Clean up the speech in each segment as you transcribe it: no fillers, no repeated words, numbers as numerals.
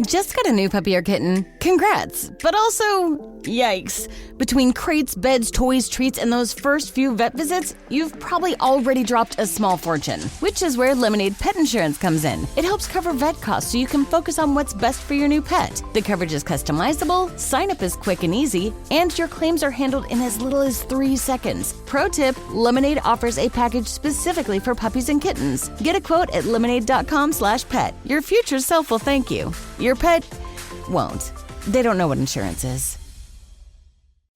Just got a new puppy or kitten. Congrats, but also, yikes. Between crates, beds, toys, treats, and those first few vet visits, you've probably already dropped a small fortune, which is where Lemonade Pet Insurance comes in. It helps cover vet costs so you can focus on what's best for your new pet. The coverage is customizable, sign-up is quick and easy, and your claims are handled in as little as 3 seconds. Pro tip, Lemonade offers a package specifically for puppies and kittens. Get a quote at lemonade.com/pet. Your future self will thank you. Your pet won't. They don't know what insurance is.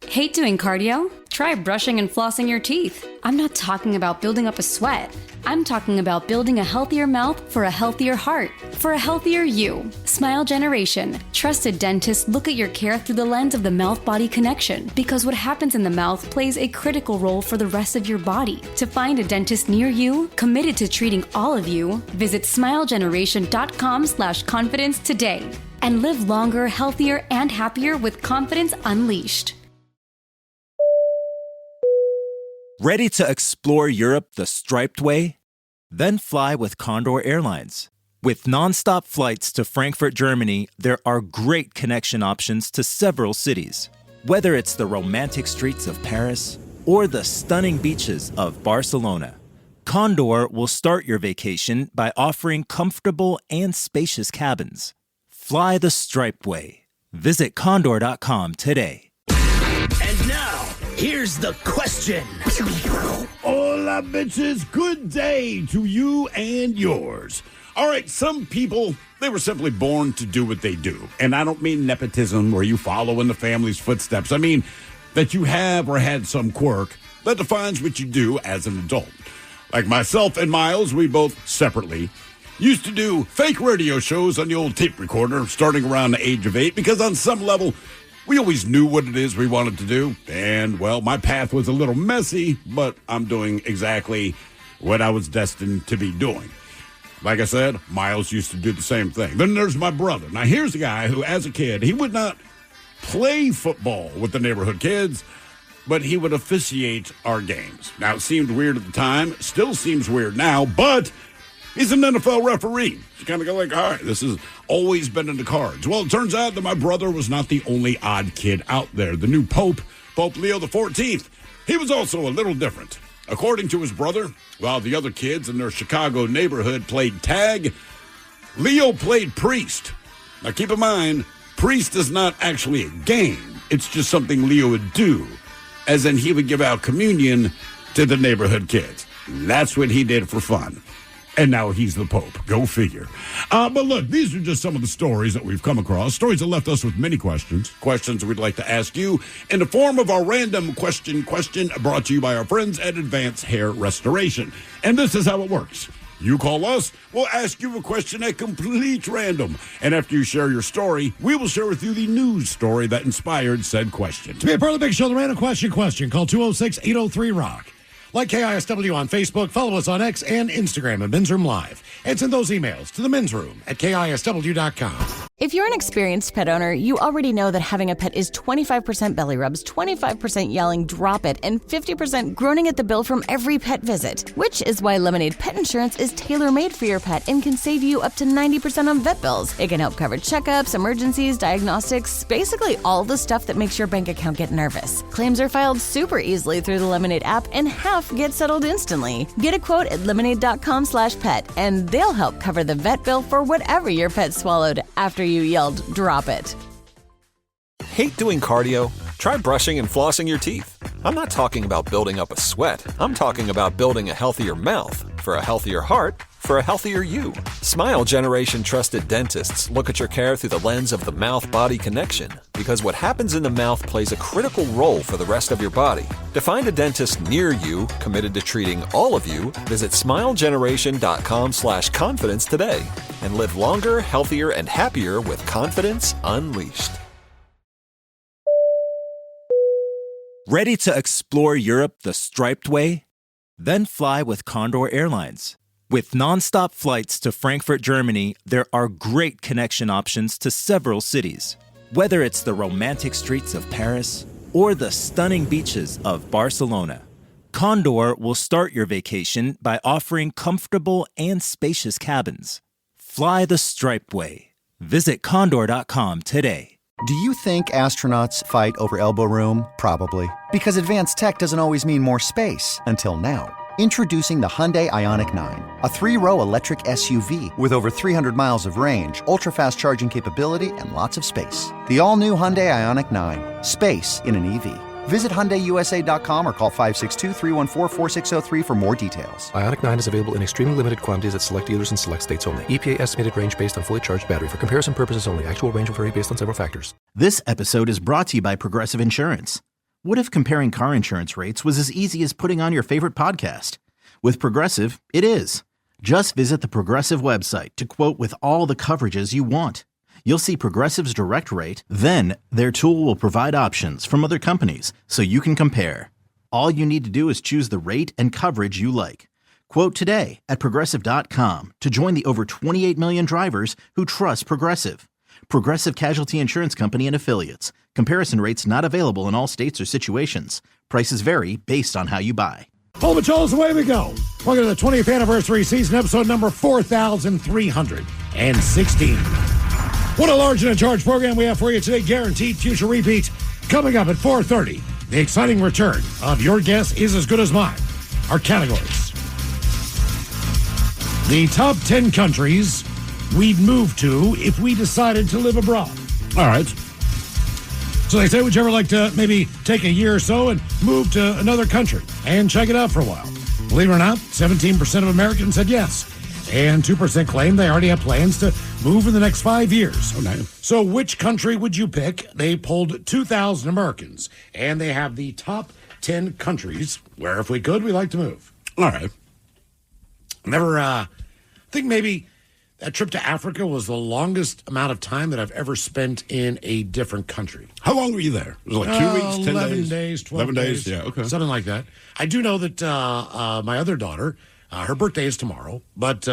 Hate doing cardio? Try brushing and flossing your teeth. I'm not talking about building up a sweat. I'm talking about building a healthier mouth for a healthier heart, for a healthier you. Smile Generation. Trusted dentists look at your care through the lens of the mouth-body connection, because what happens in the mouth plays a critical role for the rest of your body. To find a dentist near you, committed to treating all of you, visit smilegeneration.com/confidence today and live longer, healthier, and happier with confidence unleashed. Ready to explore Europe the striped way? Then fly with Condor Airlines. With nonstop flights to Frankfurt, Germany, there are great connection options to several cities. Whether it's the romantic streets of Paris or the stunning beaches of Barcelona, Condor will start your vacation by offering comfortable and spacious cabins. Fly the striped way. Visit condor.com today. And now, here's the question. Hola, bitches. Good day to you and yours. All right, some people, they were simply born to do what they do. And I don't mean nepotism where you follow in the family's footsteps. I mean that you have or had some quirk that defines what you do as an adult. Like myself and Miles, we both separately used to do fake radio shows on the old tape recorder starting around the age of 8 because on some level, we always knew what it is we wanted to do. And, well, my path was a little messy, but I'm doing exactly what I was destined to be doing. Like I said, Miles used to do the same thing. Then there's my brother. Now, here's a guy who, as a kid, he would not play football with the neighborhood kids, but he would officiate our games. Now, it seemed weird at the time, still seems weird now, but he's an NFL referee. You kind of go like, all right, this has always been in the cards. Well, it turns out that my brother was not the only odd kid out there. The new Pope, Pope Leo XIV, he was also a little different. According to his brother, while the other kids in their Chicago neighborhood played tag, Leo played priest. Now, keep in mind, priest is not actually a game. It's just something Leo would do, as in he would give out communion to the neighborhood kids. That's what he did for fun. And now he's the Pope. Go figure. But look, these are just some of the stories that we've come across. Stories that left us with many questions. Questions we'd like to ask you in the form of our random question brought to you by our friends at Advanced Hair Restoration. And this is how it works. You call us, we'll ask you a question at complete random. And after you share your story, we will share with you the news story that inspired said question. To be a part of the big show, the random question, call 206-803-ROCK. Like KISW on Facebook, follow us on X and Instagram at Men's Room Live. And send those emails to the men's room at KISW.com. If you're an experienced pet owner, you already know that having a pet is 25% belly rubs, 25% yelling, drop it, and 50% groaning at the bill from every pet visit. Which is why Lemonade Pet Insurance is tailor-made for your pet and can save you up to 90% on vet bills. It can help cover checkups, emergencies, diagnostics, basically all the stuff that makes your bank account get nervous. Claims are filed super easily through the Lemonade app, and half get settled instantly. Get a quote at lemonade.com/pet, and they'll help cover the vet bill for whatever your pet swallowed after you yelled, drop it. Hate doing cardio? Try brushing and flossing your teeth. I'm not talking about building up a sweat. I'm talking about building a healthier mouth for a healthier heart, for a healthier you. Smile Generation trusted dentists look at your care through the lens of the mouth-body connection, because what happens in the mouth plays a critical role for the rest of your body. To find a dentist near you, committed to treating all of you, visit smilegeneration.com/confidence today and live longer, healthier, and happier with confidence unleashed. Ready to explore Europe the striped way? Then fly with Condor Airlines. With nonstop flights to Frankfurt, Germany, there are great connection options to several cities. Whether it's the romantic streets of Paris or the stunning beaches of Barcelona, Condor will start your vacation by offering comfortable and spacious cabins. Fly the striped way. Visit Condor.com today. Do you think astronauts fight over elbow room? Probably. Because advanced tech doesn't always mean more space. Until now. Introducing the Hyundai Ioniq 9. A 3-row electric SUV with over 300 miles of range, ultra-fast charging capability, and lots of space. The all-new Hyundai Ioniq 9. Space in an EV. Visit HyundaiUSA.com or call 562-314-4603 for more details. Ioniq 9 is available in extremely limited quantities at select dealers in select states only. EPA estimated range based on fully charged battery. For comparison purposes only. Actual range will vary based on several factors. This episode is brought to you by Progressive Insurance. What if comparing car insurance rates was as easy as putting on your favorite podcast? With Progressive, it is. Just visit the Progressive website to quote with all the coverages you want. You'll see Progressive's direct rate, then their tool will provide options from other companies so you can compare. All you need to do is choose the rate and coverage you like. Quote today at Progressive.com to join the over 28 million drivers who trust Progressive. Progressive Casualty Insurance Company and Affiliates. Comparison rates not available in all states or situations. Prices vary based on how you buy. Hold the Jones, away we go. Welcome to the 20th anniversary season, episode number 4,316. What a large and in charge program we have for you today. Guaranteed future repeats. Coming up at 4:30, the exciting return of Your Guess Is As Good As Mine. Our categories. The top 10 countries we'd move to if we decided to live abroad. All right. So they say, would you ever like to maybe take a year or so and move to another country and check it out for a while? Believe it or not, 17% of Americans said yes. And 2% claim they already have plans to move in the next 5 years. Okay. So which country would you pick? They polled 2,000 Americans, and they have the top 10 countries where, if we could, we'd like to move. All right. I think maybe that trip to Africa was the longest amount of time that I've ever spent in a different country. How long were you there? Was it like 2 weeks, 10 11 days, 12 days. Yeah, okay. Something like that. I do know that my other daughter, her birthday is tomorrow, but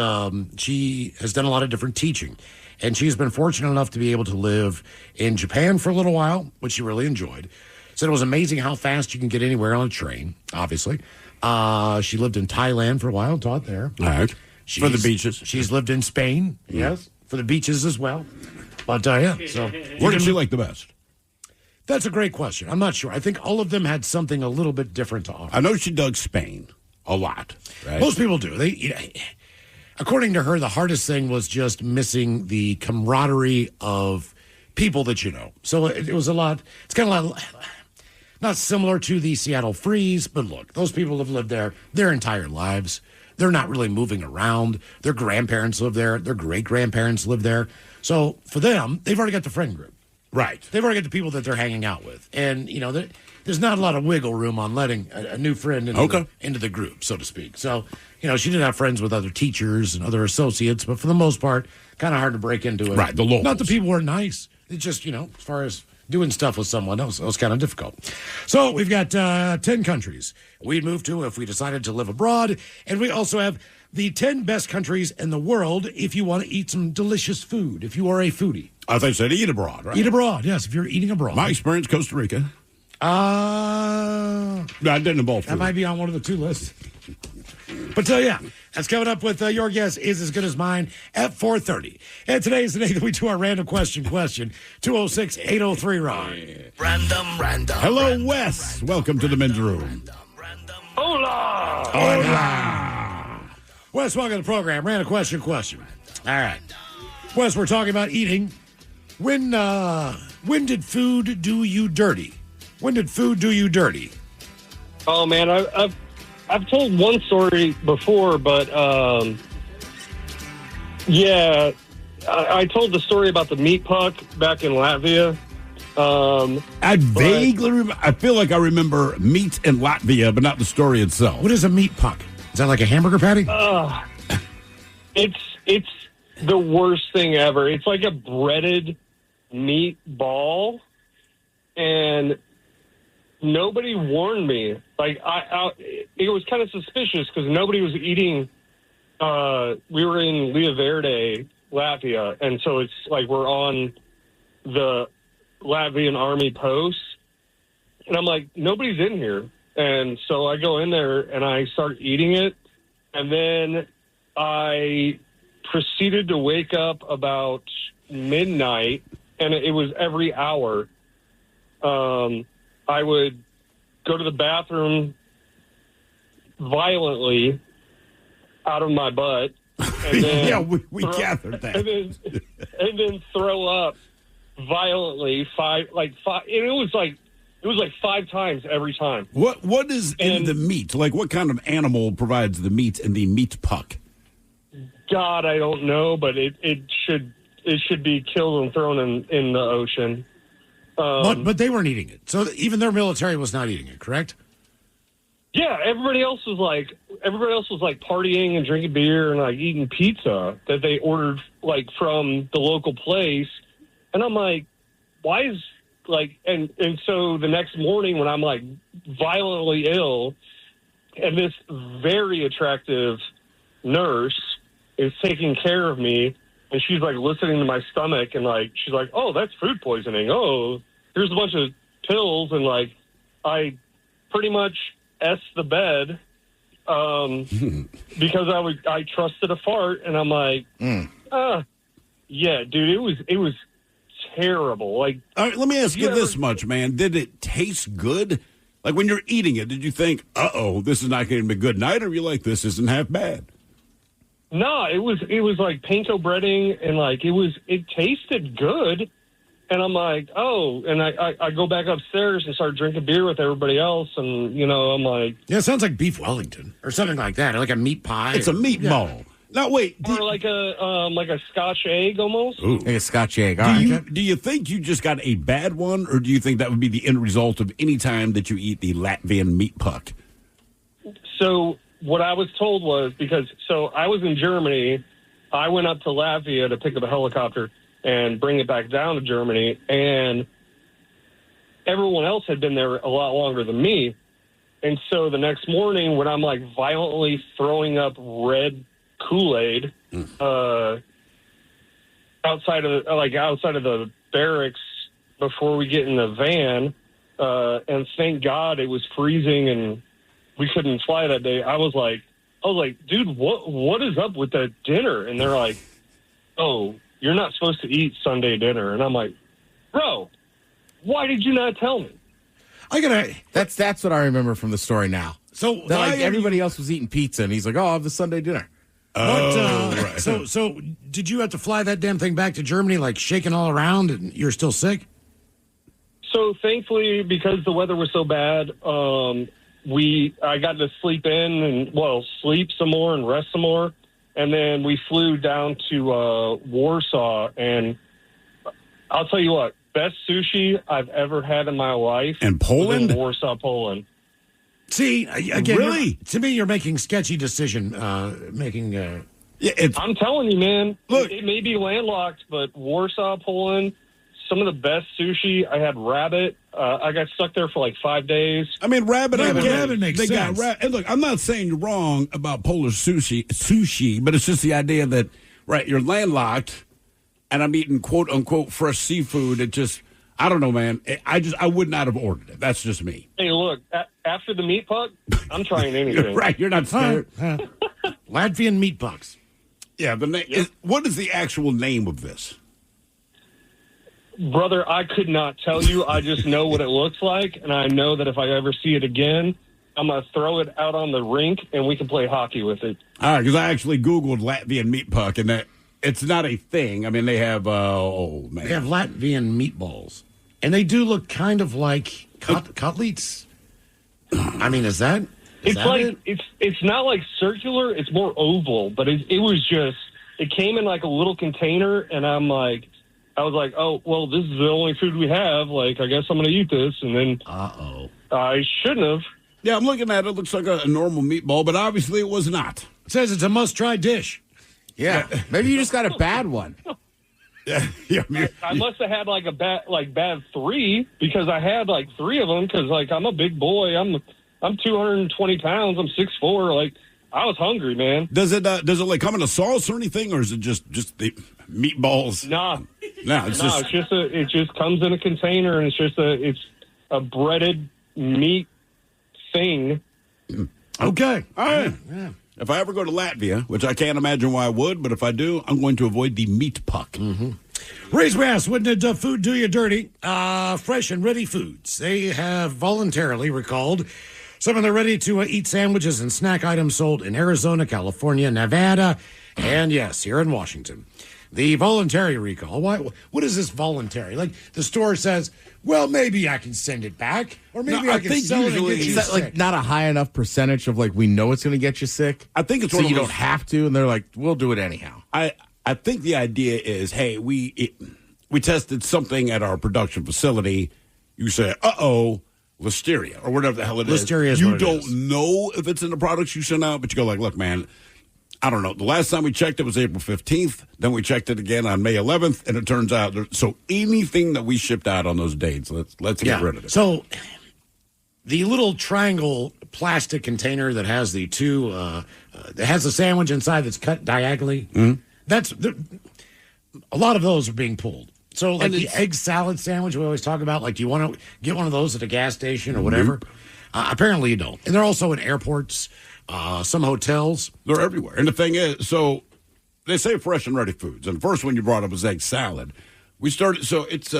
she has done a lot of different teaching. And she's been fortunate enough to be able to live in Japan for a little while, which she really enjoyed. Said it was amazing how fast you can get anywhere on a train, obviously. She lived in Thailand for a while, taught there. All right. For the beaches. She's lived in Spain, yes, for the beaches as well. But, yeah. So, where did she like the best? That's a great question. I'm not sure. I think all of them had something a little bit different to offer. I know she dug Spain a lot. Right? Most people do. According to her, the hardest thing was just missing the camaraderie of people that you know. So it was a lot. It's kind of like, not similar to the Seattle Freeze, but look, those people have lived there their entire lives. They're not really moving around. Their grandparents live there. Their great-grandparents live there. So for them, they've already got the friend group. Right. They've already got the people that they're hanging out with. And, there's not a lot of wiggle room on letting a new friend into the group, so to speak. So, she did have friends with other teachers and other associates, but for the most part, kind of hard to break into it. Right, the locals. Not that people were nice. It's just, as far as doing stuff with someone else, it was kind of difficult. So we've got 10 countries we'd move to if we decided to live abroad. And we also have the 10 best countries in the world if you want to eat some delicious food, if you are a foodie. I thought you said eat abroad, right? Eat abroad, yes, if you're eating abroad. My experience, Costa Rica. I didn't involve food. That might be on one of the two lists. But yeah, that's coming up with Your Guess Is As Good As Mine at 4:30. And today is the day that we do our random question. 206-803-ROCK. Random. Hello, Wes. Welcome to the men's room. Hola. Wes, welcome to the program. Random question. All right. Wes, we're talking about eating. When did food do you dirty? When did food do you dirty? Oh, man, I've told one story before, but I told the story about the meat puck back in Latvia. I vaguely remember. I feel like I remember meat in Latvia, but not the story itself. What is a meat puck? Is that like a hamburger patty? It's the worst thing ever. It's like a breaded meat ball, and nobody warned me. Like it was kind of suspicious because nobody was eating. We were in Lea Verde, Latvia, and so it's like we're on the Latvian army post, and I'm like, nobody's in here, and so I go in there and I start eating it, and then I proceeded to wake up about midnight, and it was every hour. I would go to the bathroom violently out of my butt. And then yeah, we gathered that. And then throw up violently five. And it was like 5 times every time. What is in the meat? Like, what kind of animal provides the meat in the meat puck? God, I don't know, but it should be killed and thrown in the ocean. But they weren't eating it. So even their military was not eating it, correct? Yeah, everybody else was like partying and drinking beer and like eating pizza that they ordered like from the local place. And I'm like, why is like and so the next morning when I'm like violently ill and this very attractive nurse is taking care of me and she's like listening to my stomach and like she's like, oh, that's food poisoning. Oh, here's a bunch of pills. And like I pretty much the bed because I trusted a fart and I'm like, yeah, dude, it was terrible. Like, all right, let me ask you this much, man. Did it taste good? Like when you're eating it, did you think, this is not going to be a good night, or were you like, this isn't half bad? No, it was like panko breading and like it tasted good. And I'm like, and I go back upstairs and start drinking beer with everybody else. And, I'm like... Yeah, it sounds like beef Wellington or something like that, like a meat pie. It's a meatball. Now, wait. Or like a Scotch egg almost. Ooh. Like a Scotch egg. Do you think you just got a bad one, or do you think that would be the end result of any time that you eat the Latvian meat puck? So what I was told was, so I was in Germany. I went up to Latvia to pick up a helicopter and bring it back down to Germany. And everyone else had been there a lot longer than me. And so the next morning when I'm like violently throwing up red Kool-Aid outside of the barracks before we get in the van, and thank God it was freezing and we couldn't fly that day. I was like, dude, what is up with that dinner? And they're like, oh, you're not supposed to eat Sunday dinner. And I'm like, bro, why did you not tell me? That's what I remember from the story now. So everybody else was eating pizza, and he's like, I'll have the Sunday dinner. Right. So did you have to fly that damn thing back to Germany, like shaking all around, and you're still sick? So thankfully, because the weather was so bad, I got to sleep some more and rest some more. And then we flew down to Warsaw, and I'll tell you what, best sushi I've ever had in my life. And Poland? Was in Warsaw, Poland. See, again, really? To me, you're making sketchy decision making. I'm telling you, man. Look, it may be landlocked, but Warsaw, Poland, some of the best sushi. I had rabbit. I got stuck there for like 5 days. I mean, rabbit makes sense. And look, I'm not saying you're wrong about Polish sushi, but it's just the idea that, right, you're landlocked, and I'm eating quote-unquote fresh seafood. It just, I don't know, man. I would not have ordered it. That's just me. Hey, look, after the meat puck, I'm trying anything. Right, you're not scared. Latvian meat pucks. Yeah, what is the actual name of this? Brother, I could not tell you. I just know what it looks like, and I know that if I ever see it again, I'm going to throw it out on the rink, and we can play hockey with it. All right, because I actually Googled Latvian meat puck, and it's not a thing. I mean, they have, They have Latvian meatballs, and they do look kind of like cutlets. I mean, is that it's not like circular, it's more oval, but it was just, it came in like a little container, and I was like, oh, well, this is the only food we have. Like, I guess I'm going to eat this. And then I shouldn't have. Yeah, I'm looking at it. It looks like a normal meatball, but obviously it was not. It says it's a must-try dish. Yeah. Maybe you just got a bad one. Yeah. I must have had like a bad 3 because I had like 3 of them because, like, I'm a big boy. I'm 220 pounds. I'm 6'4". Like, I was hungry, man. Does it like come in a sauce or anything, or is it just the meatballs? Nah. It just comes in a container, and it's a breaded meat thing. Okay. All right. Yeah. If I ever go to Latvia, which I can't imagine why I would, but if I do, I'm going to avoid the meat puck. Mm-hmm. Raise Bass, wouldn't food do you dirty? Fresh and Ready Foods. They have voluntarily recalled some of the ready-to-eat sandwiches and snack items sold in Arizona, California, Nevada, and yes, here in Washington. The voluntary recall. What is this voluntary? Like the store says, well, maybe I can send it back, or maybe I can sell it and get you sick. Like not a high enough percentage of like we know it's going to get you sick. I think it's so you don't have to, and they're like, we'll do it anyhow. I think the idea is, hey, we tested something at our production facility. You say, listeria or whatever the hell it is. Listeria is you what it is. don't know if it's in the products you send out, but you go like, look, man, I don't know. The last time we checked it was April 15th. Then we checked it again on May 11th, and it turns out so anything that we shipped out on those dates, let's get rid of it. So the little triangle plastic container that has the two, that has the sandwich inside that's cut diagonally. Mm-hmm. A lot of those are being pulled. So like the egg salad sandwich we always talk about, like do you want to get one of those at a gas station or whatever? Apparently you don't. And they're also in airports. Some hotels. They're everywhere. And the thing is, so they say fresh and ready foods. And the first one you brought up was egg salad. We started, so it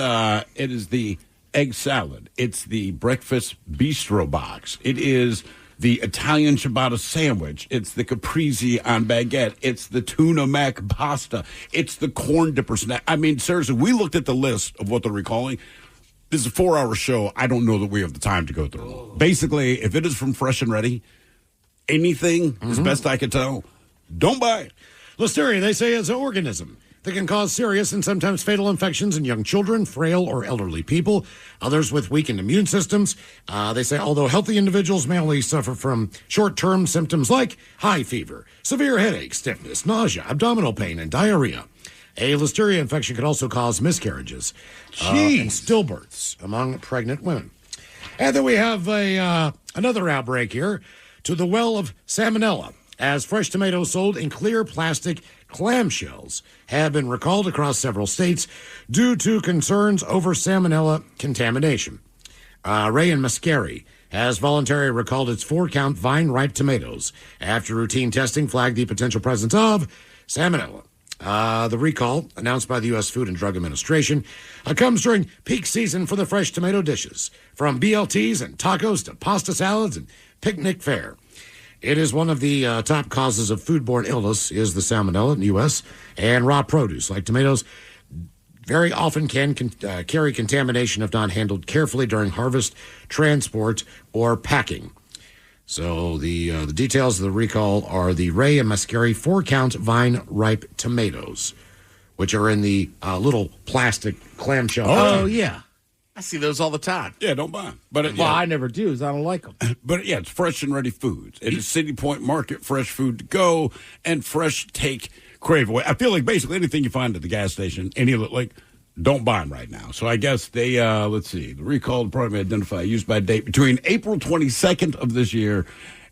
is the egg salad. It's the breakfast bistro box. It is the Italian ciabatta sandwich. It's the caprese on baguette. It's the tuna mac pasta. It's the corn dipper snack. I mean, seriously, we looked at the list of what they're recalling. This is a 4-hour show. I don't know that we have the time to go through. Basically, if it is from Fresh and Ready, anything, as best I can tell, don't buy it. Listeria, they say, is an organism that can cause serious and sometimes fatal infections in young children, frail or elderly people, others with weakened immune systems. They say, although healthy individuals may only suffer from short-term symptoms like high fever, severe headache, stiffness, nausea, abdominal pain, and diarrhea. A Listeria infection could also cause miscarriages and stillbirths among pregnant women. And then we have another outbreak here. To the well of salmonella, as fresh tomatoes sold in clear plastic clamshells have been recalled across several states due to concerns over salmonella contamination. Ray and Mascari has voluntarily recalled its 4-count vine-ripe tomatoes after routine testing flagged the potential presence of salmonella. The recall, announced by the U.S. Food and Drug Administration, comes during peak season for the fresh tomato dishes, from BLTs and tacos to pasta salads and picnic fare. It is one of the top causes of foodborne illness is the salmonella in the U.S., and raw produce, like tomatoes, very often can carry contamination if not handled carefully during harvest, transport, or packing. So the details of the recall are the Ray and Mascari 4-count vine-ripe tomatoes, which are in the little plastic clamshell. Oh, yeah. I see those all the time. Yeah, don't buy them. But I never do because I don't like them. But yeah, it's Fresh and Ready Foods. It is City Point Market, fresh food to go, and fresh take crave away. I feel like basically anything you find at the gas station, don't buy them right now. So I guess they, let's see, the recall probably identify used by date between April 22nd of this year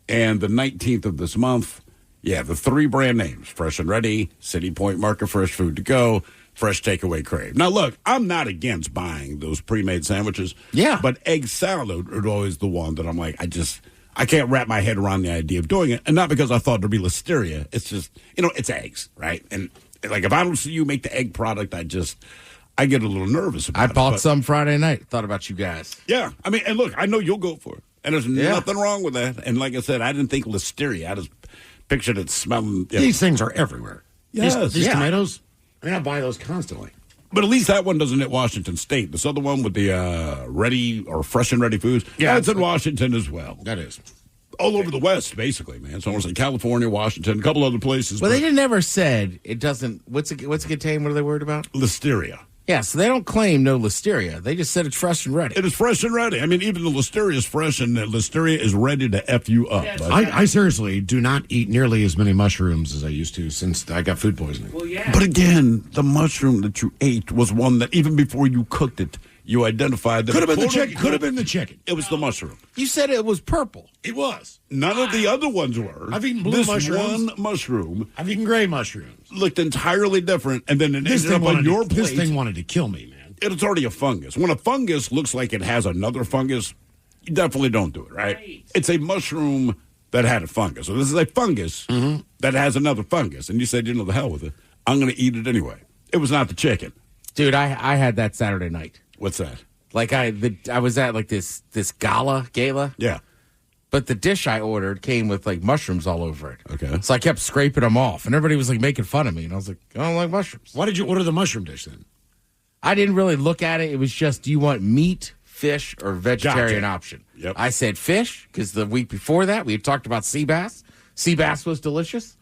and the 19th of this month. Yeah, the 3 brand names, Fresh and Ready, City Point Market, fresh food to go, fresh takeaway crave. Now, look, I'm not against buying those pre-made sandwiches. Yeah. But egg salad is always the one that I'm like, I can't wrap my head around the idea of doing it. And not because I thought there'd be listeria. It's just, it's eggs, right? And like, if I don't see you make the egg product, I get a little nervous about it. I bought some Friday night. Thought about you guys. Yeah. I mean, and look, I know you'll go for it. And there's nothing wrong with that. And like I said, I didn't think listeria. I just pictured it smelling. These things are everywhere. Yes. These tomatoes, I buy those constantly. But at least that one doesn't hit Washington State. This other one with the ready or fresh and ready foods, that's in Washington as well. That is. All over the West, basically, man. So almost like California, Washington, a couple other places. Well, they never said it doesn't. What's it contain? What are they worried about? Listeria. Yeah, so they don't claim no listeria. They just said it's fresh and ready. It is fresh and ready. I mean, even the listeria is fresh, and the listeria is ready to F you up. I seriously do not eat nearly as many mushrooms as I used to since I got food poisoning. Well, yeah. But again, the mushroom that you ate was one that even before you cooked it, you identified that could have been the chicken. Could have been the chicken. It was the mushroom. You said it was purple. It was. None of the other ones were. I've eaten blue mushrooms. One mushroom. I've eaten gray mushrooms. Looked entirely different, and then it ended up on your plate. This thing wanted to kill me, man. It's already a fungus. When a fungus looks like it has another fungus, you definitely don't do it, right? It's a mushroom that had a fungus. So this is a fungus that has another fungus. And you said, the hell with it. I'm going to eat it anyway. It was not the chicken. Dude, I had that Saturday night. What's that? Like I was at like this gala. Yeah. But the dish I ordered came with like mushrooms all over it. Okay. So I kept scraping them off, and everybody was like making fun of me, and I was like, I don't like mushrooms. Why did you order the mushroom dish then? I didn't really look at it. It was just, do you want meat, fish, or vegetarian Gotcha. option? Yep. I said fish because the week before that we had talked about sea bass. Sea bass was delicious.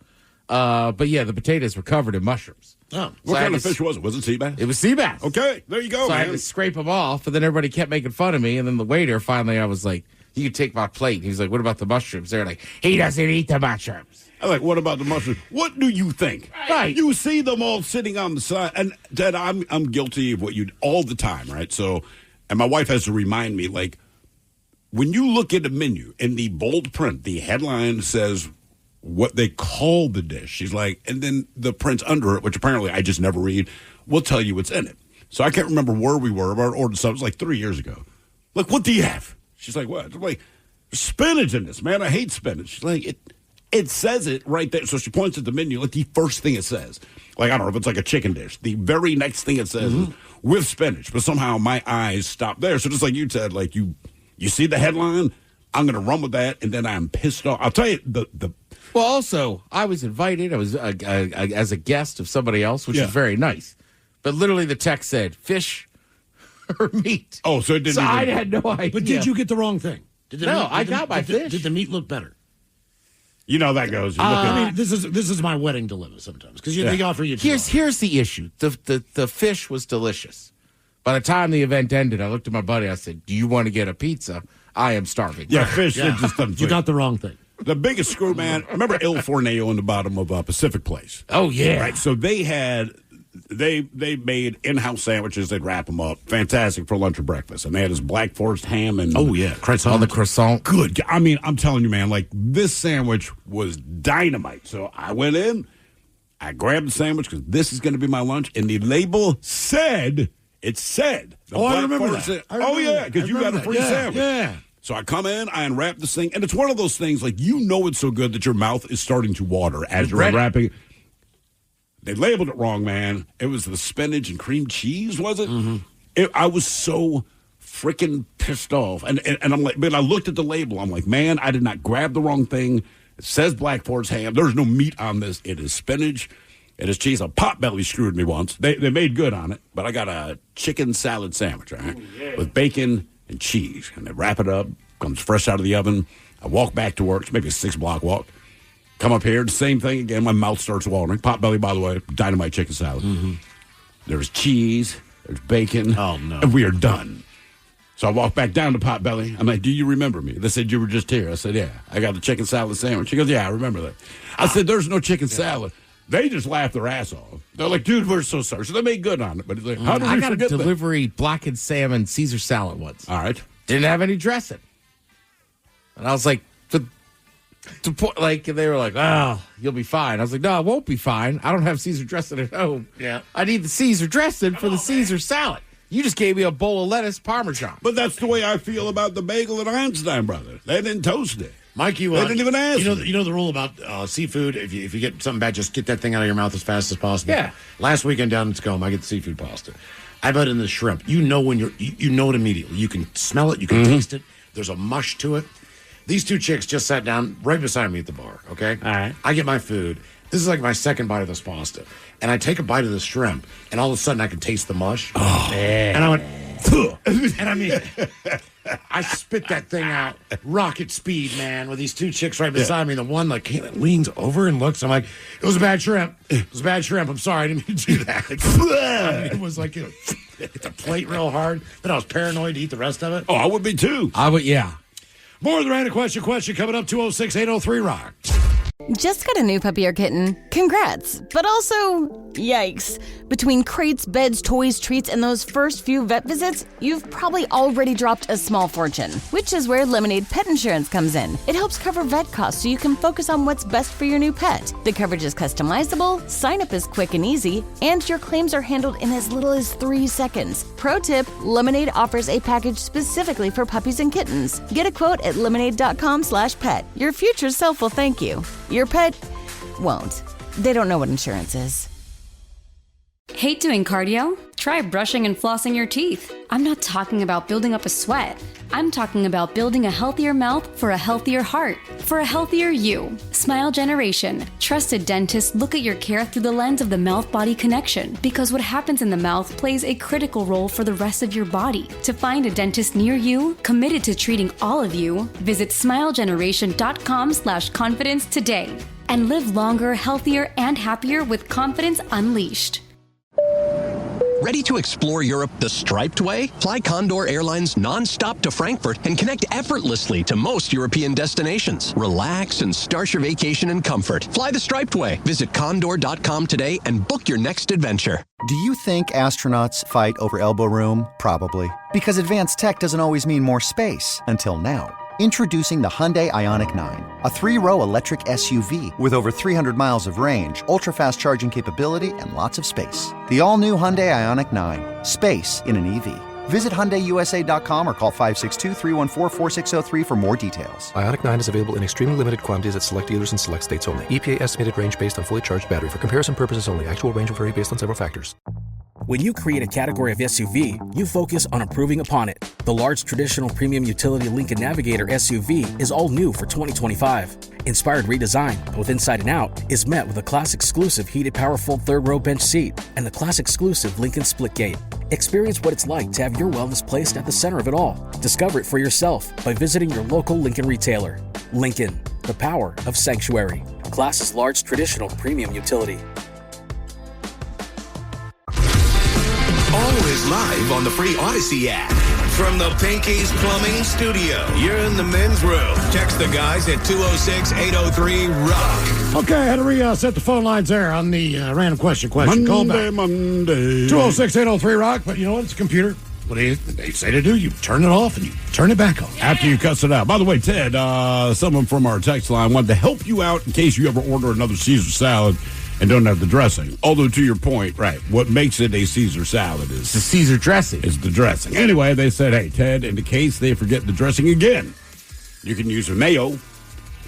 But yeah, the potatoes were covered in mushrooms. Oh, What kind of fish was it? Was it sea bass? It was sea bass. Okay, there you go, So I man. had to scrape them off, and then everybody kept making fun of me. And then the waiter, finally, I was like, you can take my plate. He's like, what about the mushrooms? They're like, he doesn't eat the mushrooms. I'm like, what about the mushrooms? What do you think? Right. You see them all sitting on the side. And Dad, I'm guilty of what you all the time, right? So, and my wife has to remind me, like, when you look at a menu in the bold print, the headline says what they call the dish. She's like, and then the print under it, which apparently I just never read, will tell you what's in it. So I can't remember where we were, but I ordered something. It was like 3 years ago. Like, what do you have? She's like, what? I'm like, spinach in this, man. I hate spinach. She's like, it says it right there. So she points at the menu, like the first thing it says. Like, I don't know if it's like a chicken dish. The very next thing it says is with spinach. But somehow my eyes stop there. So just like you said, like you see the headline, I'm going to run with that, and then I'm pissed off. I'll tell you, Well, also, I was invited. I was as a guest of somebody else, which Yeah. is very nice. But literally the text said fish or meat. Oh, so it didn't So even... I had no idea. But did you get the wrong thing? Did the No, meat- I did the- got my did the- fish. Did the meat look better? You know how that goes. You look at I mean, this is my wedding dilemma sometimes because they offer you. Here's the issue. The fish was delicious. By the time the event ended, I looked at my buddy. I said, "Do you want to get a pizza? I am starving." Yeah, fish. It just doesn't You fit. got the wrong thing. The biggest screw, man. Remember Il Forneo in the bottom of Pacific Place? Oh yeah. Right. So they made in-house sandwiches. They'd wrap them up. Fantastic for lunch or breakfast. And they had this Black Forest ham and croissant. On the croissant. good. I mean, I'm telling you, man. Like this sandwich was dynamite. So I went in. I grabbed the sandwich because this is going to be my lunch. And the label said, the I Black remember Forest that. said- oh yeah, because you got a free sandwich. Yeah. So I come in, I unwrap this thing, and it's one of those things like you know it's so good that your mouth is starting to water as you're unwrapping it. They labeled it wrong, man. It was the spinach and cream cheese, was it? Mm-hmm. I was so freaking pissed off. And I'm like, but I looked at the label. I'm like, man, I did not grab the wrong thing. It says Black Forest ham. There's no meat on this. It is spinach. It is cheese. A Potbelly screwed me once. They made good on it, but I got a chicken salad sandwich, all right, with bacon and cheese. And they wrap it up. Comes fresh out of the oven. I walk back to work. It's maybe a 6-block walk. Come up here, the same thing again. My mouth starts watering. Potbelly, by the way, dynamite chicken salad. Mm-hmm. There's cheese. There's bacon. Oh, no. And we are done. So I walk back down to Potbelly. I'm like, do you remember me? They said, you were just here. I said, yeah. I got the chicken salad sandwich. She goes, yeah, I remember that. I said, there's no chicken salad. They just laughed their ass off. They're like, dude, we're so sorry. So they made good on it. But it's like, how did we I got a forget that? delivery blackened salmon Caesar salad once. All right. Didn't have any dressing. And I was like, they were like, oh, you'll be fine. I was like, no, I won't be fine. I don't have Caesar dressing at home. Yeah. I need the Caesar dressing for the Caesar salad. You just gave me a bowl of lettuce Parmesan. But that's the way I feel about the bagel at Einstein Brothers. They didn't toast it. Mike, They didn't even ask me. You know the rule about seafood. If you get something bad, just get that thing out of your mouth as fast as possible. Yeah. Last weekend down in Tacoma, I get the seafood pasta. I put in the shrimp. You know when you know it immediately. You can smell it. You can taste it. There's a mush to it. These two chicks just sat down right beside me at the bar. Okay. All right. I get my food. This is like my second bite of this pasta, and I take a bite of the shrimp, and all of a sudden I can taste the mush. Oh, and I went. And I mean, I spit that thing out rocket speed, man, with these two chicks right beside me. The one like leans over and looks. I'm like, it was a bad shrimp. It was a bad shrimp. I'm sorry, I didn't mean to do that. I mean, it was like hit the plate real hard. Then I was paranoid to eat the rest of it. Oh, I would be too. I would, yeah. More of the random question coming up 206-803-ROCK. Just got a new puppy or kitten? Congrats. But also, yikes. Between crates, beds, toys, treats, and those first few vet visits, you've probably already dropped a small fortune, which is where Lemonade Pet Insurance comes in. It helps cover vet costs so you can focus on what's best for your new pet. The coverage is customizable, sign up is quick and easy, and your claims are handled in as little as 3 seconds. Pro tip, Lemonade offers a package specifically for puppies and kittens. Get a quote at lemonade.com/pet. Your future self will thank you. Your pet won't. They don't know what insurance is. Hate doing cardio? try brushing and flossing your teeth. I'm not talking about building up a sweat. I'm talking about building a healthier mouth for a healthier heart, for a healthier you. Smile Generation. Trusted dentists look at your care through the lens of the mouth-body connection, because what happens in the mouth plays a critical role for the rest of your body. To find a dentist near you, committed to treating all of you, visit smilegeneration.com/confidence today and live longer, healthier, and happier with confidence unleashed. Ready to explore Europe the striped way? Fly Condor Airlines non-stop to Frankfurt and connect effortlessly to most European destinations. Relax and start your vacation in comfort. Fly the striped way. Visit condor.com today and book your next adventure. Do you think astronauts fight over elbow room? Probably. Because advanced tech doesn't always mean more space. Until now. Introducing the Hyundai Ioniq 9, a 3-row electric SUV with over 300 miles of range, ultra-fast charging capability, and lots of space. The all-new Hyundai Ioniq 9. Space in an EV. Visit HyundaiUSA.com or call 562-314-4603 for more details. Ioniq 9 is available in extremely limited quantities at select dealers and select states only. EPA estimated range based on fully charged battery. For comparison purposes only. Actual range will vary based on several factors. When you create a category of SUV, you focus on improving upon it. The large traditional premium utility Lincoln Navigator SUV is all new for 2025. Inspired redesign, both inside and out, is met with a class-exclusive heated power-fold third-row bench seat and the class-exclusive Lincoln Splitgate. Experience what it's like to have your wellness placed at the center of it all. Discover it for yourself by visiting your local Lincoln retailer. Lincoln, the power of sanctuary. Class's large traditional premium utility. Always live on the free Odyssey app. From the Pinky's Plumbing Studio, you're in the men's room. Text the guys at 206-803-ROCK. Okay, I had to reset the phone lines there on the random question. Monday, Call back. Monday. 206-803-ROCK, but you know what? It's a computer. What they say to do, you turn it off and you turn it back on. After you cuss it out. By the way, Ted, someone from our text line wanted to help you out in case you ever order another Caesar salad and don't have the dressing. Although, to your point, right, what makes it a Caesar salad is the Caesar dressing. Is the dressing. Anyway, they said, hey, Ted, in the case they forget the dressing again, you can use a mayo.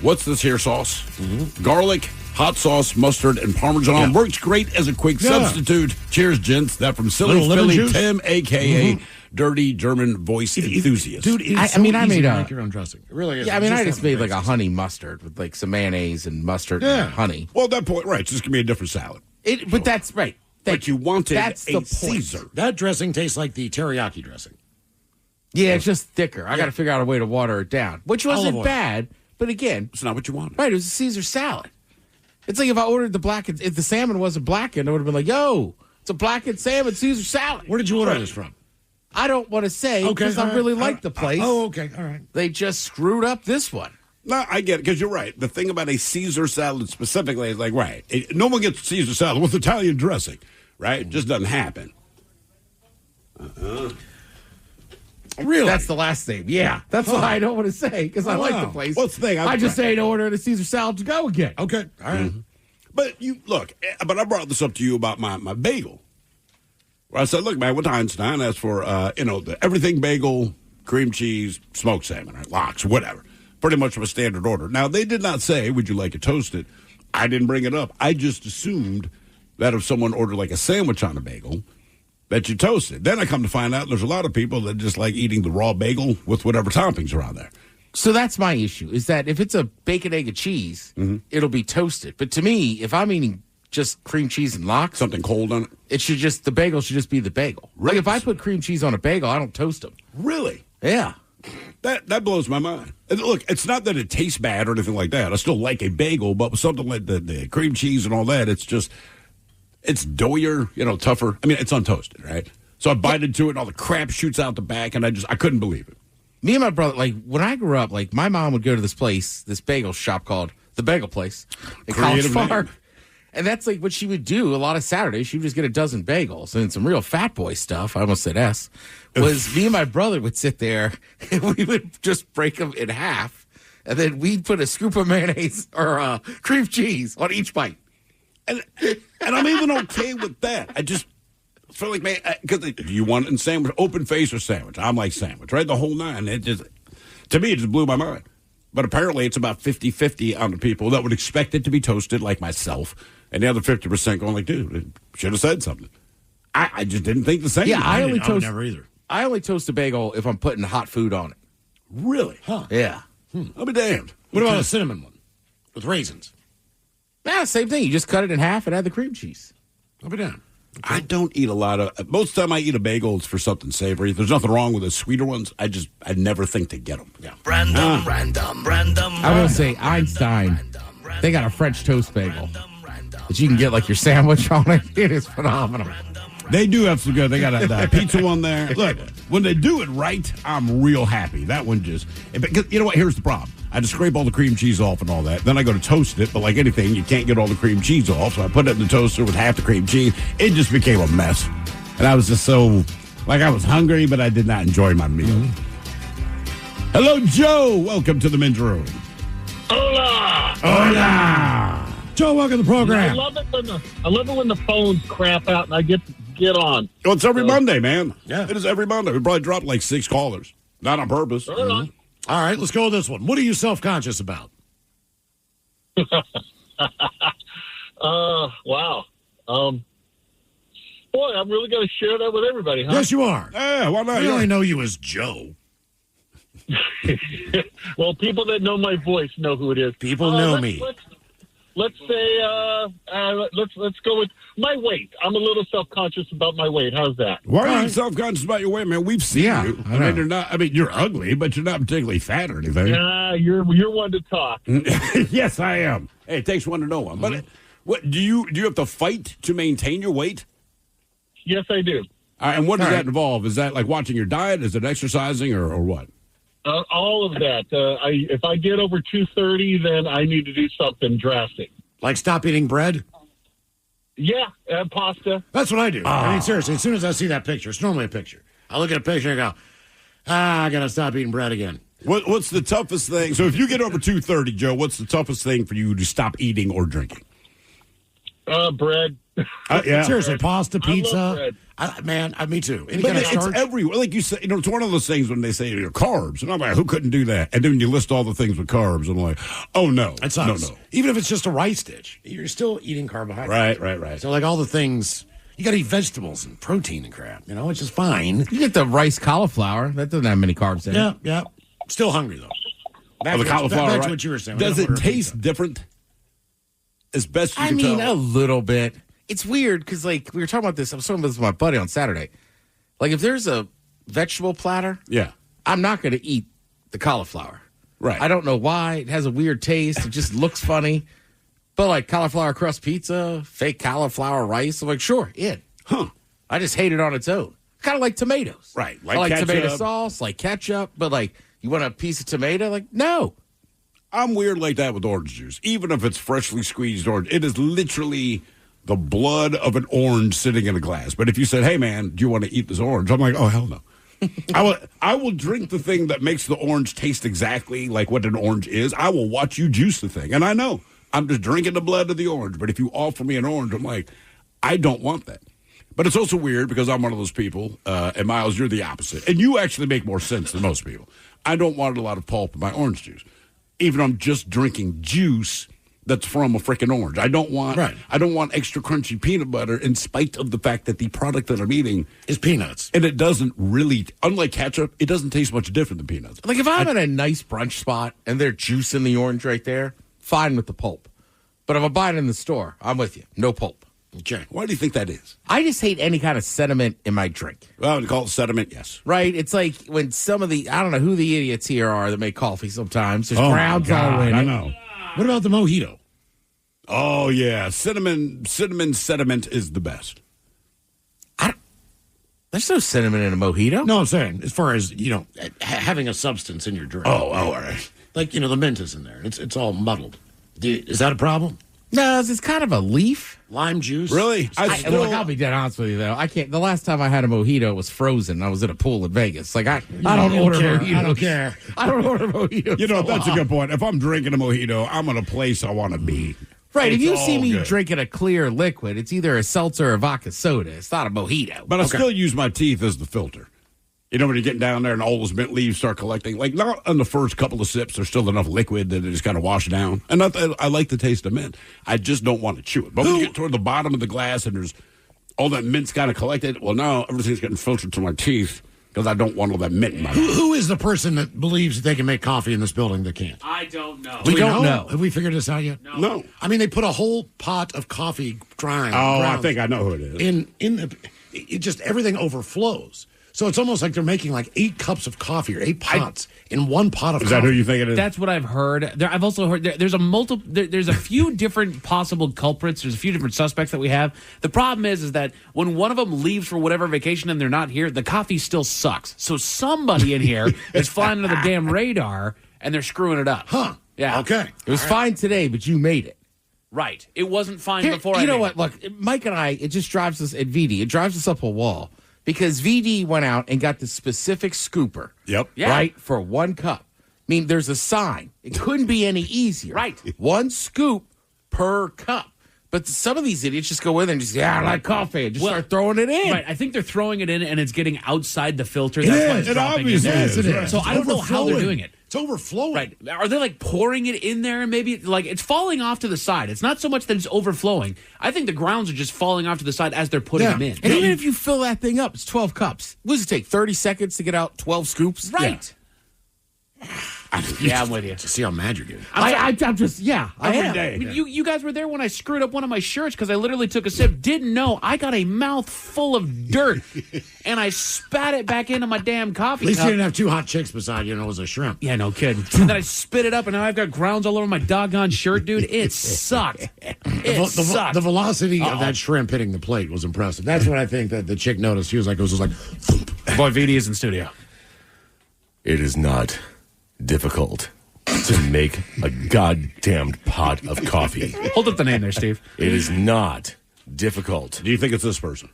What's this here sauce? Mm-hmm. Garlic, hot sauce, mustard, and Parmesan. Yeah. Works great as a quick substitute. Cheers, gents. That from Silly Philly Tim, a.k.a. Dirty German voice enthusiast. Dude, I made make your own dressing. It really is. Yeah, I just made like a honey mustard with like some mayonnaise and mustard and honey. Well, at that point, right, it's just going to be a different salad. But that's right. But you wanted that's a Caesar. That dressing tastes like the teriyaki dressing. Yeah, it's just thicker. I got to figure out a way to water it down, which wasn't bad. But again, it's not what you wanted. Right, it was a Caesar salad. It's like if I ordered the blackened, if the salmon wasn't blackened, I would have been like, yo, it's a blackened salmon Caesar salad. Where did you order this from? I don't want to say because I really like the place. Oh, okay. All right. They just screwed up this one. No, I get it, because you're right. The thing about a Caesar salad specifically is like, right, no one gets Caesar salad with Italian dressing, right? It just doesn't happen. Really? That's the last name. Yeah. That's why I don't want to say, because I like the place. What's the thing? I just say to order the Caesar salad to go again. Okay. All right. Mm-hmm. But you, look, but I brought this up to you about my bagel. Where I said, look, man, with Einstein, asked for, the everything bagel, cream cheese, smoked salmon, right? Lox, whatever. Pretty much of a standard order. Now, they did not say, would you like it toasted? I didn't bring it up. I just assumed that if someone ordered like a sandwich on a bagel, that you toast it. Then I come to find out there's a lot of people that just like eating the raw bagel with whatever toppings are on there. So that's my issue, is that if it's a bacon, egg, and cheese, it'll be toasted. But to me, if I'm eating just cream cheese and lox, something cold on it, the bagel should just be the bagel. Really? Like if I put cream cheese on a bagel, I don't toast them. Really? Yeah. That blows my mind. And look, it's not that it tastes bad or anything like that. I still like a bagel, but with something like the cream cheese and all that, it's doughier, tougher. I mean, it's untoasted, right? So I bite into it and all the crap shoots out the back, and I couldn't believe it. Me and my brother, like when I grew up, like my mom would go to this bagel shop called The Bagel Place in College Park. And that's like what she would do a lot of Saturdays. She would just get a dozen bagels and some real fat boy stuff. I almost said S. Was me and my brother would sit there and we would just break them in half. And then we'd put a scoop of mayonnaise or cream cheese on each bite. And I'm even okay with that. I just feel like, man, because you want it in sandwich, open face or sandwich. I'm like sandwich, right? The whole nine. To me, it just blew my mind. But apparently it's about 50-50 on the people that would expect it to be toasted like myself. And the other 50% going like, dude, should have said something. I just didn't think the same. Yeah, I would never either. I only toast a bagel if I'm putting hot food on it. Really? Huh. Yeah. I'll be damned. What about a cinnamon one with raisins? Yeah, same thing. You just cut it in half and add the cream cheese. I'll be damned. Okay. I don't eat a lot of. Most of the time I eat a bagel, it's for something savory. There's nothing wrong with the sweeter ones. I never think to get them. Yeah. Random. I will say Einstein, they got a French toast bagel that you can get like your sandwich on it. It is phenomenal. They do have some good. They got a pizza one there. Look, when they do it right, I'm real happy. That one just, because you know what? Here's the problem. I just scrape all the cream cheese off and all that. Then I go to toast it, but like anything, you can't get all the cream cheese off. So I put it in the toaster with half the cream cheese. It just became a mess. And I was just so, like, I was hungry, but I did not enjoy my meal. Mm-hmm. Hello, Joe. Welcome to the men's room. Hola. Hola. Joe, welcome to the program. I love it when the phones crap out and I get on. Well, it's every Monday, man. Yeah. It is every Monday. We probably dropped like 6 callers. Not on purpose. Mm-hmm. All right, let's go with this one. What are you self-conscious about? Wow. Boy, I'm really going to share that with everybody, huh? Yes, you are. Yeah, why not? I only know you as Joe. Well, people that know my voice know who it is. People know me. Let's say, let's go with my weight. I'm a little self-conscious about my weight. How's that? Why are you self-conscious about your weight, man? We've seen you. I mean, you're not. I mean, you're ugly, but you're not particularly fat or anything. You're one to talk. Yes, I am. Hey, it takes one to know one. But what do you have to fight to maintain your weight? Yes, I do. And what does that involve? Is that like watching your diet? Is it exercising or what? All of that. If I get over 230, then I need to do something drastic. Like stop eating bread? Yeah, pasta. That's what I do. I mean, seriously, as soon as I see that picture, it's normally a picture. I look at a picture and go, I got to stop eating bread again. What's the toughest thing? So if you get over 230, Joe, what's the toughest thing for you to stop eating or drinking? Bread. Yeah. Seriously, pasta, pizza. I love bread. Me too. Any But kind of it's starch. everywhere. Like you said, it's one of those things when they say carbs. And I'm like, who couldn't do that? And then you list all the things with carbs. And I'm like, oh, no. It No. sucks. Even if it's just a rice dish, you're still eating carbohydrates. Right. So, like, all the things, you got to eat vegetables and protein and crap, which is fine. You get the rice cauliflower. That doesn't have many carbs in it. Yeah. Still hungry, though. The cauliflower, That's right? what you were saying. Does it taste different? As best you can tell. A little bit. It's weird because, like, we were talking about this. I was talking about this with my buddy on Saturday. Like, if there's a vegetable platter, I'm not going to eat the cauliflower. Right. I don't know why. It has a weird taste. It just looks funny. But, like, cauliflower crust pizza, fake cauliflower rice, I'm like, sure, I just hate it on its own. Kind of like tomatoes. Right. I like ketchup. tomato sauce, like ketchup. But, like, you want a piece of tomato? Like, no. I'm weird like that with orange juice. Even if it's freshly squeezed orange, it is literally the blood of an orange sitting in a glass. But if you said, hey, man, do you want to eat this orange? I'm like, oh, hell no. I will drink the thing that makes the orange taste exactly like what an orange is. I will watch you juice the thing. And I know I'm just drinking the blood of the orange. But if you offer me an orange, I'm like, I don't want that. But it's also weird because I'm one of those people, and Miles, you're the opposite. And you actually make more sense than most people. I don't want a lot of pulp in my orange juice. Even if I'm just drinking juice that's from a freaking orange. I don't want extra crunchy peanut butter in spite of the fact that the product that I'm eating is peanuts. And it doesn't really, unlike ketchup, it doesn't taste much different than peanuts. Like if I'm at a nice brunch spot and they're juicing the orange right there, fine with the pulp. But if I buy it in the store, I'm with you. No pulp. Okay. Why do you think that is? I just hate any kind of sediment in my drink. Well, we call it sediment, yes. Right? It's like when some of the, I don't know who the idiots here are that make coffee sometimes. There's crowds all in it. I know. What about the mojito? Oh, yeah. Cinnamon sediment is the best. There's no cinnamon in a mojito. No, I'm saying as far as, having a substance in your drink. Oh, all right. Like, the mint is in there. It's all muddled. Is that a problem? No, it's kind of a leaf. Lime juice? Really? I'll be dead honest with you, though. I can't. The last time I had a mojito, it was frozen. I was at a pool in Vegas. Like, I don't order mojitos. I don't care. I don't order mojitos. That's a good point. If I'm drinking a mojito, I'm in a place I want to be. Right. If you It's see all me good. drinking a clear liquid, it's either a seltzer or vodka soda. It's not a mojito. But I still use my teeth as the filter. When you're getting down there and all those mint leaves start collecting, like not on the first couple of sips, there's still enough liquid that it just kind of wash down. And I like the taste of mint. I just don't want to chew it. But when you get toward the bottom of the glass and there's all that mint's got to collect it. Well, now everything's getting filtered to my teeth because I don't want all that mint in my mouth. Who is the person that believes that they can make coffee in this building that can't? I don't know. We don't know. Have we figured this out yet? No. I mean, they put a whole pot of coffee drying. Oh, I think I know who it is. It just everything overflows. So it's almost like they're making like 8 cups of coffee or 8 pots in one pot of coffee. Is that who you think it is? That's what I've heard. I've also heard there's a few different possible culprits. There's a few different suspects that we have. The problem is that when one of them leaves for whatever vacation and they're not here, the coffee still sucks. So somebody in here is flying under the damn radar and they're screwing it up. Huh. Yeah. Okay. It was fine today, but you made it. Right. It wasn't fine before. You know what? Look, Mike and I, it just drives us at VD. It drives us up a wall. Because VD went out and got the specific scooper. Yep. Yeah. Right? For 1 cup. I mean, there's a sign. It couldn't be any easier. Right. 1 scoop per cup. But some of these idiots just go in and just, I like coffee. And just start throwing it in. Right. I think they're throwing it in and it's getting outside the filter. That's why it's dropping in there. Yes, it is. So I don't know how they're doing it. It's overflowing. Right. Are they like pouring it in there and maybe like it's falling off to the side? It's not so much that it's overflowing. I think the grounds are just falling off to the side as they're putting them in. And even if you fill that thing up, it's 12 cups. What does it take, 30 seconds to get out 12 scoops? Right. Yeah, I'm with you. To see how mad you're getting. I'm just, I Every am. day. I mean, you guys were there when I screwed up one of my shirts because I literally took a sip, didn't know I got a mouth full of dirt, and I spat it back into my damn coffee At least cup. you didn't have 2 hot chicks beside you and it was a shrimp. Yeah, no kidding. And then I spit it up, and now I've got grounds all over my doggone shirt, dude. It sucked. It sucked. The velocity of that shrimp hitting the plate was impressive. That's what I think that the chick noticed. She was like, it was just like, thump. Boy, VD is in studio. It is not difficult to make a goddamn pot of coffee. Hold up the name there, Steve. It is not difficult. Do you think it's this person?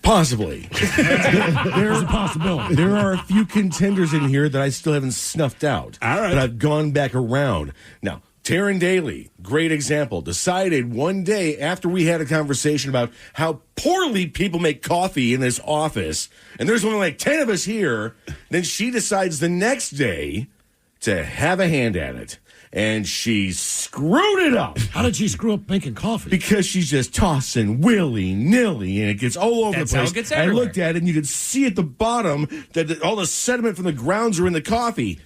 Possibly. There's a possibility. There are a few contenders in here that I still haven't snuffed out. All right. But I've gone back around. Now, Taryn Daly, great example, decided one day after we had a conversation about how poorly people make coffee in this office, and there's only like 10 of us here, then she decides the next day to have a hand at it. And she screwed it up. How did she screw up making coffee? Because she's just tossing willy-nilly, and it gets all over That's the how place. it gets I everywhere. looked at it, and you could see at the bottom that all the sediment from the grounds are in the coffee.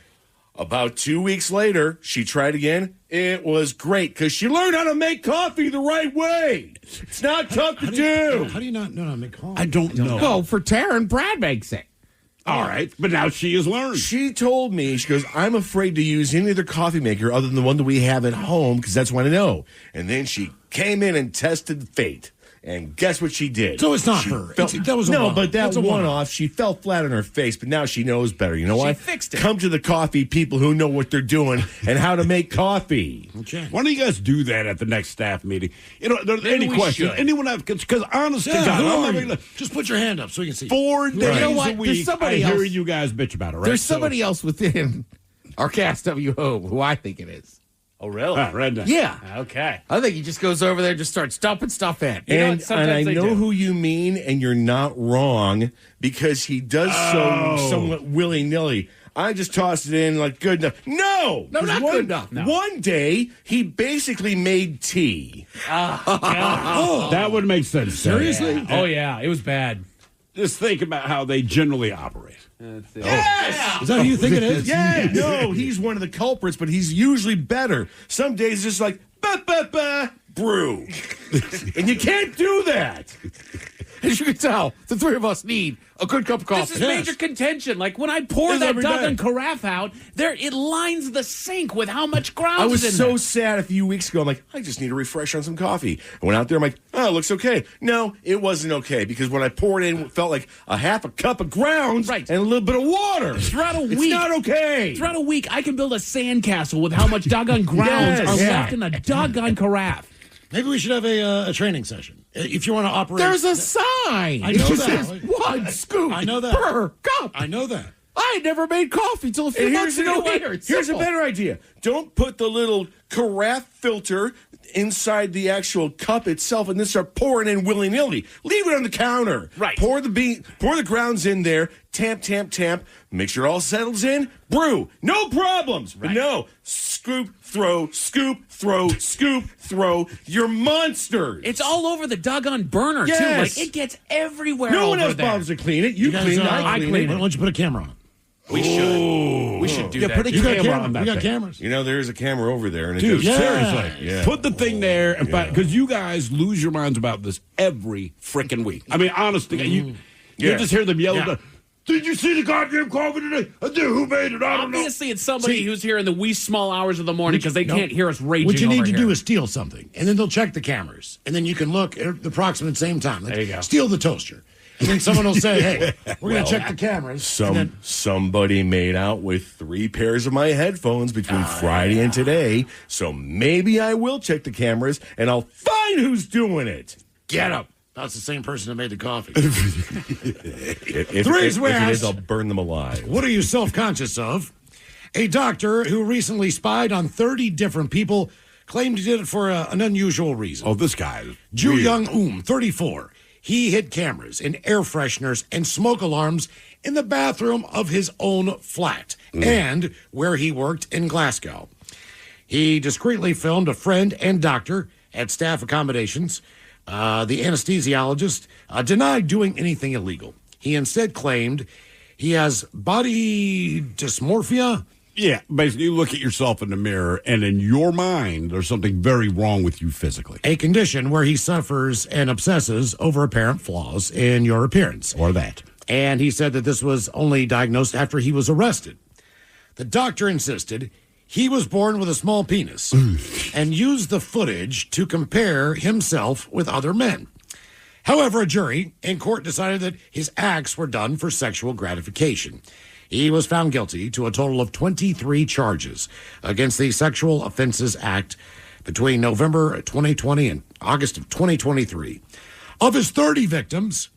About 2 weeks later, she tried again. It was great because she learned how to make coffee the right way. It's not tough to do. How do you not know how to make coffee? I don't know. Oh, for Taryn, Brad makes it. All right, but now she has learned. She told me, she goes, I'm afraid to use any other coffee maker other than the one that we have at home because that's what I know. And then she came in and tested fate. And guess what she did? So it's not She her. fell- That was a no, one-off. but that That's a one one-off. off, she fell flat on her face, but now she knows better. You know She what? fixed it. Come to the coffee people who know what they're doing and how to make coffee. Okay. Why don't you guys do that at the next staff meeting? You know, Maybe any we questions? should. Anyone have? Because honest to Yeah, God, who I'm are not you? gonna- Just put your hand up so we can see. 4 days You know what? a There's week. somebody I hear else- you guys bitch about it, right? There's So- somebody else within our Cast W home who I think it is. Oh, really? right now. Yeah. Okay. I think he just goes over there and just starts dumping stuff in. You know what? And Sometimes I they know do. who you mean, and you're not wrong because he does so somewhat willy nilly. I just tossed it in like good enough. No, No, not good enough. No. One day he basically made tea. That would make sense. Seriously? Oh, yeah. It was bad. Just think about how they generally operate. Yes! Is that who you think it is? Yeah, no, he's one of the culprits, but he's usually better. Some days it's just like, ba-ba-ba, brew. And you can't do that. As you can tell, the three of us need a good cup of coffee. This is major contention. Like when I pour Yes, that every doggone day. carafe out, it lines the sink with how much grounds I was is in so there. sad a few weeks ago. I'm like, I just need a refresher on some coffee. I went out there. I'm like, oh, it looks okay. No, it wasn't okay because when I poured in, it felt like a half a cup of grounds Right. and a little bit of water. Throughout a It's week. not okay. Throughout a week, I can build a sandcastle with how much doggone grounds Yes. are Yeah. left in a doggone carafe. Maybe we should have a training session. If you want to operate. There's a sign. I It know just that. says one scoop I know that. per cup. I know that. I never made coffee till a few And months here's, ago. Here's a better idea. don't put the little carafe filter inside the actual cup itself and then start pouring in willy-nilly. Leave it on the counter. Right. Pour the grounds in there, tamp, make sure it all settles in, brew. No problems. Right. But no, scoop, throw, you're monsters. It's all over the doggone burner, too. Yes. Like, it gets everywhere. No one over else there. bothers to clean it. You guys, clean it. I clean it. Why don't you put a camera on? We should do that. Put a You got camera on We that got thing. cameras. You know, there is a camera over there. And Dude, it does seriously. Yeah. Put the thing there. And because you guys lose your minds about this every freaking week. I mean, honestly, you just hear them yelling, did you see the goddamn coffee today? Who made it? I don't know. Obviously, it's somebody who's here in the wee small hours of the morning because they can't hear us raging. What you need over to here. do is steal something, and then they'll check the cameras, and then you can look at the approximate same time. Like, there you go. Steal the toaster. And then someone will say, hey, we're going to check the cameras. Somebody made out with 3 pairs of my headphones between Friday and today, so maybe I will check the cameras, and I'll find who's doing it. Get up. That's the same person that made the coffee. If it is, I'll burn them alive. What are you self-conscious of? A doctor who recently spied on 30 different people claimed he did it for an unusual reason. Oh, this guy. Ju Young 34. He hid cameras and air fresheners and smoke alarms in the bathroom of his own flat and where he worked in Glasgow. He discreetly filmed a friend and doctor at staff accommodations. The anesthesiologist denied doing anything illegal. He instead claimed he has body dysmorphia. Yeah, basically, you look at yourself in the mirror, and in your mind, there's something very wrong with you physically. A condition where he suffers and obsesses over apparent flaws in your appearance. Or that. And he said that this was only diagnosed after he was arrested. The doctor insisted he was born with a small penis and used the footage to compare himself with other men. However, a jury in court decided that his acts were done for sexual gratification. He was found guilty to a total of 23 charges against the Sexual Offenses Act between November 2020 and August of 2023. Of his 30 victims,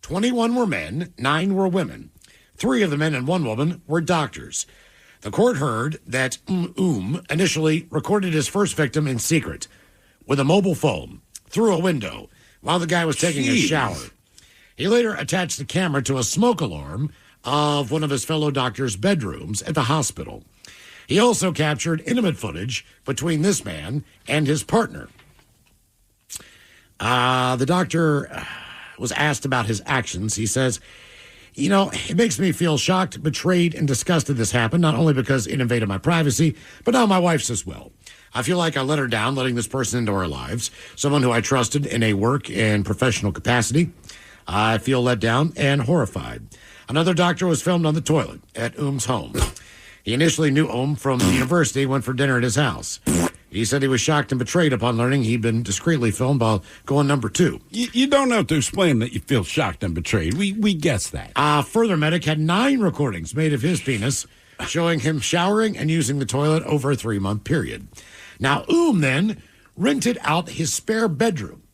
21 were men, 9 were women. 3 of the men and 1 woman were doctors. The court heard that initially recorded his first victim in secret with a mobile phone through a window while the guy was taking a shower. He later attached the camera to a smoke alarm of one of his fellow doctors' bedrooms at the hospital. He also captured intimate footage between this man and his partner. The doctor was asked about his actions. He says, you know, it makes me feel shocked, betrayed, and disgusted this happened, not only because it invaded my privacy, but now my wife's as well. I feel like I let her down, letting this person into our lives, someone who I trusted in a work and professional capacity. I feel let down and horrified. Another doctor was filmed on the toilet at home. He initially knew from the university, went for dinner at his house. He said he was shocked and betrayed upon learning he'd been discreetly filmed while going number 2. You don't have to explain that you feel shocked and betrayed. We guess that. Further, Medic had 9 recordings made of his penis, showing him showering and using the toilet over a 3-month period. Now, then rented out his spare bedroom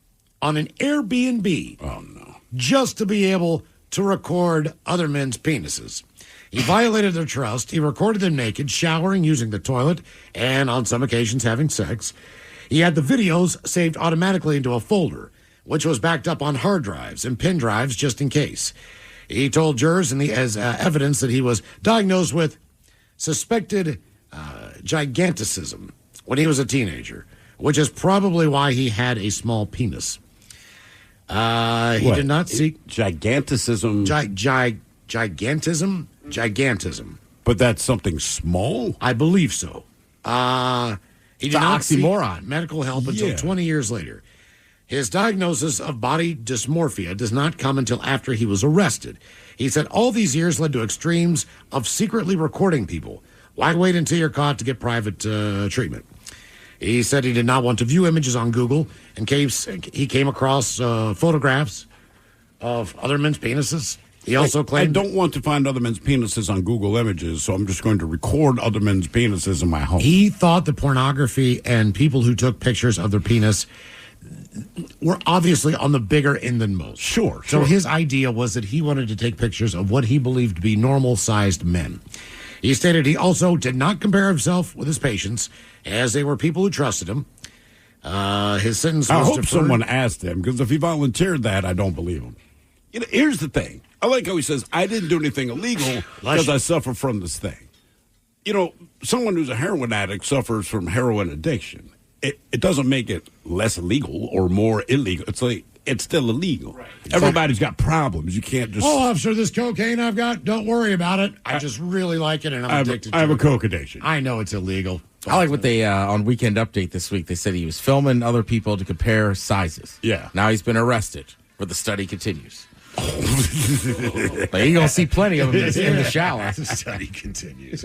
on an Airbnb. Oh, no. Just to be able to record other men's penises. He violated their trust. He recorded them naked, showering, using the toilet, and on some occasions having sex. He had the videos saved automatically into a folder, which was backed up on hard drives and pen drives just in case. He told jurors as evidence that he was diagnosed with suspected giganticism when he was a teenager, which is probably why he had a small penis. He did not seek giganticism. Gigantism. But that's something small? I believe so. He did not oxymoron. seek medical help until 20 years later. His diagnosis of body dysmorphia does not come until after he was arrested. He said all these years led to extremes of secretly recording people. Why wait until you're caught to get private treatment? He said he did not want to view images on Google in case he came across photographs of other men's penises. He also claimed... I don't want to find other men's penises on Google Images, so I'm just going to record other men's penises in my home. He thought that pornography and people who took pictures of their penis were obviously on the bigger end than most. Sure. So his idea was that he wanted to take pictures of what he believed to be normal-sized men. He stated he also did not compare himself with his patients, as they were people who trusted him. His sentence was I hope deferred. someone asked him, because if he volunteered that, I don't believe him. Here's the thing. I like how he says, I didn't do anything illegal because I suffer from this thing. Someone who's a heroin addict suffers from heroin addiction. It doesn't make it less illegal or more illegal. It's like, it's still illegal. Right. Everybody's got problems. You can't just... Oh, officer, this cocaine I've got, don't worry about it. I just really like it, and I'm addicted to it. I have a coke addiction. I know it's illegal. I like what they, on Weekend Update this week, they said he was filming other people to compare sizes. Yeah. Now he's been arrested, where the study continues. But you're going to see plenty of them in the shower. The study continues.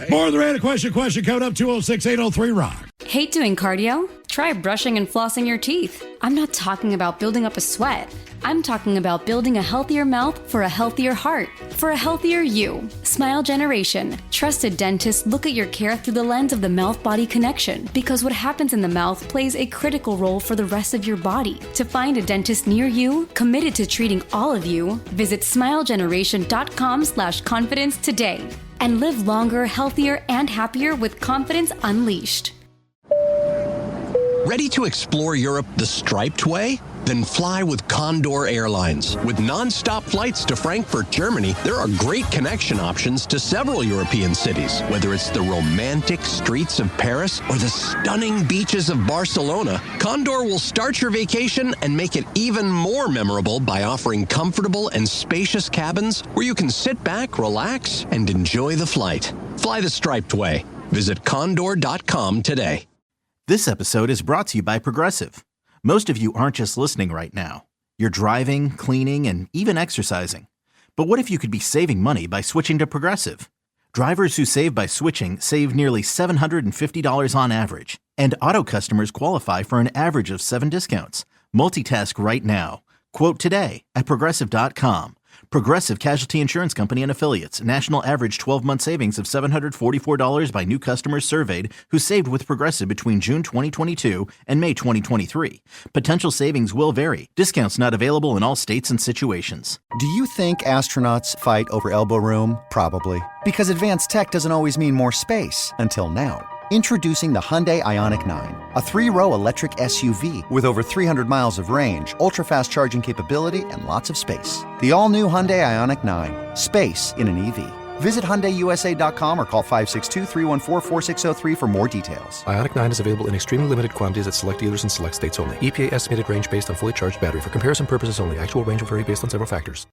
More of the random question code up 206-803-ROCK. Hate doing cardio? Try brushing and flossing your teeth. I'm not talking about building up a sweat. I'm talking about building a healthier mouth for a healthier heart, for a healthier you. Smile Generation. Trusted dentists look at your care through the lens of the mouth-body connection, because what happens in the mouth plays a critical role for the rest of your body. To find a dentist near you, committed to treating all of you, visit smilegeneration.com/confidence today and live longer, healthier, and happier with confidence unleashed. Ready to explore Europe the striped way? Then fly with Condor Airlines. With non-stop flights to Frankfurt, Germany, there are great connection options to several European cities. Whether it's the romantic streets of Paris or the stunning beaches of Barcelona, Condor will start your vacation and make it even more memorable by offering comfortable and spacious cabins where you can sit back, relax, and enjoy the flight. Fly the striped way. Visit condor.com today. This episode is brought to you by Progressive. Most of you aren't just listening right now. You're driving, cleaning, and even exercising. But what if you could be saving money by switching to Progressive? Drivers who save by switching save nearly $750 on average. And auto customers qualify for an average of 7 discounts. Multitask right now. Quote today at Progressive.com. Progressive Casualty Insurance Company and Affiliates. National average 12-month savings of $744 by new customers surveyed who saved with Progressive between June 2022 and May 2023. Potential savings will vary. Discounts not available in all states and situations. Do you think astronauts fight over elbow room? Probably. Because advanced tech doesn't always mean more space. Until now. Introducing the Hyundai Ioniq 9, a 3-row electric SUV with over 300 miles of range, ultra-fast charging capability, and lots of space. The all-new Hyundai Ioniq 9. Space in an EV. Visit HyundaiUSA.com or call 562-314-4603 for more details. Ioniq 9 is available in extremely limited quantities at select dealers and select states only. EPA estimated range based on fully charged battery. For comparison purposes only. Actual range will vary based on several factors.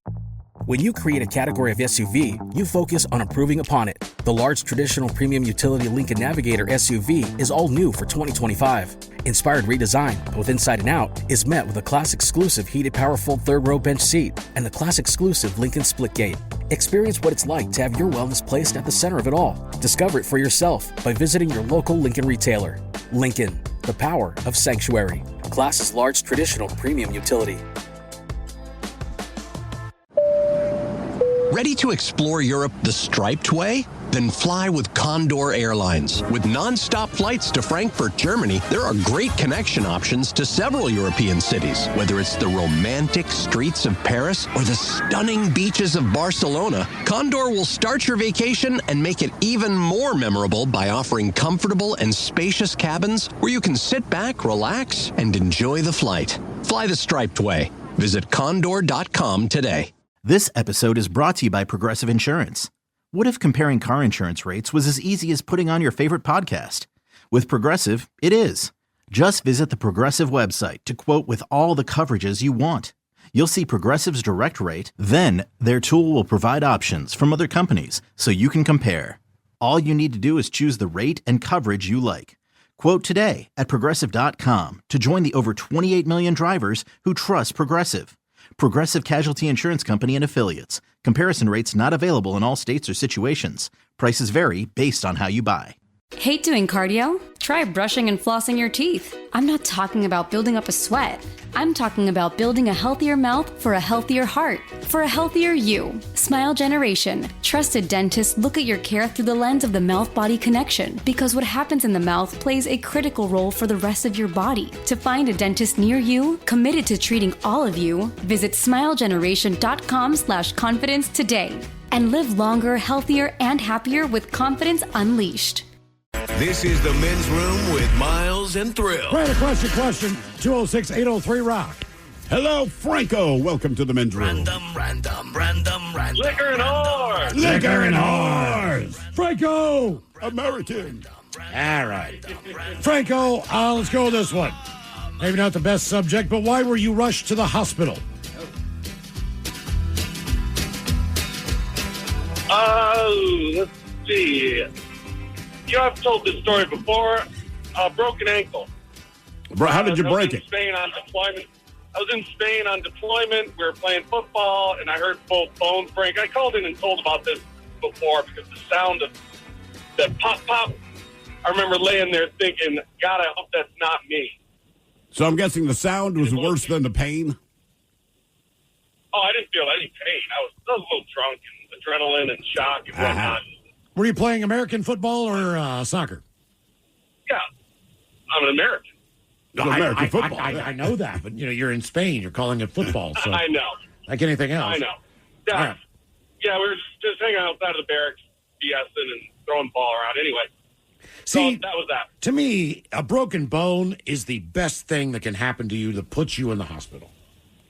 When you create a category of SUV, you focus on improving upon it. The large traditional premium utility Lincoln Navigator SUV is all new for 2025. Inspired redesign, both inside and out, is met with a class-exclusive heated power-fold third-row bench seat and the class-exclusive Lincoln Splitgate. Experience what it's like to have your wellness placed at the center of it all. Discover it for yourself by visiting your local Lincoln retailer. Lincoln, the power of sanctuary. Class's large traditional premium utility. Ready to explore Europe the striped way? Then fly with Condor Airlines. With non-stop flights to Frankfurt, Germany, there are great connection options to several European cities. Whether it's the romantic streets of Paris or the stunning beaches of Barcelona, Condor will start your vacation and make it even more memorable by offering comfortable and spacious cabins where you can sit back, relax, and enjoy the flight. Fly the striped way. Visit condor.com today. This episode is brought to you by Progressive Insurance. What if comparing car insurance rates was as easy as putting on your favorite podcast? With Progressive, it is. Just visit the Progressive website to quote with all the coverages you want. You'll see Progressive's direct rate, then their tool will provide options from other companies so you can compare. All you need to do is choose the rate and coverage you like. Quote today at Progressive.com to join the over 28 million drivers who trust Progressive. Progressive Casualty Insurance Company and Affiliates. Comparison rates not available in all states or situations. Prices vary based on how you buy. Hate doing cardio? Try brushing and flossing your teeth. I'm not talking about building up a sweat. I'm talking about building a healthier mouth for a healthier heart, for a healthier you. Smile Generation. Trusted dentists look at your care through the lens of the mouth-body connection, because what happens in the mouth plays a critical role for the rest of your body. To find a dentist near you, committed to treating all of you, visit smilegeneration.com/confidence today and live longer, healthier, and happier with confidence unleashed. This is the Men's Room with Miles and Thrill. Right, a question. 206-803-ROCK. Hello, Franco. Welcome to the Men's Room. Random. Liquor and whores. Liquor and whores. Franco! American. All right. Franco, let's go with this one. Maybe not the best subject, but why were you rushed to the hospital? Let's see. You know, I've told this story before. Broken ankle. Bro, how did you break it? I was in Spain on deployment. We were playing football, and I heard both bones break. I called in and told about this before because the sound of that pop. I remember laying there thinking, God, I hope that's not me. So I'm guessing the sound was worse than the pain? Oh, I didn't feel any pain. I was a little drunk and adrenaline and shock and whatnot. Were you playing American football or soccer? Yeah, I'm an American. No, American football. I know that, but you're in Spain. You're calling it football. So I know. Like anything else. I know. Yeah, right. Yeah. We were just hanging outside of the barracks, BSing and throwing the ball around. Anyway, see, so that was that. To me, a broken bone is the best thing that can happen to you that puts you in the hospital.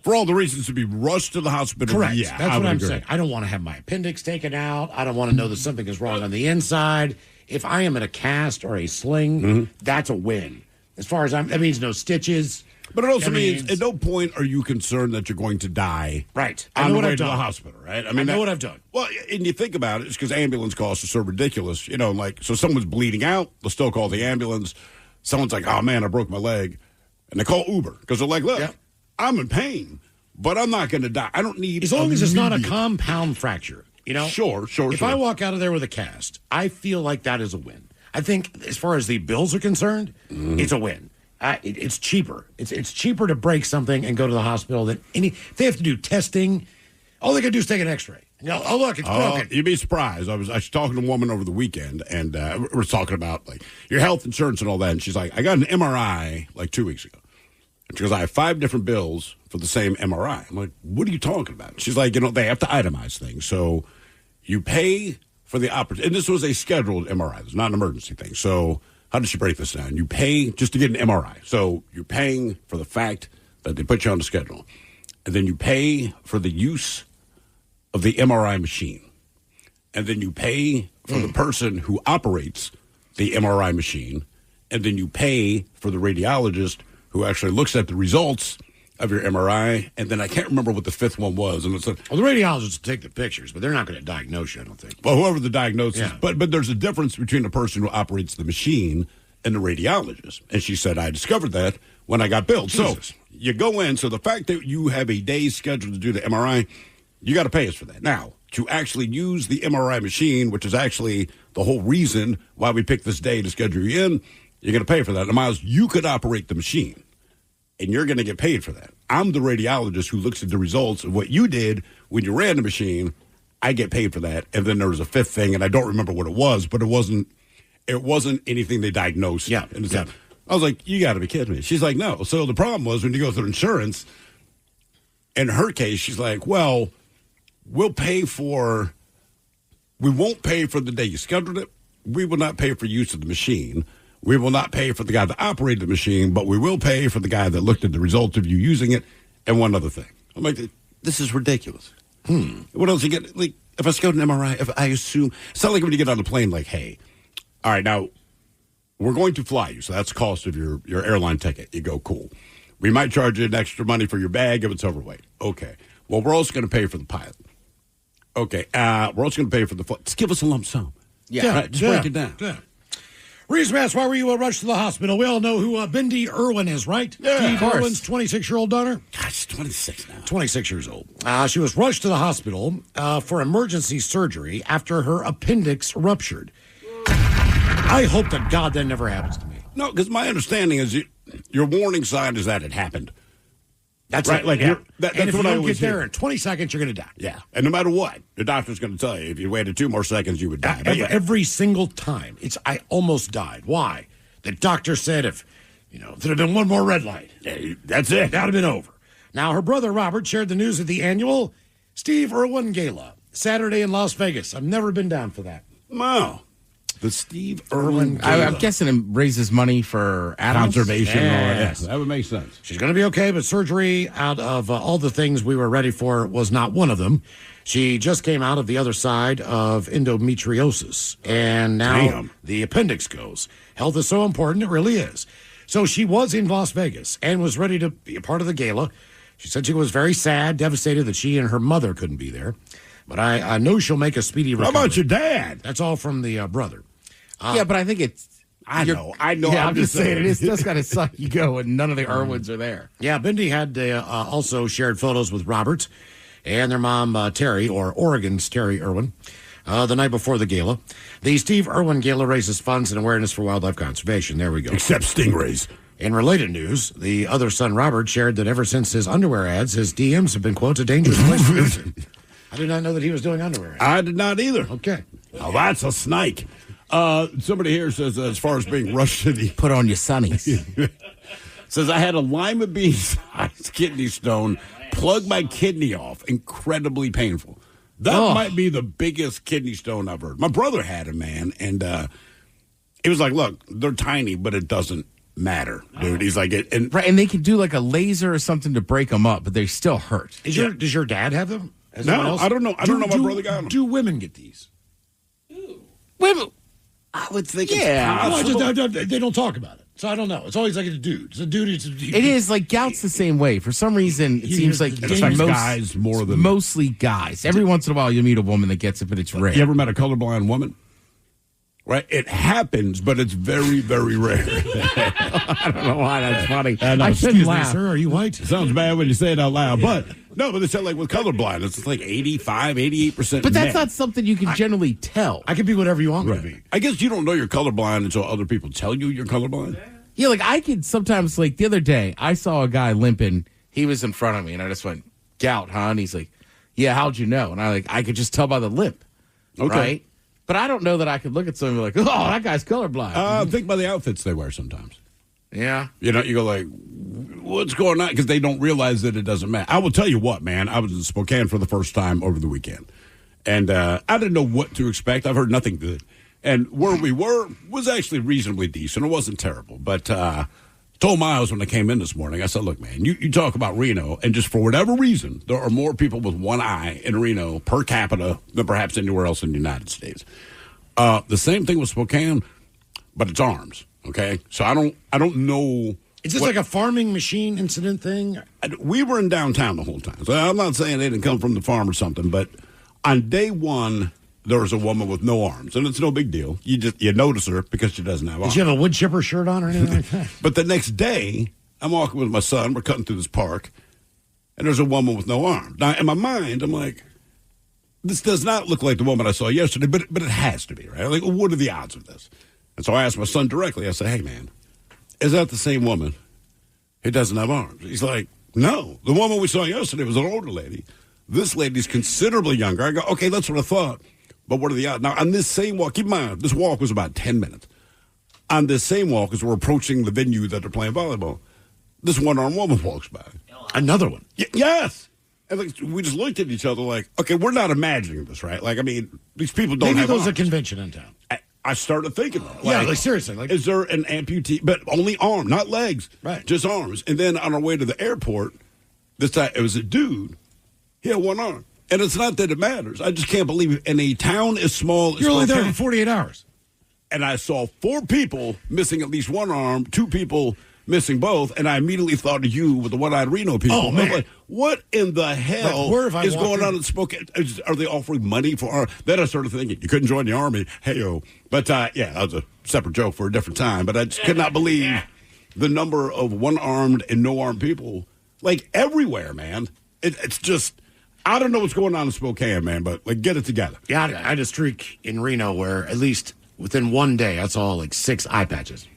For all the reasons to be rushed to the hospital. Correct. Yeah, that's what I'm saying. I don't want to have my appendix taken out. I don't want to know that something is wrong on the inside. If I am in a cast or a sling, that's a win. As far as that means no stitches. But it also means at no point are you concerned that you're going to die. Right. On the way to the hospital, right? I know what I've done. Well, and you think about it, it's because ambulance costs are so ridiculous. So someone's bleeding out, they'll still call the ambulance. Someone's like, oh, man, I broke my leg. And they call Uber because they're like, look, I'm in pain, but I'm not going to die. I don't need as long as it's not a compound fracture. Sure. If I walk out of there with a cast, I feel like that is a win. I think as far as the bills are concerned, it's a win. It's cheaper. It's cheaper to break something and go to the hospital than if they have to do testing. All they got to do is take an X-ray. Oh, look, it's broken. You'd be surprised. I was talking to a woman over the weekend, and we're talking about like your health insurance and all that. And she's like, I got an MRI like 2 weeks ago. And she goes, I have 5 different bills for the same MRI. I'm like, what are you talking about? She's like, they have to itemize things. So you pay for the operation. And this was a scheduled MRI. It's not an emergency thing. So how does she break this down? You pay just to get an MRI. So you're paying for the fact that they put you on the schedule. And then you pay for the use of the MRI machine. And then you pay for the person who operates the MRI machine. And then you pay for the radiologist who actually looks at the results of your MRI. And then I can't remember what the 5th one was. And it's the radiologists take the pictures, but they're not going to diagnose you, I don't think. Well, whoever the diagnosis, but there's a difference between the person who operates the machine and the radiologist. And she said, I discovered that when I got billed. Jesus. So you go in. So the fact that you have a day scheduled to do the MRI, you got to pay us for that. Now, to actually use the MRI machine, which is actually the whole reason why we picked this day to schedule you in, you're going to pay for that. Now, Miles, you could operate the machine, and you're going to get paid for that. I'm the radiologist who looks at the results of what you did when you ran the machine. I get paid for that. And then there was a 5th thing, and I don't remember what it was, but it wasn't anything they diagnosed. Yeah. I was like, you got to be kidding me. She's like, no. So the problem was when you go through insurance, in her case, she's like, well, we won't pay for the day you scheduled it. We will not pay for use of the machine. We will not pay for the guy that operated the machine, but we will pay for the guy that looked at the results of you using it and one other thing. I'm like, this is ridiculous. What else you get? Like, if I schedule an MRI, if I assume, it's not like when you get on the plane, like, hey, all right, now we're going to fly you. So that's the cost of your airline ticket. You go, cool. We might charge you an extra money for your bag if it's overweight. Okay. Well, we're also going to pay for the pilot. Okay. We're also going to pay for the flight. Just give us a lump sum. Yeah. Right, just break it down. Yeah. Reason asked, why were you rushed to the hospital? We all know who Bindi Irwin is, right? Yeah, Steve Irwin's 26-year-old daughter. God, she's 26 now. 26 years old. She was rushed to the hospital for emergency surgery after her appendix ruptured. I hope to God that never happens to me. No, because my understanding is your warning sign is that it happened. That's right. It. Like, yeah. That's and if what you I don't always get there hear. in 20 seconds, you're going to die. Yeah. And no matter what, the doctor's going to tell you if you waited 2 more seconds, you would die. Every single time. I almost died. Why? The doctor said if there had been one more red light, that's it. That would have been over. Now, her brother Robert shared the news at the annual Steve Irwin Gala. Saturday in Las Vegas. I've never been down for that. Wow. The Steve Irwin. I'm guessing it raises money for animals? Conservation. Yes. That would make sense. She's going to be okay, but surgery, out of all the things we were ready for, was not one of them. She just came out of the other side of endometriosis, and now the appendix goes. Health is so important, it really is. So she was in Las Vegas and was ready to be a part of the gala. She said she was very sad, devastated that she and her mother couldn't be there. But I know she'll make a speedy recovery. How about your dad? That's all from the brother. Yeah, but I think it's... I know. Yeah, I'm just saying, it does kind of suck you go and none of the Irwins are there. Yeah, Bindi had also shared photos with Robert and their mom, Terry, or Oregon's Terry Irwin, the night before the gala. The Steve Irwin Gala raises funds and awareness for wildlife conservation. There we go. Except stingrays. In related news, the other son, Robert, shared that ever since his underwear ads, his DMs have been, quote, a dangerous place for him. I did not know that he was doing underwear ads. I did not either. Okay. Oh, that's a snake. Somebody here says, as far as being rushed to the... Put on your sunnies. Says, I had a lima bean-sized kidney stone plug my kidney off. Incredibly painful. That might be the biggest kidney stone I've heard. My brother had a man, and he was like, look, they're tiny, but it doesn't matter, dude. He's like... And they can do like a laser or something to break them up, but they still hurt. Does your dad have them? No, I don't know. I don't know my brother got them. Do women get these? Women... I would think it's possible. They don't talk about it, so I don't know. It's always like a dude. It's a dude. It is like gout's the same way. For some reason, it seems like it affects guys more than... Mostly guys. Every once in a while, you meet a woman that gets it, but it's rare. You ever met a colorblind woman? Right? It happens, but it's very, very rare. I don't know why that's funny. I shouldn't laugh. Sir, are you white? It sounds bad when you say it out loud, but... No, but they said like with colorblind, it's like 85, 88%. But that's not something you can generally tell. I can be whatever you want me to be. I guess you don't know you're colorblind until other people tell you you're colorblind. Yeah, like I could sometimes, like the other day, I saw a guy limping. He was in front of me, and I just went, gout, huh? And he's like, yeah, how'd you know? And I could just tell by the limp. Okay. Right? But I don't know that I could look at someone and be like, oh, that guy's colorblind. Think by the outfits they wear sometimes. Yeah. You know, you go like, what's going on? Because they don't realize that it doesn't matter. I will tell you what, man. I was in Spokane for the first time over the weekend. And I didn't know what to expect. I've heard nothing good. And where we were was actually reasonably decent. It wasn't terrible. But told Miles when I came in this morning, I said, look, man, you talk about Reno, and just for whatever reason, there are more people with one eye in Reno per capita than perhaps anywhere else in the United States. The same thing with Spokane, but it's arms. Okay, so I don't know. Is this like a farming machine incident thing? We were in downtown the whole time, so I'm not saying they didn't come from the farm or something. But on day one, there was a woman with no arms, and it's no big deal. You notice her because she doesn't have arms. Did she have a wood chipper shirt on or anything like that? But the next day, I'm walking with my son. We're cutting through this park, and there's a woman with no arms. Now, in my mind, I'm like, this does not look like the woman I saw yesterday, but it has to be, right? Like, what are the odds of this? And so I asked my son directly, I said, hey, man, is that the same woman who doesn't have arms? He's like, no. The woman we saw yesterday was an older lady. This lady's considerably younger. I go, okay, that's what I thought. But what are the odds? Now, on this same walk, keep in mind, this walk was about 10 minutes. On this same walk, as we're approaching the venue that they're playing volleyball, this one-armed woman walks by. Another one? Yes. And like, we just looked at each other like, okay, we're not imagining this, right? Like, I mean, these people don't have Maybe there's arms. a convention in town. I started thinking, like seriously, like, is there an amputee, but only arm, not legs, right? Just arms. And then on our way to the airport, this time it was a dude. He had one arm, and it's not that it matters. I just can't believe it. In a town as small as you're only there Spokane, for 48 hours, and I saw 4 people missing at least one arm, 2 people missing both, and I immediately thought of you with the one-eyed Reno people. Oh, man. I'm like, what in the hell is going on in Spokane? Are they offering money for arms? Then I started thinking, you couldn't join the Army. Hey-o. But, yeah, that was a separate joke for a different time. But I just could not believe the number of one-armed and no-armed people, like, everywhere, man. It's just, I don't know what's going on in Spokane, man, but, like, get it together. Yeah, I had a streak in Reno where at least within one day, I saw, like, 6 eye patches.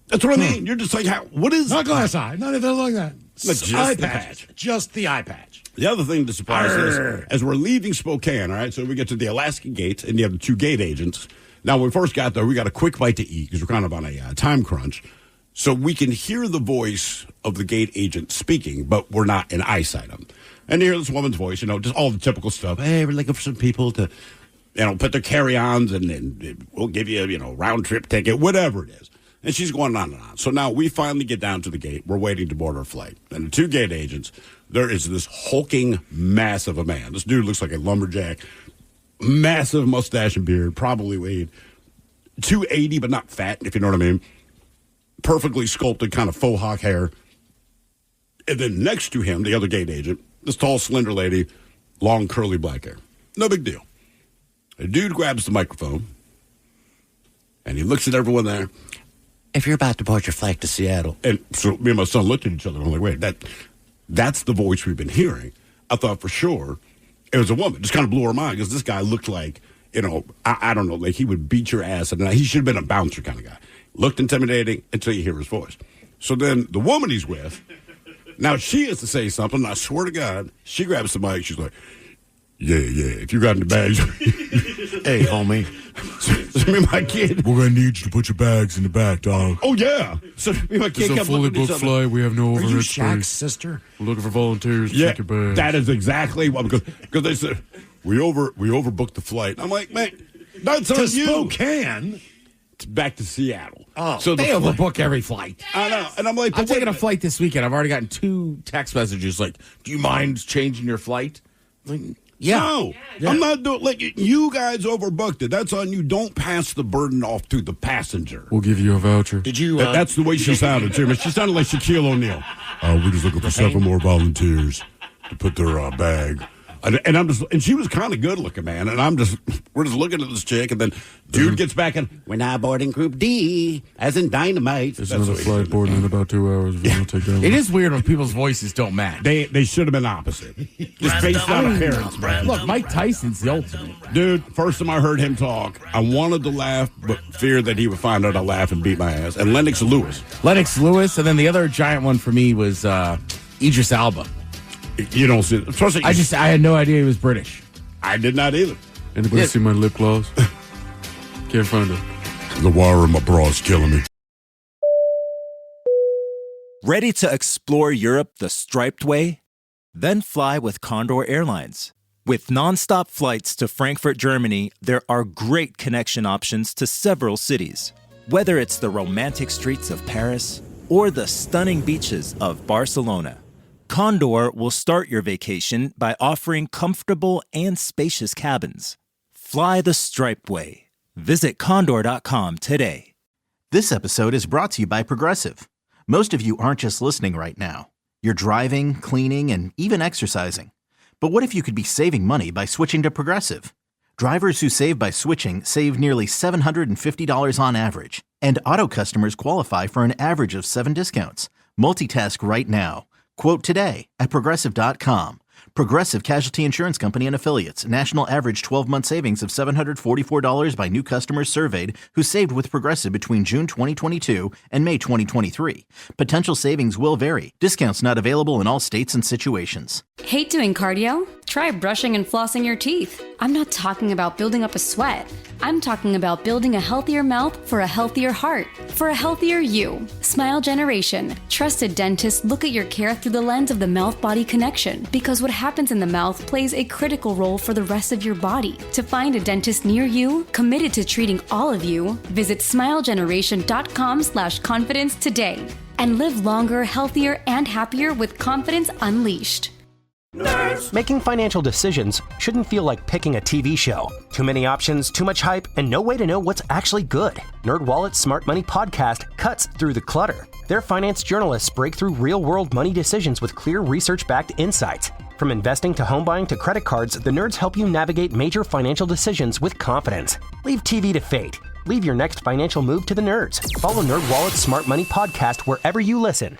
That's what I mean. You're just like, what is... Not glass eye. Not anything like that. Just eye the patch. Just the eye patch. The other thing to surprise us, as we're leaving Spokane, all right, so we get to the Alaska gate, and you have the 2 gate agents. Now, when we first got there, we got a quick bite to eat, because we're kind of on a time crunch. So we can hear the voice of the gate agent speaking, but we're not in eyesight of him. And you hear this woman's voice, just all the typical stuff. Hey, we're looking for some people to, put their carry-ons and we'll give you, round-trip ticket, whatever it is. And she's going on and on. So now we finally get down to the gate. We're waiting to board our flight. And the 2 gate agents, there is this hulking mass of a man. This dude looks like a lumberjack, massive mustache and beard, probably weighed 280, but not fat, if you know what I mean. Perfectly sculpted kind of faux hawk hair. And then next to him, the other gate agent, this tall, slender lady, long, curly black hair. No big deal. The dude grabs the microphone, and he looks at everyone there. If you're about to board your flight to Seattle. And so me and my son looked at each other, and I'm like, wait, that's the voice we've been hearing. I thought for sure it was a woman. Just kind of blew our mind, because this guy looked like, I don't know, like he would beat your ass. And he should have been a bouncer kind of guy. Looked intimidating until you hear his voice. So then the woman he's with, now she has to say something, and I swear to God, she grabs the mic, she's like, yeah, if you got any bags. Hey, homie. So me and my kid. We're going to need you to put your bags in the back, dog. Oh, yeah. So me and my kid It's a fully booked flight. We have no overhead Are you space. Shaq's sister? We're looking for volunteers to check your bags. That is exactly what, because they said, we overbooked the flight. I'm like, man, that's on you. Spokane? It's back to Seattle. Oh, so they overbook every flight. I know. And I'm like, I'm taking a flight this weekend. I've already gotten 2 text messages like, do you mind changing your flight? Like, yeah. No, yeah. I'm not doing. Like, you guys overbooked it. That's on you. Don't pass the burden off to the passenger. We'll give you a voucher. Did you? That's the way she sounded too. She sounded like Shaquille O'Neal. We're just looking for 7 more volunteers to put their bag. And she was kind of good looking, man. And we're just looking at this chick, and then dude gets back and we're now boarding Group D, as in dynamite. There's another flight boarding in about 2 hours. If take that it is weird when people's voices don't match. They should have been opposite. Just based on appearance. Look, Mike Tyson's the ultimate. Dude, first time I heard him talk, I wanted to laugh, but feared that he would find out I laugh and beat my ass. And Lennox Lewis, and then the other giant one for me was Idris Elba. You don't see it. I had no idea he was British. I did not either. Anybody see my lip gloss? Can't find it. The wire in my bra is killing me. Ready to explore Europe the striped way? Then fly with Condor Airlines. With nonstop flights to Frankfurt, Germany, there are great connection options to several cities. Whether it's the romantic streets of Paris or the stunning beaches of Barcelona, Condor will start your vacation by offering comfortable and spacious cabins. Fly the striped way. Visit condor.com today. This episode is brought to you by Progressive. Most of you aren't just listening right now. You're driving, cleaning, and even exercising. But what if you could be saving money by switching to Progressive? Drivers who save by switching save nearly $750 on average. And auto customers qualify for an average of 7 discounts. Multitask right now. Quote today at Progressive.com. Progressive Casualty Insurance Company and Affiliates. National average 12-month savings of $744 by new customers surveyed who saved with Progressive between June 2022 and May 2023. Potential savings will vary. Discounts not available in all states and situations. Hate doing cardio? Try brushing and flossing your teeth. I'm not talking about building up a sweat. I'm talking about building a healthier mouth for a healthier heart, for a healthier you. Smile Generation. Trusted dentists look at your care through the lens of the mouth-body connection, because what happens in the mouth plays a critical role for the rest of your body. To find a dentist near you, committed to treating all of you, visit smilegeneration.com/confidence today. And live longer, healthier, and happier with confidence unleashed. Nerds. Making financial decisions shouldn't feel like picking a TV show. Too many options, too much hype, and no way to know what's actually good. NerdWallet's Smart Money Podcast cuts through the clutter. Their finance journalists break through real-world money decisions with clear research-backed insights. From investing to home buying to credit cards, the nerds help you navigate major financial decisions with confidence. Leave TV to fate. Leave your next financial move to the nerds. Follow NerdWallet's Smart Money Podcast wherever you listen.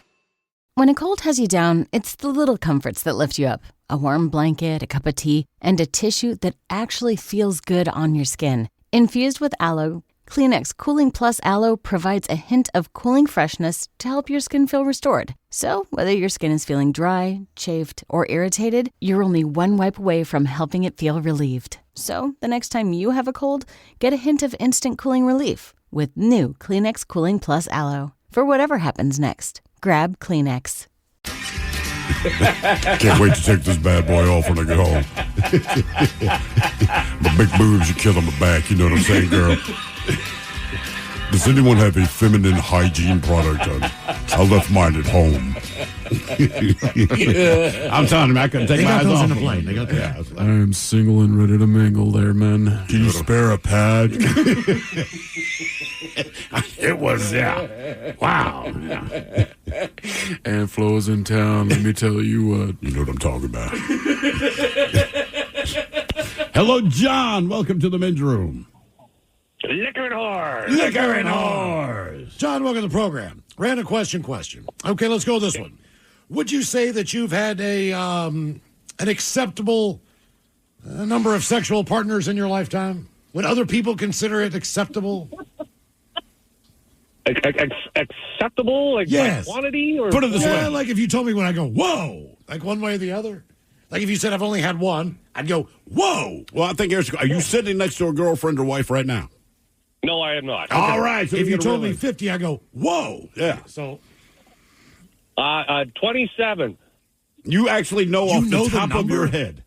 When a cold has you down, it's the little comforts that lift you up. A warm blanket, a cup of tea, and a tissue that actually feels good on your skin. Infused with aloe, Kleenex Cooling Plus Aloe provides a hint of cooling freshness to help your skin feel restored. So, whether your skin is feeling dry, chafed, or irritated, you're only one wipe away from helping it feel relieved. So, the next time you have a cold, get a hint of instant cooling relief with new Kleenex Cooling Plus Aloe. For whatever happens next, grab Kleenex. Can't wait to take this bad boy off when I get home. My big boobs are killing my back. You know what I'm saying, girl? Does anyone have a feminine hygiene product? I left mine at home. I'm telling him I couldn't take my eyes off in the plane. They got yeah, that. I am single and ready to mingle there, man. Can you spare a pad? It was, yeah. Wow. Yeah. And Flo's in town. Let me tell you what. You know what I'm talking about. Hello, John. Welcome to the men's room. Liquor and whores. Liquor and whores. John, welcome to the program. Random question. Okay, let's go with this one. Would you say that you've had an acceptable number of sexual partners in your lifetime? Would other people consider it acceptable? Acceptable? Like Yes. by quantity? Or Put it this way. Like if you told me when I go, whoa, like one way or the other. Like if you said I've only had one, I'd go, whoa. Well, I think are you sitting next to a girlfriend or wife right now? No, I am not. All right. So if you told me 50, I go, whoa. Yeah. So 27. You actually know off the top of your head.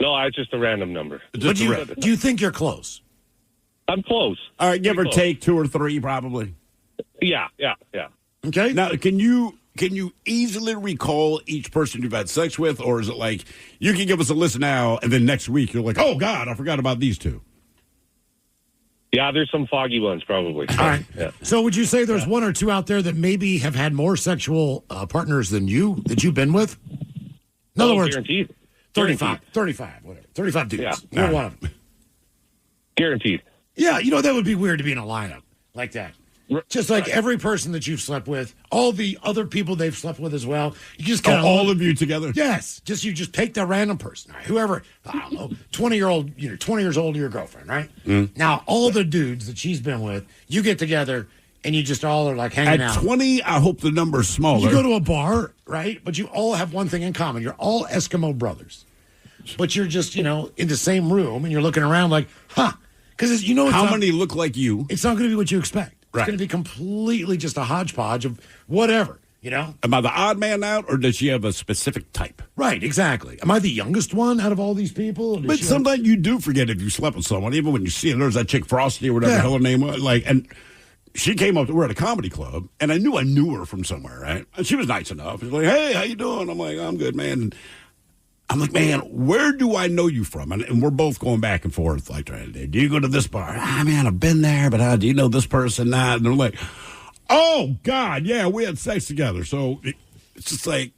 No, it's just a random number. But do you think you're close? I'm close. All right, give or close. take 2 or 3, probably. Yeah. Okay. Now, can you easily recall each person you've had sex with, or is it like you can give us a list now, and then next week you're like, oh God, I forgot about these 2? Yeah, there's some foggy ones, probably. All right. Yeah. So would you say there's 1 or 2 out there that maybe have had more sexual partners than you, that you've been with? In other words, guaranteed. 35, whatever. 35 dudes. Yeah. You're one of them. Guaranteed. Yeah, that would be weird to be in a lineup like that. Just like every person that you've slept with, all the other people they've slept with as well. You just kind of all of you together. Yes, you just take that random person, right? Whoever, I don't know, 20 years old, your girlfriend, right? Now all the dudes that she's been with, you get together and you just all are like hanging out. At 20, I hope the number's smaller. You go to a bar, right? But you all have one thing in common: you're all Eskimo brothers. But you're just in the same room and you're looking around like, huh? Because how many look like you? It's not going to be what you expect. It's Right. going to be completely just a hodgepodge of whatever, Am I the odd man out, or does she have a specific type? Right, exactly. Am I the youngest one out of all these people? But sometimes you do forget if you slept with someone, even when you see it. There's that chick Frosty or whatever the hell her name was. And she came up, we're at a comedy club, and I knew her from somewhere, right? And she was nice enough. She's like, hey, how you doing? I'm like, I'm good, man. And I'm like, man, where do I know you from? And we're both going back and forth, like, do you go to this bar? Man, I've been there, but do you know this person? Nah. And they're like, oh, God, yeah, we had sex together. So it's just like,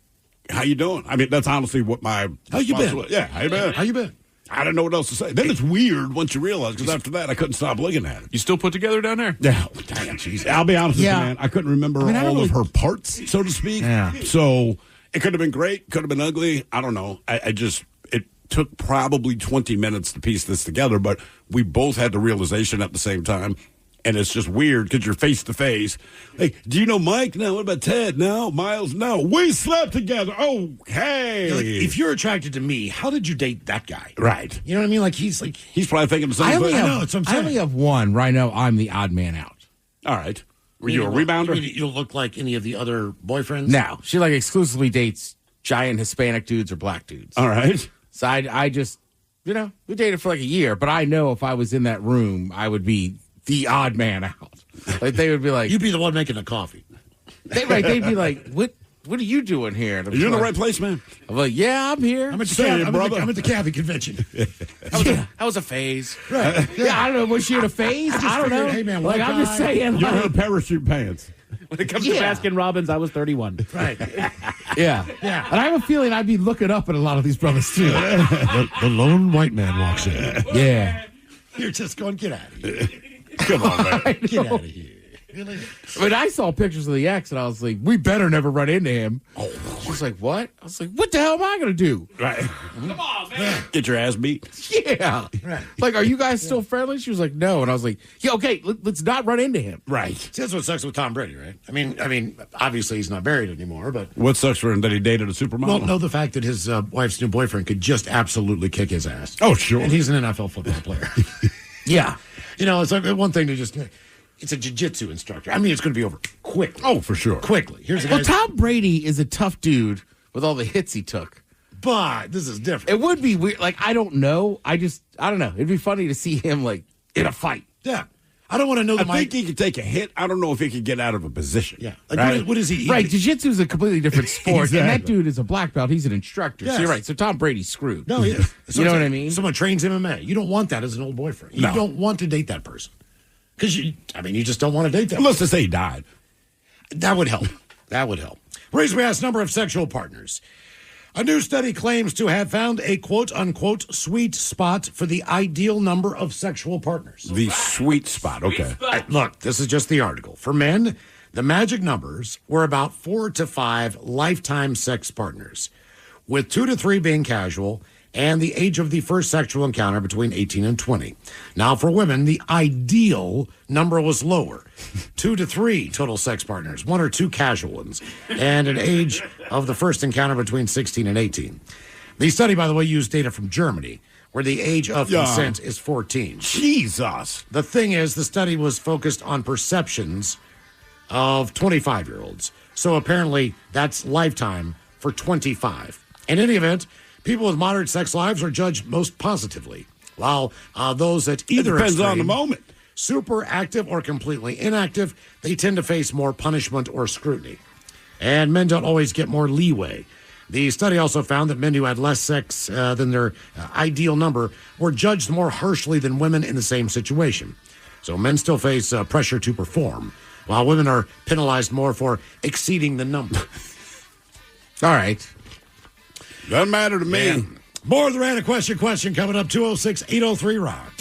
how you doing? I mean, that's honestly what my How you been? was. Yeah, how you been? How you been? I didn't know what else to say. Then it's weird once you realize, because after that, I couldn't stop looking at it. You still put together down there? Yeah. Jeez. I'll be honest with you, man. I couldn't remember all of her parts, so to speak. Yeah. So it could have been great, could have been ugly. I don't know. It took probably 20 minutes to piece this together, but we both had the realization at the same time. And it's just weird because you're face to face. Like, do you know Mike? No. What about Ted? No. Miles? No. We slept together. Oh, hey. If you're attracted to me, how did you date that guy? Right. You know what I mean? Like he's probably thinking the same thing. I only have one. Right now, I'm the odd man out. All right. Were you a rebounder? You look like any of the other boyfriends? No. She exclusively dates giant Hispanic dudes or black dudes. All right. So I just, we dated for like a year, but I know if I was in that room, I would be the odd man out. Like they would be like, you'd be the one making the coffee. They'd be like, what are you doing here? And you're in the right place, man. I'm like, yeah, I'm here. I'm at the Cavi convention. That was a phase. Right. Yeah, I don't know. Was she in a phase? I don't know. Hey, man, I'm just saying. You're her parachute pants. When it comes to Baskin Robbins, I was 31. Right. Yeah. And I have a feeling I'd be looking up at a lot of these brothers, too. The lone white man walks in. Yeah. You're just going, get out of here. Come on, man. Get out of here. Really? But I saw pictures of the ex, and I was like, we better never run into him. She was like, what? I was like, what the hell am I going to do? Right. Come on, man. Get your ass beat. Yeah. Right. Like, are you guys still friendly? She was like, no. And I was like, yeah, okay, let's not run into him. Right. See, that's what sucks with Tom Brady, right? I mean, obviously he's not married anymore, but What sucks for him that he dated a supermodel? well, no, the fact that his wife's new boyfriend could just absolutely kick his ass. Oh, sure. And he's an NFL football player. Yeah. It's like one thing to just. It's a jiu-jitsu instructor. I mean, it's going to be over quickly. Oh, for sure. Quickly. Here's the Well, guy. Tom Brady is a tough dude with all the hits he took. But this is different. It would be weird. Like, I don't know. I don't know. It'd be funny to see him, like, in a fight. Yeah. I don't want to know I think he could take a hit. I don't know if he could get out of a position. Yeah. Like, Right. what is he? Right. Jiu-jitsu is a completely different sport. And that Exactly. dude is a black belt. He's an instructor. Yes. So you're right. So Tom Brady's screwed. No, he is. You know what I mean? Someone trains MMA. You don't want that as an old boyfriend. You No. don't want to date that person. Because, you just don't want to date that Let's just say he died. That would help. That would help. Raise we ask number of sexual partners. A new study claims to have found a quote-unquote sweet spot for the ideal number of sexual partners. The sweet spot. Okay. Look, this is just the article. For men, the magic numbers were about 4 to 5 lifetime sex partners, with 2 to 3 being casual and the age of the first sexual encounter between 18 and 20. Now, for women, the ideal number was lower. 2 to 3 total sex partners, 1 or 2 casual ones, and an age of the first encounter between 16 and 18. The study, by the way, used data from Germany, where the age of consent is 14. Jesus. The thing is, the study was focused on perceptions of 25-year-olds. So apparently, that's lifetime for 25. In any event, people with moderate sex lives are judged most positively, while those at either depends on extreme, the moment. super active or completely inactive, they tend to face more punishment or scrutiny. And men don't always get more leeway. The study also found that men who had less sex than their ideal number were judged more harshly than women in the same situation. So men still face pressure to perform, while women are penalized more for exceeding the number. All right. Doesn't matter to me. Yeah. More of the random question coming up 206-803-ROCK.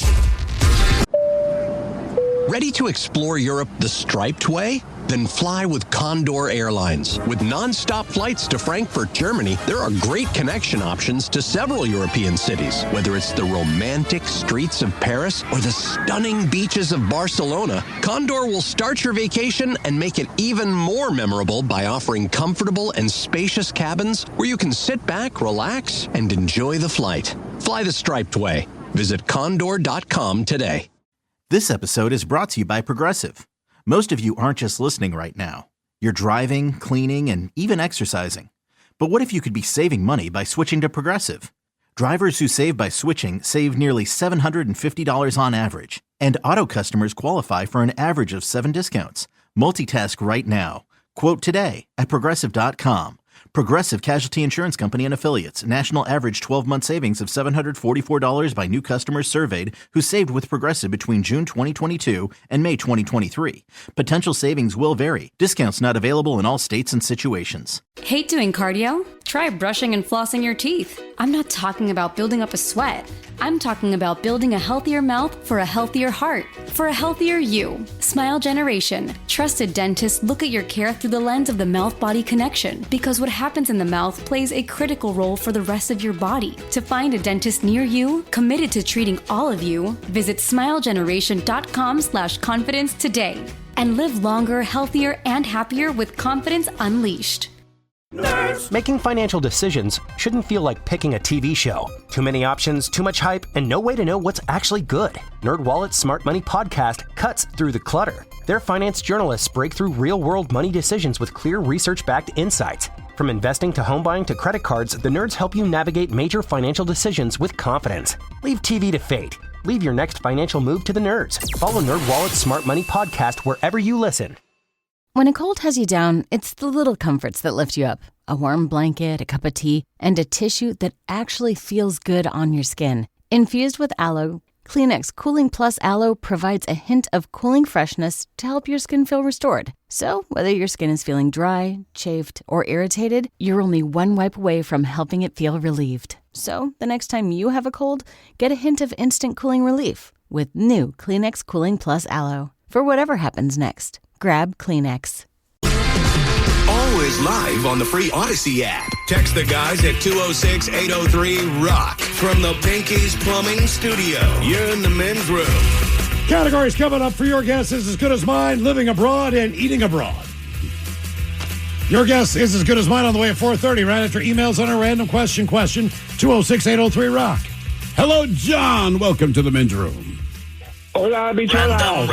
Ready to explore Europe the striped way? Then fly with Condor Airlines. With non-stop flights to Frankfurt, Germany, there are great connection options to several European cities. Whether it's the romantic streets of Paris or the stunning beaches of Barcelona, Condor will start your vacation and make it even more memorable by offering comfortable and spacious cabins where you can sit back, relax, and enjoy the flight. Fly the striped way. Visit condor.com today. This episode is brought to you by Progressive. Most of you aren't just listening right now. You're driving, cleaning, and even exercising. But what if you could be saving money by switching to Progressive? Drivers who save by switching save nearly $750 on average. And auto customers qualify for an average of 7 discounts. Multitask right now. Quote today at Progressive.com. Progressive Casualty Insurance Company and Affiliates. National average 12-month savings of $744 by new customers surveyed who saved with Progressive between June 2022 and May 2023. Potential savings will vary. Discounts not available in all states and situations. Hate doing cardio? Try brushing and flossing your teeth. I'm not talking about building up a sweat. I'm talking about building a healthier mouth for a healthier heart, for a healthier you. Smile Generation. Trusted dentists look at your care through the lens of the mouth-body connection, because what happens in the mouth plays a critical role for the rest of your body. To find a dentist near you, committed to treating all of you, visit smilegeneration.com/confidence today. And live longer, healthier, and happier with confidence unleashed. Making financial decisions shouldn't feel like picking a TV show. Too many options, too much hype, and no way to know what's actually good. NerdWallet's Smart Money Podcast cuts through the clutter. Their finance journalists break through real-world money decisions with clear research-backed insights. From investing to home buying to credit cards, the nerds help you navigate major financial decisions with confidence. Leave TV to fate. Leave your next financial move to the nerds. Follow NerdWallet's Smart Money Podcast wherever you listen. When a cold has you down, it's the little comforts that lift you up. A warm blanket, a cup of tea, and a tissue that actually feels good on your skin. Infused with aloe, Kleenex Cooling Plus Aloe provides a hint of cooling freshness to help your skin feel restored. So, whether your skin is feeling dry, chafed, or irritated, you're only one wipe away from helping it feel relieved. So, the next time you have a cold, get a hint of instant cooling relief with new Kleenex Cooling Plus Aloe. For whatever happens next, grab Kleenex. Always live on the free Odyssey app. Text the guys at 206-803-ROCK from the Pinky's Plumbing Studio. You're in the men's room. Categories coming up for your guess is as good as mine, living abroad and eating abroad. Your guess is as good as mine on the way at 4:30, right after emails on our random question, 206-803-ROCK. Hello, John. Welcome to the men's room. Hola, bichola.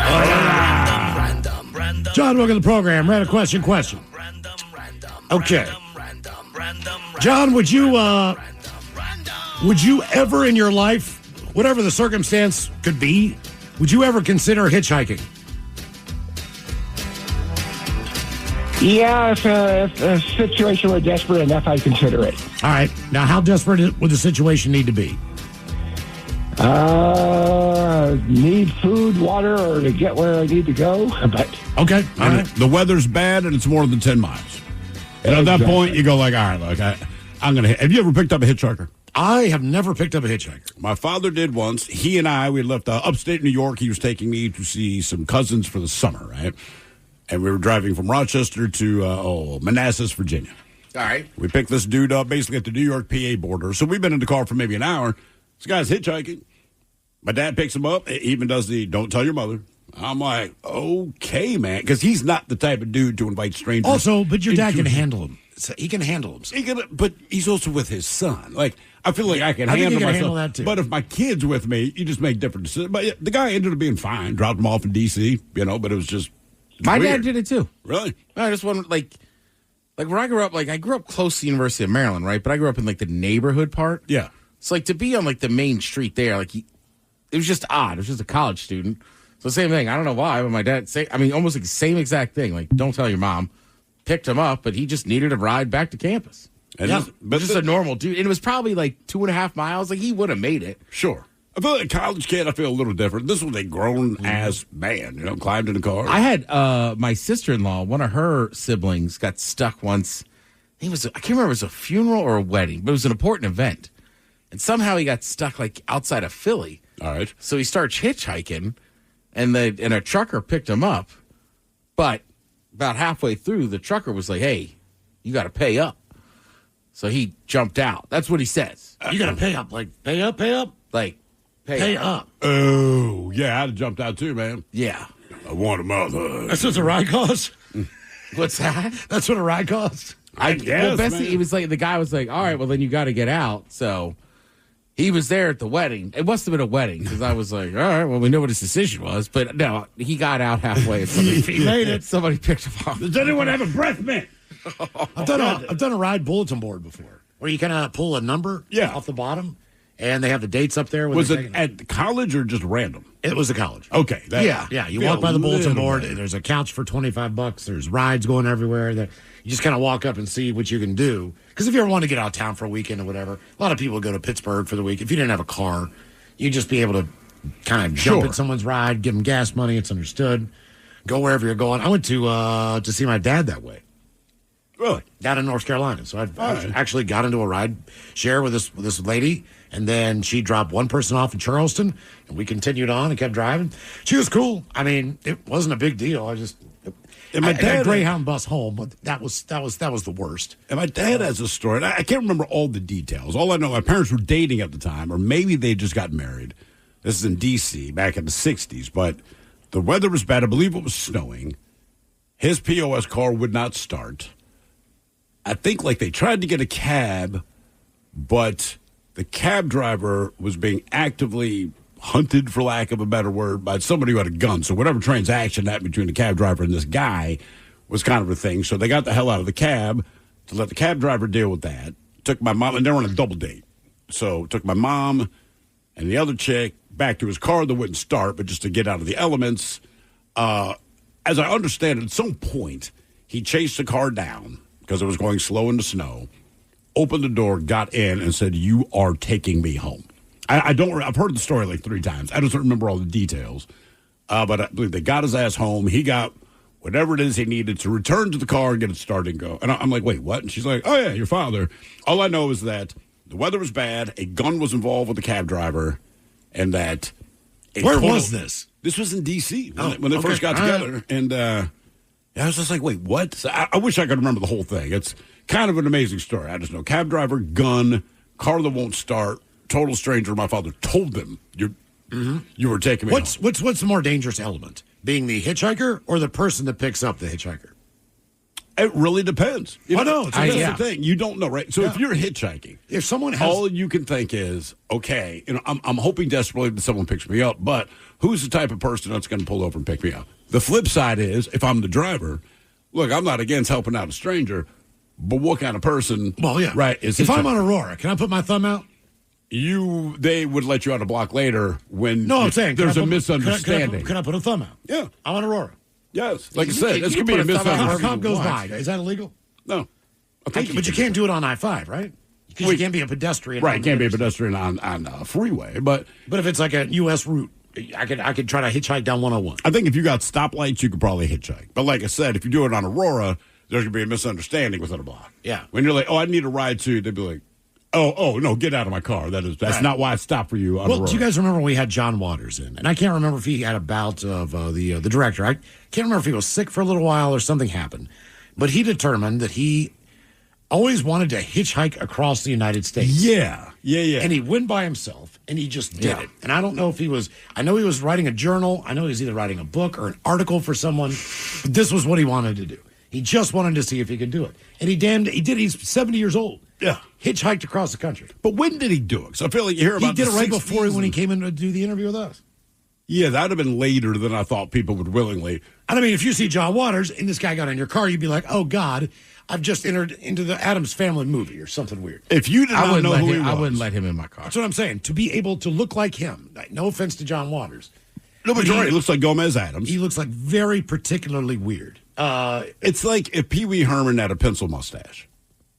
Random. John, welcome to the program. Random question. Okay. John, would you ever in your life, whatever the circumstance could be, would you ever consider hitchhiking? Yeah, if a situation were desperate enough, I'd consider it. All right. Now, how desperate would the situation need to be? Need food, water, or to get where I need to go. But okay. All right. The weather's bad and it's more than 10 miles. And at that point, you go like, all right, look, I'm going to hit. Have you ever picked up a hitchhiker? I have never picked up a hitchhiker. My father did once. He and I, we left upstate New York. He was taking me to see some cousins for the summer, right? And we were driving from Rochester to Manassas, Virginia. All right. We picked this dude up basically at the New York PA border. So we've been in the car for maybe an hour. This guy's hitchhiking. My dad picks him up. He even does the don't tell your mother. I'm like, okay, man, because he's not the type of dude to invite strangers. Also, but your dad can handle him. So he can handle him. But he's also with his son. Like, I feel like I can handle myself. Handle that too. But if my kid's with me, you just make different decisions. But the guy ended up being fine. Dropped him off in D.C., but it was just my weird. dad did it too. Really? I just wanted, like where I grew up, I grew up close to the University of Maryland, right? But I grew up in, the neighborhood part. Yeah. So, to be on, the main street there, it was just odd. It was just a college student. So, same thing. I don't know why, but my dad, almost the same exact thing. Don't tell your mom. Picked him up, but he just needed a ride back to campus. But just a normal dude. And it was probably 2.5 miles. He would have made it. Sure. I feel like a college kid, I feel a little different. This was a grown-ass man, climbed in a car. I had my sister-in-law, one of her siblings, got stuck once. I can't remember if it was a funeral or a wedding, but it was an important event. And somehow he got stuck, outside of Philly. All right. So he starts hitchhiking, and a trucker picked him up. But about halfway through, the trucker was like, hey, you got to pay up. So he jumped out. That's what he says. You got to pay up. Pay up? Pay up. Oh, yeah, I'd have jumped out too, man. Yeah. I want him out. That's what a ride costs? What's that? That's what a ride costs? I guess, man. He was the guy was like, all right, well, then you got to get out. So he was there at the wedding. It must have been a wedding because I was like, all right, well, we know what his decision was. But no, he got out halfway. And He made it. Somebody picked him up. Does anyone have a breath mint? I've done a ride bulletin board before where you kind of pull a number off the bottom and they have the dates up there. Was it at college or just random? It was a college. Okay. Yeah. You walk by the bulletin board. And there's a couch for $25. There's rides going everywhere. You just kind of walk up and see what you can do. Because if you ever want to get out of town for a weekend or whatever, a lot of people go to Pittsburgh for the week. If you didn't have a car, you'd just be able to kind of jump in someone's ride, give them gas money. It's understood. Go wherever you're going. I went to see my dad that way. Really? Down in North Carolina. So I actually got into a ride share with this lady, and then she dropped one person off in Charleston, and we continued on and kept driving. She was cool. I mean, it wasn't a big deal. I had a Greyhound bus home, but that was the worst. And my dad has a story. And I can't remember all the details. All I know, my parents were dating at the time, or maybe they just got married. This is in D.C. back in the 60s, but the weather was bad. I believe it was snowing. His POS car would not start. I think they tried to get a cab, but the cab driver was being actively hunted, for lack of a better word, by somebody who had a gun. So whatever transaction that between the cab driver and this guy was kind of a thing. So they got the hell out of the cab to let the cab driver deal with that. Took my mom, and they were on a double date. So took my mom and the other chick back to his car that wouldn't start, but just to get out of the elements. As I understand it, at some point, he chased the car down because it was going slow in the snow, opened the door, got in, and said, "You are taking me home." I've heard the story 3 times. I just don't remember all the details. But I believe they got his ass home. He got whatever it is he needed to return to the car and get it started and go. And I'm like, wait, what? And she's like, oh, yeah, your father. All I know is that the weather was bad, a gun was involved with the cab driver, and that... Where was this? This was in D.C. when they first got together. And I was just like, wait, what? So I wish I could remember the whole thing. It's kind of an amazing story. I just know cab driver, gun, car that won't start, total stranger. My father told them, you were taking me home. What's the more dangerous element? Being the hitchhiker or the person that picks up the hitchhiker? It really depends. I know. That's the thing. You don't know, right? So if you're hitchhiking, if someone has, all you can think is, okay, I'm hoping desperately that someone picks me up, but who's the type of person that's going to pull over and pick me up? The flip side is, if I'm the driver, look, I'm not against helping out a stranger, but what kind of person? Well, yeah, right. If I'm on Aurora, can I put my thumb out? They would let you out a block later when. No, I'm saying there's a misunderstanding. Can I put a thumb out? Yeah, I'm on Aurora. Yes, like I said, this could be a misunderstanding. A cop goes by. Is that illegal? No. But you can't do it on I-5, right? Because you can't be a pedestrian. Right, can't be a pedestrian on a freeway. But if it's like a U.S. route, I could try to hitchhike down 101. I think if you got stoplights, you could probably hitchhike. But like I said, if you do it on Aurora, there's going to be a misunderstanding within a block. Yeah. When you're like, oh, I need a ride too, they'd be like, oh, no, get out of my car. That's right. Not why I stopped for you on Aurora. Do you guys remember when we had John Waters in? And I can't remember if he had a bout of the director. I can't remember if he was sick for a little while or something happened. But he determined that he always wanted to hitchhike across the United States. Yeah. And he went by himself, and he just did it. And I don't know if I know he was writing a journal. I know he was either writing a book or an article for someone. But this was what he wanted to do. He just wanted to see if he could do it. And he did. He's 70 years old. Yeah. Hitchhiked across the country. But when did he do it? Because I feel like you hear about he did it right before when he came in to do the interview with us. Yeah, that would have been later than I thought people would willingly. And I mean, if you see John Waters and this guy got in your car, you'd be like, oh, God, I've just entered into the Addams Family movie or something weird. If you did not know who he was. I wouldn't let him in my car. That's what I'm saying. To be able to look like him, no offense to John Waters. No, but he looks like Gomez Addams. He looks like very particularly weird. It's like if Pee Wee Herman had a pencil mustache.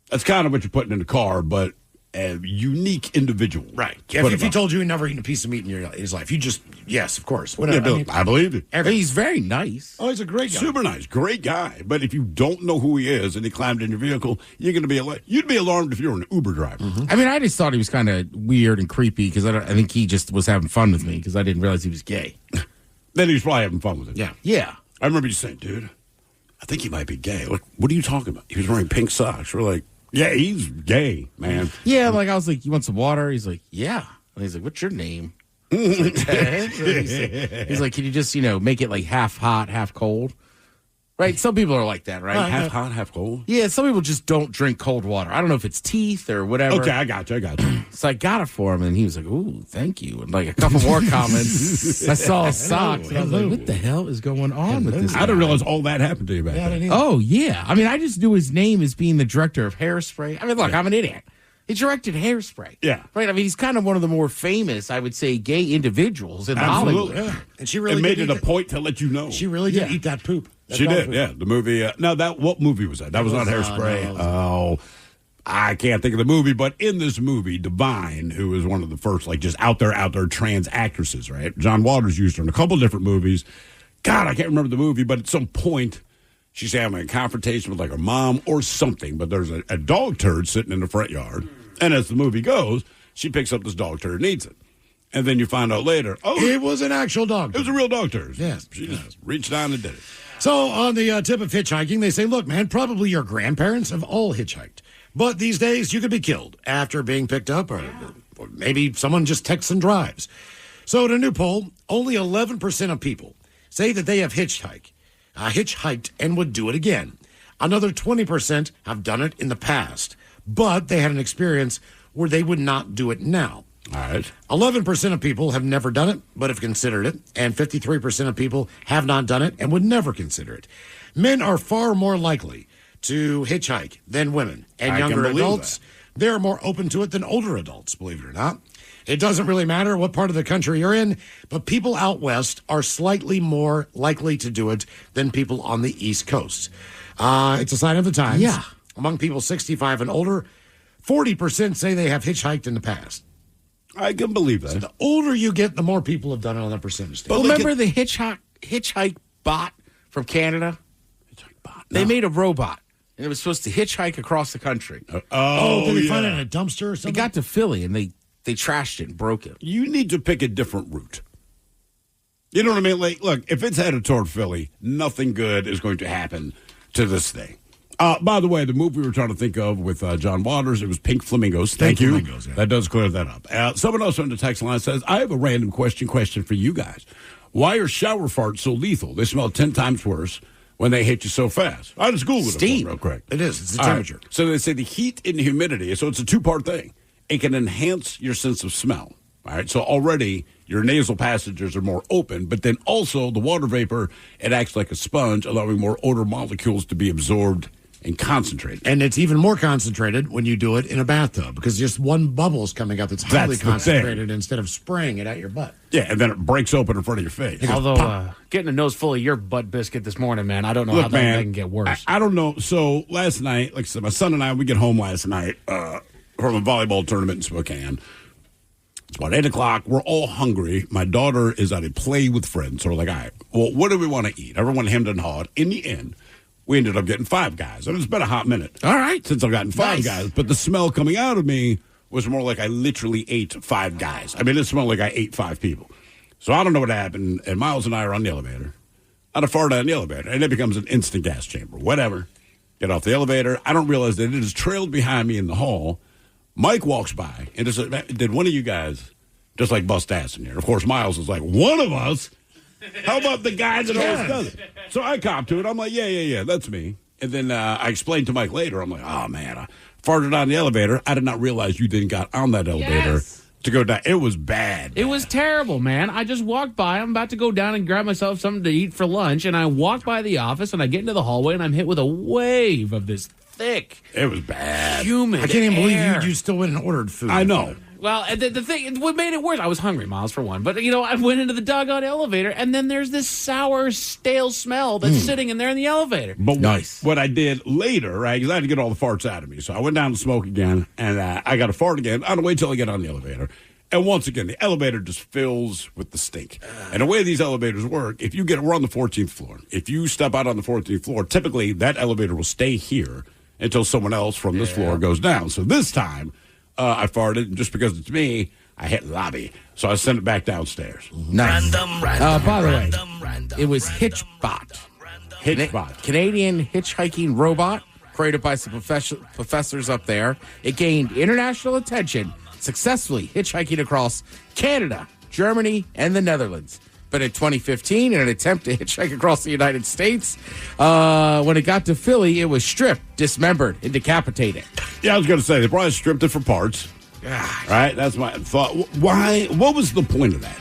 That's kind of what you're putting in the car, but a unique individual. Right. If he told you he'd never eaten a piece of meat in his life, you just, yes, of course. Whatever. Yeah, I believe it. He's very nice. Oh, he's a great guy. Super nice. Great guy. But if you don't know who he is and he climbed in your vehicle, you're going to be you'd be alarmed if you were an Uber driver. Mm-hmm. I mean, I just thought he was kind of weird and creepy because I think he just was having fun with me because I didn't realize he was gay. Then he was probably having fun with it. Yeah. Yeah. I remember you saying, dude, I think he might be gay. Like, what are you talking about? He was wearing pink socks. We're like, yeah, he's gay, man. Yeah, I was like, you want some water? He's like, yeah. And he's like, what's your name? He's like, can you just, make it like half hot, half cold? Right? Some people are like that, right? Half hot, half cold? Yeah, some people just don't drink cold water. I don't know if it's teeth or whatever. Okay, I got you. So I got it for him, and he was like, ooh, thank you. And like a couple more comments. I saw his socks, and I was like, what the hell is going on with this guy? I didn't realize all that happened to you back then. Oh, yeah. I mean, I just knew his name as being the director of Hairspray. I mean, look, I'm an idiot. He directed Hairspray. Yeah. Right? I mean, he's kind of one of the more famous, I would say, gay individuals in Hollywood. Yeah. And she really made it a point to let you know. She really did eat that poop. She did, poop. Yeah. The movie. What movie was that? That was not Hairspray. I can't think of the movie, but in this movie, Divine, who is one of the first, just out there trans actresses, right? John Waters used her in a couple different movies. God, I can't remember the movie, but at some point, she's having a confrontation with her mom or something, but there's a dog turd sitting in the front yard. And as the movie goes, she picks up this dog turd and eats it. And then you find out later, it was an actual dog turd. It was a real dog turd. Yes. She just reached down and did it. So on the tip of hitchhiking, they say, look, man, probably your grandparents have all hitchhiked. But these days, you could be killed after being picked up, or maybe someone just texts and drives. So in a new poll, only 11% of people say that they have hitchhiked and would do it again. Another 20% have done it in the past, but they had an experience where they would not do it now. All right. 11% of people have never done it, but have considered it, and 53% of people have not done it and would never consider it. Men are far more likely to hitchhike than women, and younger adults, they're more open to it than older adults, believe it or not. It doesn't really matter what part of the country you're in, but people out west are slightly more likely to do it than people on the East Coast. It's a sign of the times. Yeah. Among people 65 and older, 40% say they have hitchhiked in the past. I can believe that. So the older you get, the more people have done it on that percentage. But remember the hitchhike bot from Canada? Hitchhike bot? They made a robot, and it was supposed to hitchhike across the country. Did they find it in a dumpster or something? It got to Philly, and they trashed it and broke it. You need to pick a different route. You know what I mean? Look, if it's headed toward Philly, nothing good is going to happen to this thing. By the way, the movie we were trying to think of with John Waters, it was Pink Flamingos. Thank you. Flamingos, yeah. That does clear that up. Someone else on the text line says, I have a random question for you guys. Why are shower farts so lethal? They smell 10 times worse when they hit you so fast. I just Googled Steam. it real quick. It is. It's the All right. temperature. So they say the heat and humidity, so it's a two-part thing. It can enhance your sense of smell. All right, so already your nasal passages are more open, but then also the water vapor, it acts like a sponge, allowing more odor molecules to be absorbed and concentrated. And it's even more concentrated when you do it in a bathtub because just one bubble is coming up that's highly That's the concentrated instead of spraying it at your butt. Yeah, and then it breaks open in front of your face. Although getting a nose full of your butt biscuit this morning, man, I don't know how that can get worse. I don't know. So last night, like I said, my son and I, we get home last night from a volleyball tournament in Spokane. It's about 8 o'clock. We're all hungry. My daughter is at a play with friends. So we're like, all right, well, what do we want to eat? Everyone hemmed and hawed. In the end, we ended up getting Five Guys. And it's been a hot minute. All right. Since I've gotten Five Guys. But the smell coming out of me was more like I literally ate Five Guys. I mean, it smelled like I ate 5 people. So I don't know what happened. And Miles and I are on the elevator. I'd have farted on the elevator. And it becomes an instant gas chamber. Whatever. Get off the elevator. I don't realize that it is trailed behind me in the hall. Mike walks by and just said, did one of you guys just like bust ass in here? Of course, Miles is like, one of us? How about the guy that always does it? So I cop to it. I'm like, yeah, that's me. And then I explained to Mike later. I'm like, oh, man, I farted on the elevator. I did not realize you then got on that elevator to go down. It was bad. It was terrible, man. I just walked by. I'm about to go down and grab myself something to eat for lunch, and I walk by the office, and I get into the hallway, and I'm hit with a wave of this thick. It was bad. Humid. I can't even air. believe you still went and ordered food. I know. Well, the thing, what made it worse, I was hungry, Miles, for one. But, I went into the doggone elevator, and then there's this sour, stale smell that's sitting in there in the elevator. But what I did later, right, because I had to get all the farts out of me. So I went down to smoke again, and I got a fart again. I don't wait till I get on the elevator. And once again, the elevator just fills with the stink. And the way these elevators work, we're on the 14th floor. If you step out on the 14th floor, typically that elevator will stay here until someone else from this floor goes down. So this time, I farted, and just because it's me, I hit lobby. So I sent it back downstairs. Nice. By the way, it was Hitchbot. Canadian hitchhiking robot created by some professors up there. It gained international attention, successfully hitchhiking across Canada, Germany, and the Netherlands. But in 2015, in an attempt to hitchhike across the United States, when it got to Philly, it was stripped, dismembered, and decapitated. Yeah, I was going to say, they probably stripped it for parts. Right? That's my thought. Why? What was the point of that?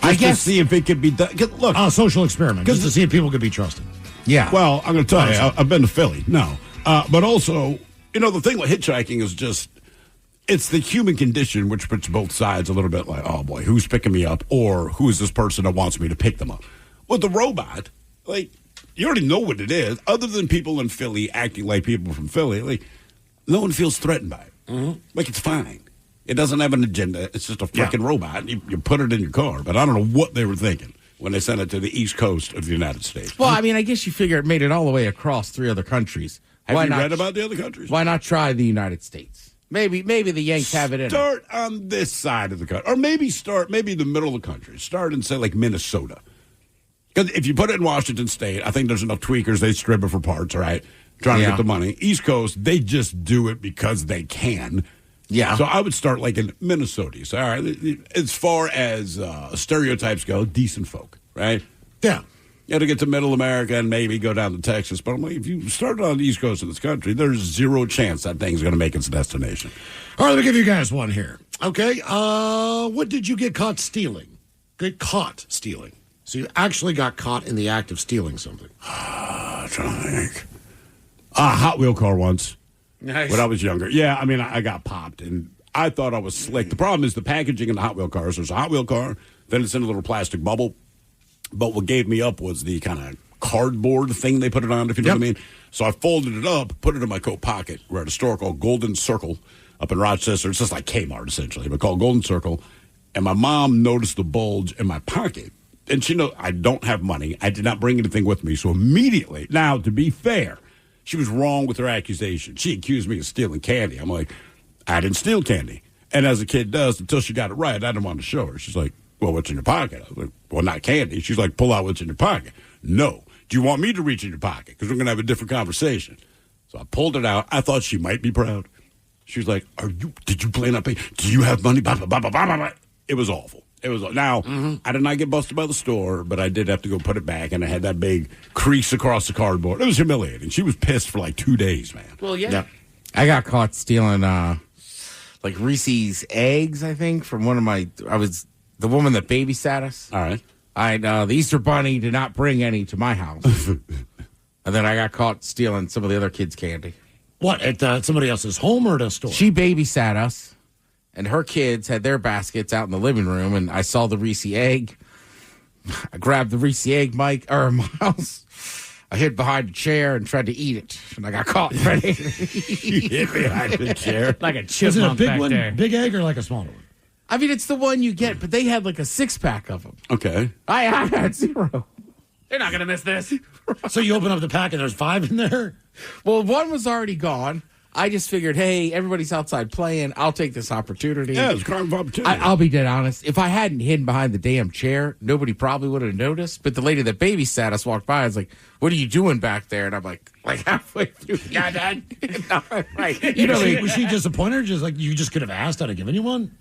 I guess to see if it could be done. Look, a social experiment, just to see if people could be trusted. Yeah. Well, I'm going to tell you, I've been to Philly. No. But also, the thing with hitchhiking is just, it's the human condition which puts both sides a little bit like, oh boy, who's picking me up? Or who is this person that wants me to pick them up? With the robot, you already know what it is. Other than people in Philly acting like people from Philly, no one feels threatened by it. Mm-hmm. It's fine. It doesn't have an agenda. It's just a freaking robot. You put it in your car. But I don't know what they were thinking when they sent it to the East Coast of the United States. Well, I guess you figure it made it all the way across 3 other countries. Have you read about the other countries? Why not try the United States? Maybe the Yanks have it in. Start on this side of the country. Or maybe the middle of the country. Start in, say, like Minnesota. Because if you put it in Washington State, I think there's enough tweakers. They strip it for parts, all right? Trying to get the money. East Coast, they just do it because they can. Yeah. So I would start like in Minnesota. So, all right, as far as stereotypes go, decent folk, right? Yeah. You got to get to middle America and maybe go down to Texas. But I'm like, if you started on the East Coast of this country, there's zero chance that thing's going to make its destination. All right, let me give you guys one here. Okay. What did you get caught stealing? Get caught stealing. So you actually got caught in the act of stealing something. I'm trying to think. Hot Wheel car once. Nice. When I was younger. Yeah, I got popped, and I thought I was slick. The problem is the packaging in the Hot Wheel cars. There's a Hot Wheel car, then it's in a little plastic bubble. But what gave me up was the kind of cardboard thing they put it on, if you know what I mean. So I folded it up, put it in my coat pocket. We're at a store called Golden Circle up in Rochester. It's just like Kmart, essentially, but called Golden Circle. And my mom noticed the bulge in my pocket. And she knows I don't have money. I did not bring anything with me. So immediately, now, to be fair, she was wrong with her accusation. She accused me of stealing candy. I'm like, I didn't steal candy. And as a kid does, until she got it right, I didn't want to show her. She's like, well, what's in your pocket? I was like, well, not candy. She's like, pull out what's in your pocket. No. Do you want me to reach in your pocket? Because we're going to have a different conversation. So I pulled it out. I thought she might be proud. She was like, did you plan on paying? Do you have money? Blah, blah, blah, blah, blah, blah. It was awful. It was now. I did not get busted by the store, but I did have to go put it back, and I had that big crease across the cardboard. It was humiliating. She was pissed for like 2 days, man. Well, yeah. I got caught stealing like Reese's eggs, I think, from I was the woman that babysat us. All right. The Easter Bunny did not bring any to my house. And then I got caught stealing some of the other kids' candy. What, at somebody else's home or at a store? She babysat us, and her kids had their baskets out in the living room, and I saw the Reese egg. I grabbed the Reese egg, Miles. I hid behind a chair and tried to eat it, and I got caught. You hid behind the chair? Like a Was it a chipmunk big back one, there. big egg, or like a smaller one? I mean, it's the one you get, but they had like a 6-pack of them. Okay. I had 0. They're not going to miss this. So you open up the pack and there's 5 in there? Well, one was already gone. I just figured, hey, everybody's outside playing. I'll take this opportunity. Yeah, it's a crime of opportunity. I'll be dead honest. If I hadn't hidden behind the damn chair, nobody probably would have noticed. But the lady that babysat us walked by. I was like, what are you doing back there? And I'm like halfway through. Yeah, Dad. Right. You know, was she disappointed or just like you just could have asked? I'd have given you one?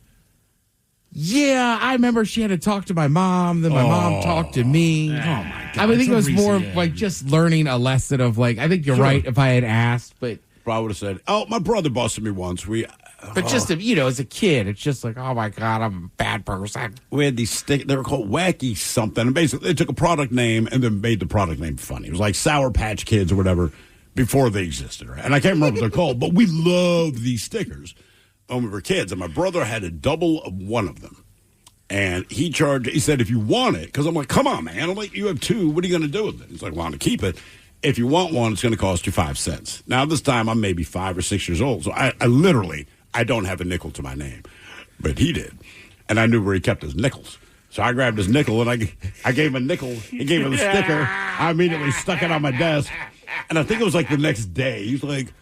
Yeah, I remember she had to talk to my mom. Then my mom talked to me. Oh, my God. I think it was more like just learning a lesson of like, I think you're right if I had asked, but. Probably would have said, "Oh, my brother busted me once." But just as a kid, it's just like, oh my God, I'm a bad person. We had these they were called Wacky something. And basically, they took a product name and then made the product name funny. It was like Sour Patch Kids or whatever before they existed, right? And I can't remember what they're called, but we loved these stickers when we were kids. And my brother had a double of one of them. And he said, if you want it, because I'm like, come on, man. I'm like, you have 2. What are you going to do with it? He's like, well, I'm going to keep it. If you want one, it's going to cost you 5 cents. Now, this time, I'm maybe 5 or 6 years old. So I literally, I don't have a nickel to my name. But he did. And I knew where he kept his nickels. So I grabbed his nickel, and I gave him a nickel. He gave him a sticker. I immediately stuck it on my desk. And I think it was like the next day. He's like,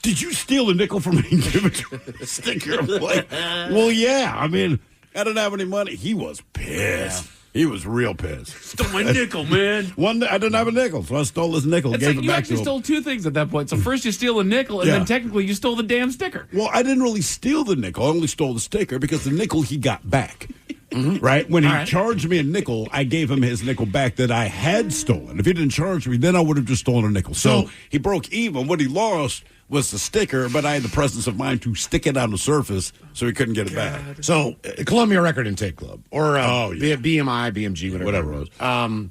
did you steal a nickel from me and give it to a sticker? I'm like, well, yeah. I mean, I didn't have any money. He was pissed. Yeah. He was real pissed. Stole my nickel, man. One day I didn't have a nickel, so I stole his nickel. It's gave like it you back actually to him. stole 2 things at that point. So first you steal a nickel, and then technically you stole the damn sticker. Well, I didn't really steal the nickel. I only stole the sticker because the nickel he got back. Right? When he charged me a nickel, I gave him his nickel back that I had stolen. If he didn't charge me, then I would have just stolen a nickel. So he broke even. What he lost was the sticker, but I had the presence of mind to stick it on the surface so he couldn't get it back. So, Columbia Record and Tape Club, or BMI, BMG, whatever it was.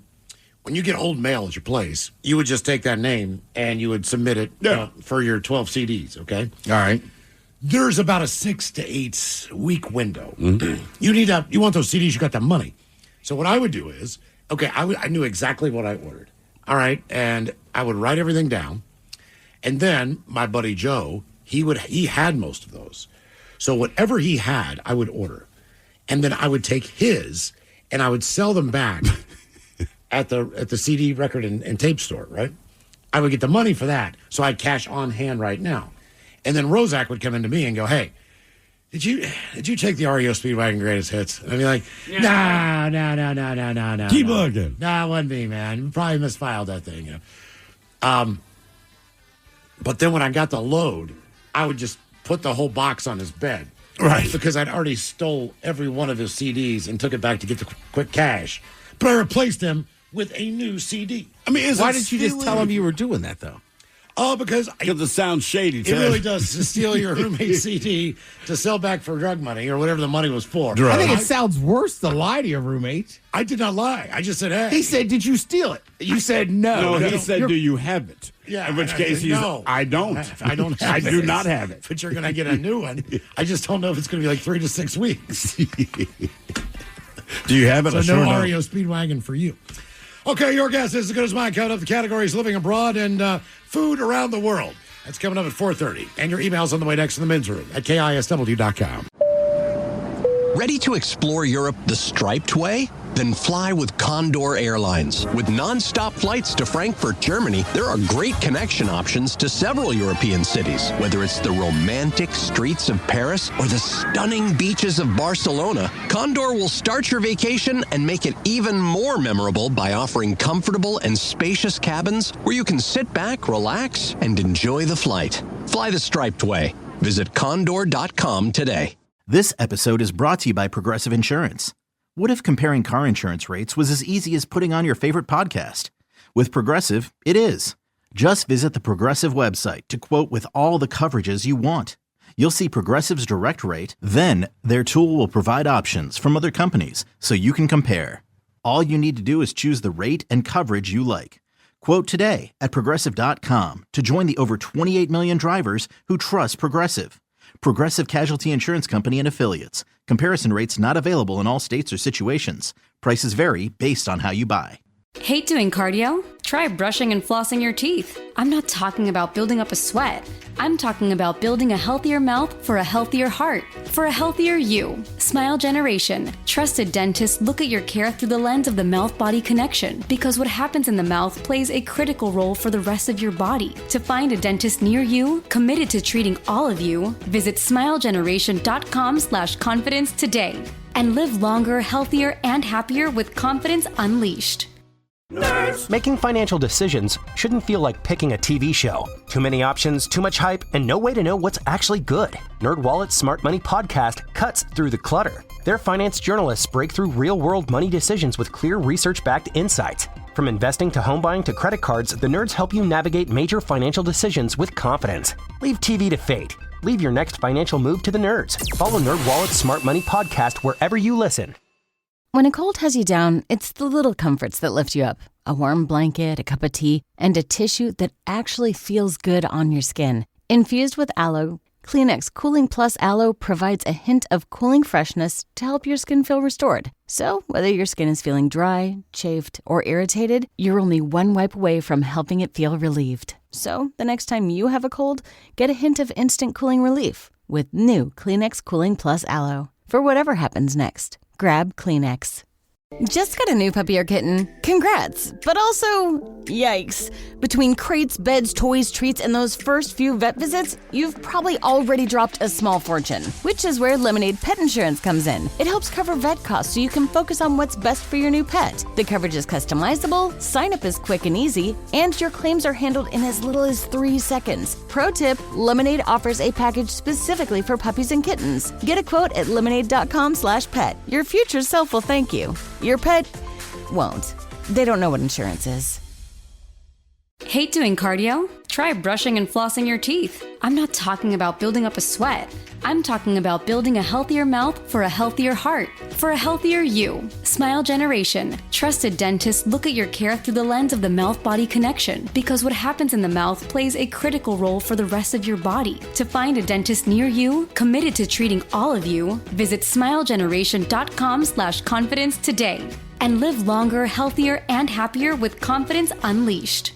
When you get old mail at your place, you would just take that name and you would submit it for your 12 CDs, okay? All right. There's about a 6 to 8 week window. You want those CDs, you got that money. So what I would do is, I knew exactly what I ordered. All right, and I would write everything down. And then my buddy Joe, he had most of those. So whatever he had, I would order. And then I would take his and I would sell them back at the CD record and tape store, right? I would get the money for that. So I'd cash on hand right now. And then Rozak would come into me and go, hey, did you take the REO Speedwagon Greatest Hits? And I'd be like, no. Keep looking. No, it wasn't me, man. You probably misfiled that thing, you know. But then when I got the load, I would just put the whole box on his bed. Right. Because I'd already stole every one of his CDs and took it back to get the quick cash. But I replaced them with a new CD. I mean, why didn't you just tell him you were doing that, though? Oh, because it sounds shady. It really does to steal your roommate's CD to sell back for drug money or whatever the money was for. I think it sounds worse to lie to your roommate. I did not lie. I just said, hey. He said, did you steal it? You said no. No, he said, do you have it? Yeah. In which case, no. I don't. I don't have I do not have it. But you're going to get a new one. I just don't know if it's going to be like 3 to 6 weeks. Do you have it? So no REO Speedwagon for you. Okay, your guess is as good as mine. Count up the categories: living abroad and food around the world. That's coming up at 4:30. And your email's on the way next in the men's room at KISW.com. Ready to explore Europe the striped way? Then fly with Condor Airlines. With non-stop flights to Frankfurt, Germany, there are great connection options to several European cities. Whether it's the romantic streets of Paris or the stunning beaches of Barcelona, Condor will start your vacation and make it even more memorable by offering comfortable and spacious cabins where you can sit back, relax, and enjoy the flight. Fly the striped way. Visit Condor.com today. This episode is brought to you by Progressive Insurance. What if comparing car insurance rates was as easy as putting on your favorite podcast? With Progressive, it is. Just visit the Progressive website to quote with all the coverages you want. You'll see Progressive's direct rate, then their tool will provide options from other companies so you can compare. All you need to do is choose the rate and coverage you like. Quote today at Progressive.com to join the over 28 million drivers who trust Progressive. Progressive Casualty Insurance Company and Affiliates. Comparison rates not available in all states or situations. Prices vary based on how you buy. Hate doing cardio? Try brushing and flossing your teeth. I'm not talking about building up a sweat. I'm talking about building a healthier mouth for a healthier heart, for a healthier you. Smile Generation. Trusted dentists look at your care through the lens of the mouth-body connection because what happens in the mouth plays a critical role for the rest of your body. To find a dentist near you, committed to treating all of you, visit smilegeneration.com/confidence today and live longer, healthier, and happier with confidence unleashed. Nerds. Making financial decisions shouldn't feel like picking a TV show. Too many options, too much hype, and no way to know what's actually good. NerdWallet's Smart Money Podcast cuts through the clutter. Their finance journalists break through real-world money decisions with clear research-backed insights. From investing to home buying to credit cards, the nerds help you navigate major financial decisions with confidence. Leave TV to fate. Leave your next financial move to the nerds. Follow NerdWallet's Smart Money Podcast wherever you listen. When a cold has you down, it's the little comforts that lift you up. A warm blanket, a cup of tea, and a tissue that actually feels good on your skin. Infused with aloe, Kleenex Cooling Plus Aloe provides a hint of cooling freshness to help your skin feel restored. So, whether your skin is feeling dry, chafed, or irritated, you're only one wipe away from helping it feel relieved. So, the next time you have a cold, get a hint of instant cooling relief with new Kleenex Cooling Plus Aloe. For whatever happens next, grab Kleenex. Just got a new puppy or kitten? Congrats! But also, yikes. Between crates, beds, toys, treats, and those first few vet visits, you've probably already dropped a small fortune. Which is where Lemonade Pet Insurance comes in. It helps cover vet costs so you can focus on what's best for your new pet. The coverage is customizable, sign-up is quick and easy, and your claims are handled in as little as 3 seconds. Pro tip, Lemonade offers a package specifically for puppies and kittens. Get a quote at lemonade.com/pet. Your future self will thank you. Your pet won't. They don't know what insurance is. Hate doing cardio? Try brushing and flossing your teeth. I'm not talking about building up a sweat. I'm talking about building a healthier mouth for a healthier heart, for a healthier you. Smile Generation. Trusted dentists look at your care through the lens of the mouth-body connection because what happens in the mouth plays a critical role for the rest of your body. To find a dentist near you, committed to treating all of you, visit smilegeneration.com/confidence today and live longer, healthier, and happier with confidence unleashed.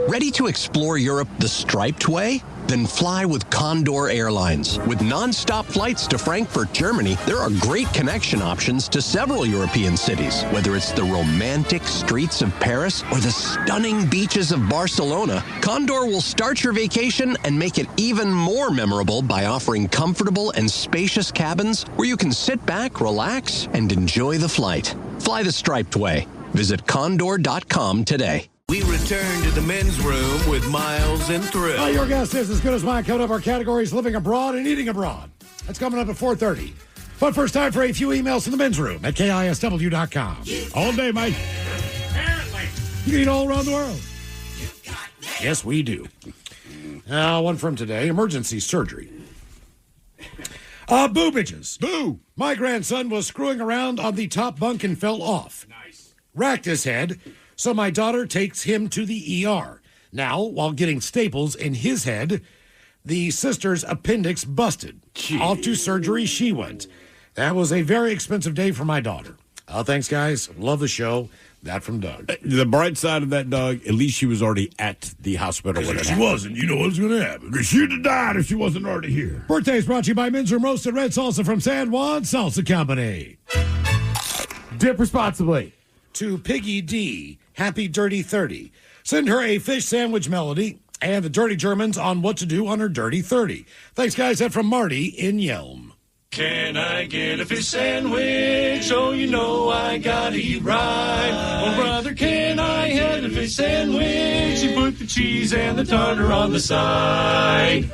Ready to explore Europe the striped way? Then fly with Condor Airlines. With non-stop flights to Frankfurt, Germany, there are great connection options to several European cities. Whether it's the romantic streets of Paris or the stunning beaches of Barcelona, Condor will start your vacation and make it even more memorable by offering comfortable and spacious cabins where you can sit back, relax, and enjoy the flight. Fly the striped way. Visit condor.com today. We return to the men's room with Miles and Thrill. Your guest is as good as mine. Coming up, our categories: living abroad and eating abroad. That's coming up at 4:30. But first, time for a few emails from the men's room at KISW.com. All day, Mike. Apparently. You can eat all around the world. Yes, we do. Now, one from today: emergency surgery. Boo, bitches. Boo. My grandson was screwing around on the top bunk and fell off. Nice. Racked his head. So my daughter takes him to the ER. Now, while getting staples in his head, the sister's appendix busted. Jeez. Off to surgery she went. That was a very expensive day for my daughter. Thanks, guys. Love the show. That from Doug. The bright side of that, Doug, at least she was already at the hospital. If she wasn't, you know what's going to happen. Because she'd have died if she wasn't already here. Birthdays brought to you by Men's Room Roasted Red Salsa from San Juan Salsa Company. Dip responsibly. To Piggy D, happy Dirty 30. Send her a fish sandwich melody and the Dirty Germans on what to do on her Dirty 30. Thanks, guys. That's from Marty in Yelm. Can I get a fish sandwich? Oh, you know I gotta eat right. Oh, brother, can I have a fish sandwich? You put the cheese and the tartar on the side.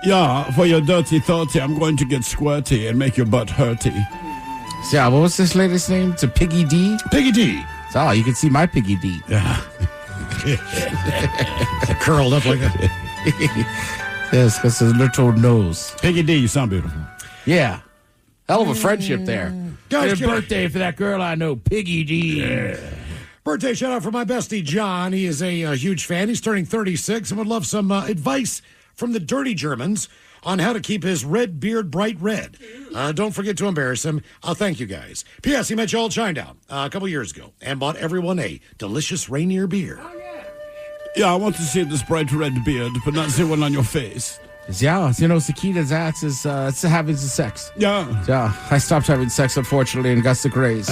Yeah, for your dirty 30, I'm going to get squirty and make your butt hurty. Yeah, what was this lady's name? It's a Piggy D? Piggy D. Oh, you can see my Piggy D. Yeah. Curled up like a... Yes, because his little nose. Piggy D, you sound beautiful. Yeah. Hell of a friendship there. Guys, It's a birthday for that girl I know, Piggy D. Yeah. Birthday shout out for my bestie, John. He is a huge fan. He's turning 36 and would love some advice from the Dirty Germans on how to keep his red beard bright red. Don't forget to embarrass him. Thank you, guys. P.S. He met you all at Shinedown a couple years ago and bought everyone a delicious Rainier beer. Yeah, I want to see this bright red beard, but not see one on your face. Yeah, Sakita, it's having the sex. Yeah. Yeah, I stopped having sex, unfortunately, and got the grace.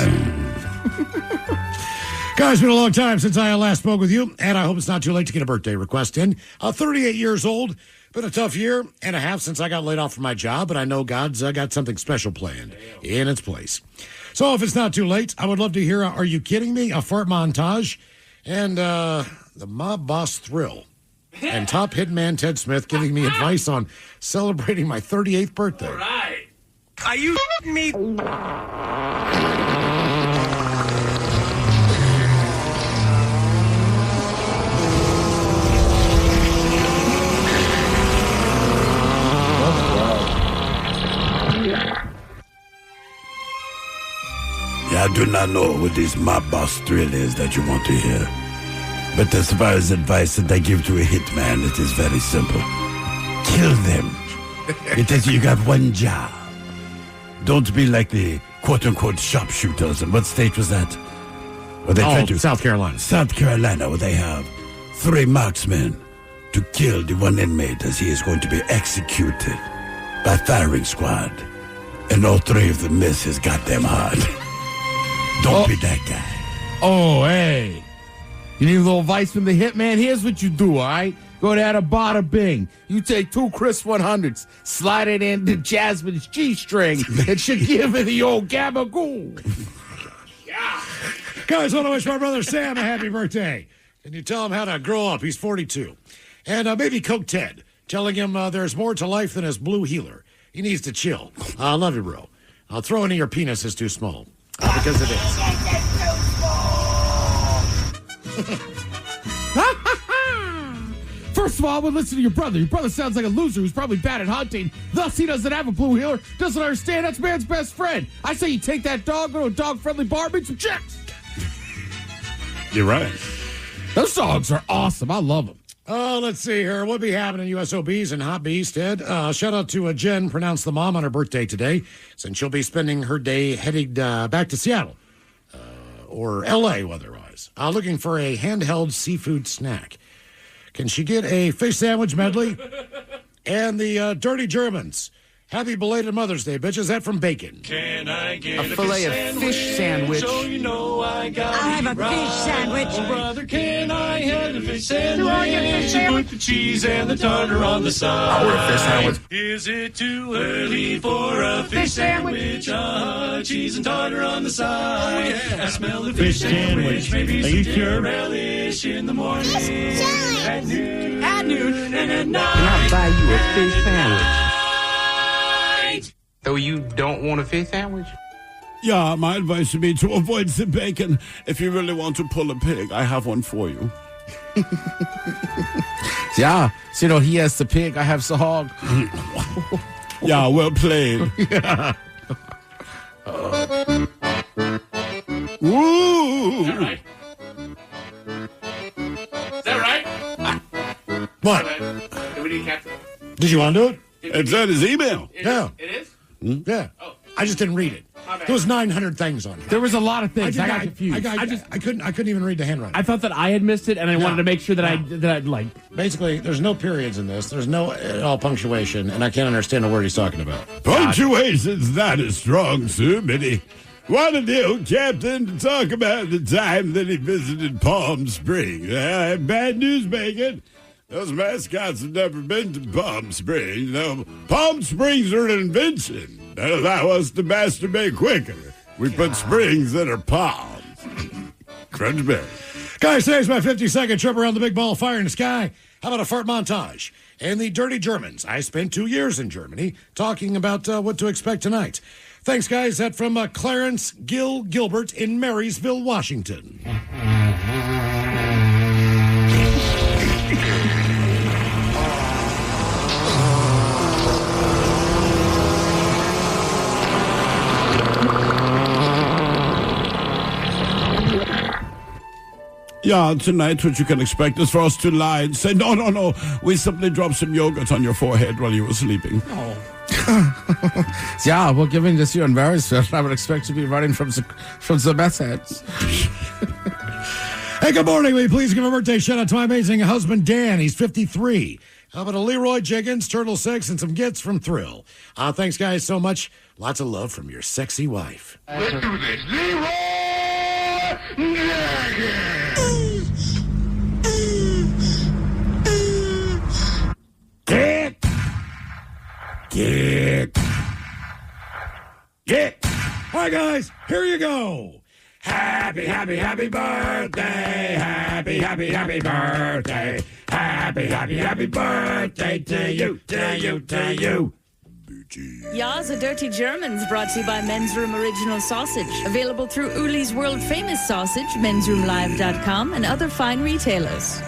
Guys, it's been a long time since I last spoke with you, and I hope it's not too late to get a birthday request in. 38 years old. Been a tough year and a half since I got laid off from my job, but I know God's got something special planned in its place. So if it's not too late, I would love to hear Are You Kidding Me? A fart montage, and the Mob Boss Thrill, and top hitman Ted Smith giving me advice on celebrating my 38th birthday. All right. Are you me? I do not know what this mob boss thrill is that you want to hear. But as far as advice that I give to a hitman, it is very simple. Kill them. It is you got one job. Don't be like the quote-unquote sharpshooters. And what state was that? South Carolina. South Carolina, where they have 3 marksmen to kill the one inmate as he is going to be executed by firing squad. And all 3 of them miss his goddamn heart. Don't be that guy. Oh, hey. You need a little advice from the hitman? Here's what you do, all right? Go down to Bada Bing. You take 2 crisp 100s, slide it into Jasmine's G-string, and she'll give it the old gabagoo. Guys, I want to wish my brother Sam a happy birthday. Can you tell him how to grow up? He's 42. And maybe Coke Ted, telling him there's more to life than his blue healer. He needs to chill. I love you, bro. Throwing in your penis is too small. Because it is. First of all, I would listen to your brother. Your brother sounds like a loser who's probably bad at hunting. Thus, he doesn't have a blue healer, doesn't understand that's man's best friend. I say you take that dog, go to a dog-friendly bar, meet some chicks. You're right. Those dogs are awesome. I love them. Let's see here. What be happening, USOBs and Hot Bees, Ted? Shout out to Jen, pronounced the mom, on her birthday today, since she'll be spending her day heading back to Seattle or L.A. otherwise, looking for a handheld seafood snack. Can she get a fish sandwich medley? And the Dirty Germans. Happy belated Mother's Day, bitches. That from Bacon. Can I get a fillet of fish sandwich? So you know I have a fish sandwich. Oh, brother, can I have a fish sandwich? Do I get a fish sandwich? Put the cheese and the tartar on the side. I want a fish sandwich. Is it too early for a fish sandwich? Cheese and tartar on the side. Oh, yeah. I smell the fish sandwich. Maybe some dinner relish in the morning. At noon, and at night. Can I buy you a fish sandwich? So you don't want a fish sandwich? Yeah, my advice would be to avoid the bacon. If you really want to pull a pig, I have one for you. Yeah, so, he has the pig, I have the hog. Yeah, well played. Yeah. Ooh. Is that right? Is that right? What? Do we need to capture? Did you want to do it? It's on his email. Yeah. It is? Yeah. Oh. I just didn't read it. There was 900 things on here. There was a lot of things. I got confused. I couldn't even read the handwriting. I thought that I had missed it, and I wanted to make sure that I like. Basically, there's no periods in this. There's no all punctuation, and I can't understand a word he's talking about. Punctuation's not a strong suit, but he wanted the old captain to talk about the time that he visited Palm Springs. Bad news, Bacon. Those mascots have never been to Palm Springs. No, Palm Springs are an invention that allow us to masturbate quicker. We put springs in our palms. Crunch berry. Guys, today's my 50-second trip around the big ball of fire in the sky. How about a fart montage? and the Dirty Germans. I spent 2 years in Germany talking about what to expect tonight. Thanks, guys. That from Clarence Gilbert in Marysville, Washington. Yeah, tonight what you can expect is for us to lie and say, no, we simply dropped some yogurt on your forehead while you were sleeping. Yeah, well, given this year in Marysville, I would expect to be running from the meth heads. Hey, good morning. Will you please give a birthday shout-out to my amazing husband, Dan. He's 53. How about a Leroy Jenkins, Turtle 6, and some gifts from Thrill. Thanks, guys, so much. Lots of love from your sexy wife. Let's do this. Leroy Jenkins! Get. All right, guys, here you go. Happy, happy, happy birthday. Happy, happy, happy birthday. Happy, happy, happy birthday to you, to you, to you. Ja, the Dirty Germans, brought to you by Men's Room Original Sausage. Available through Uli's world famous sausage, mensroomlive.com, and other fine retailers.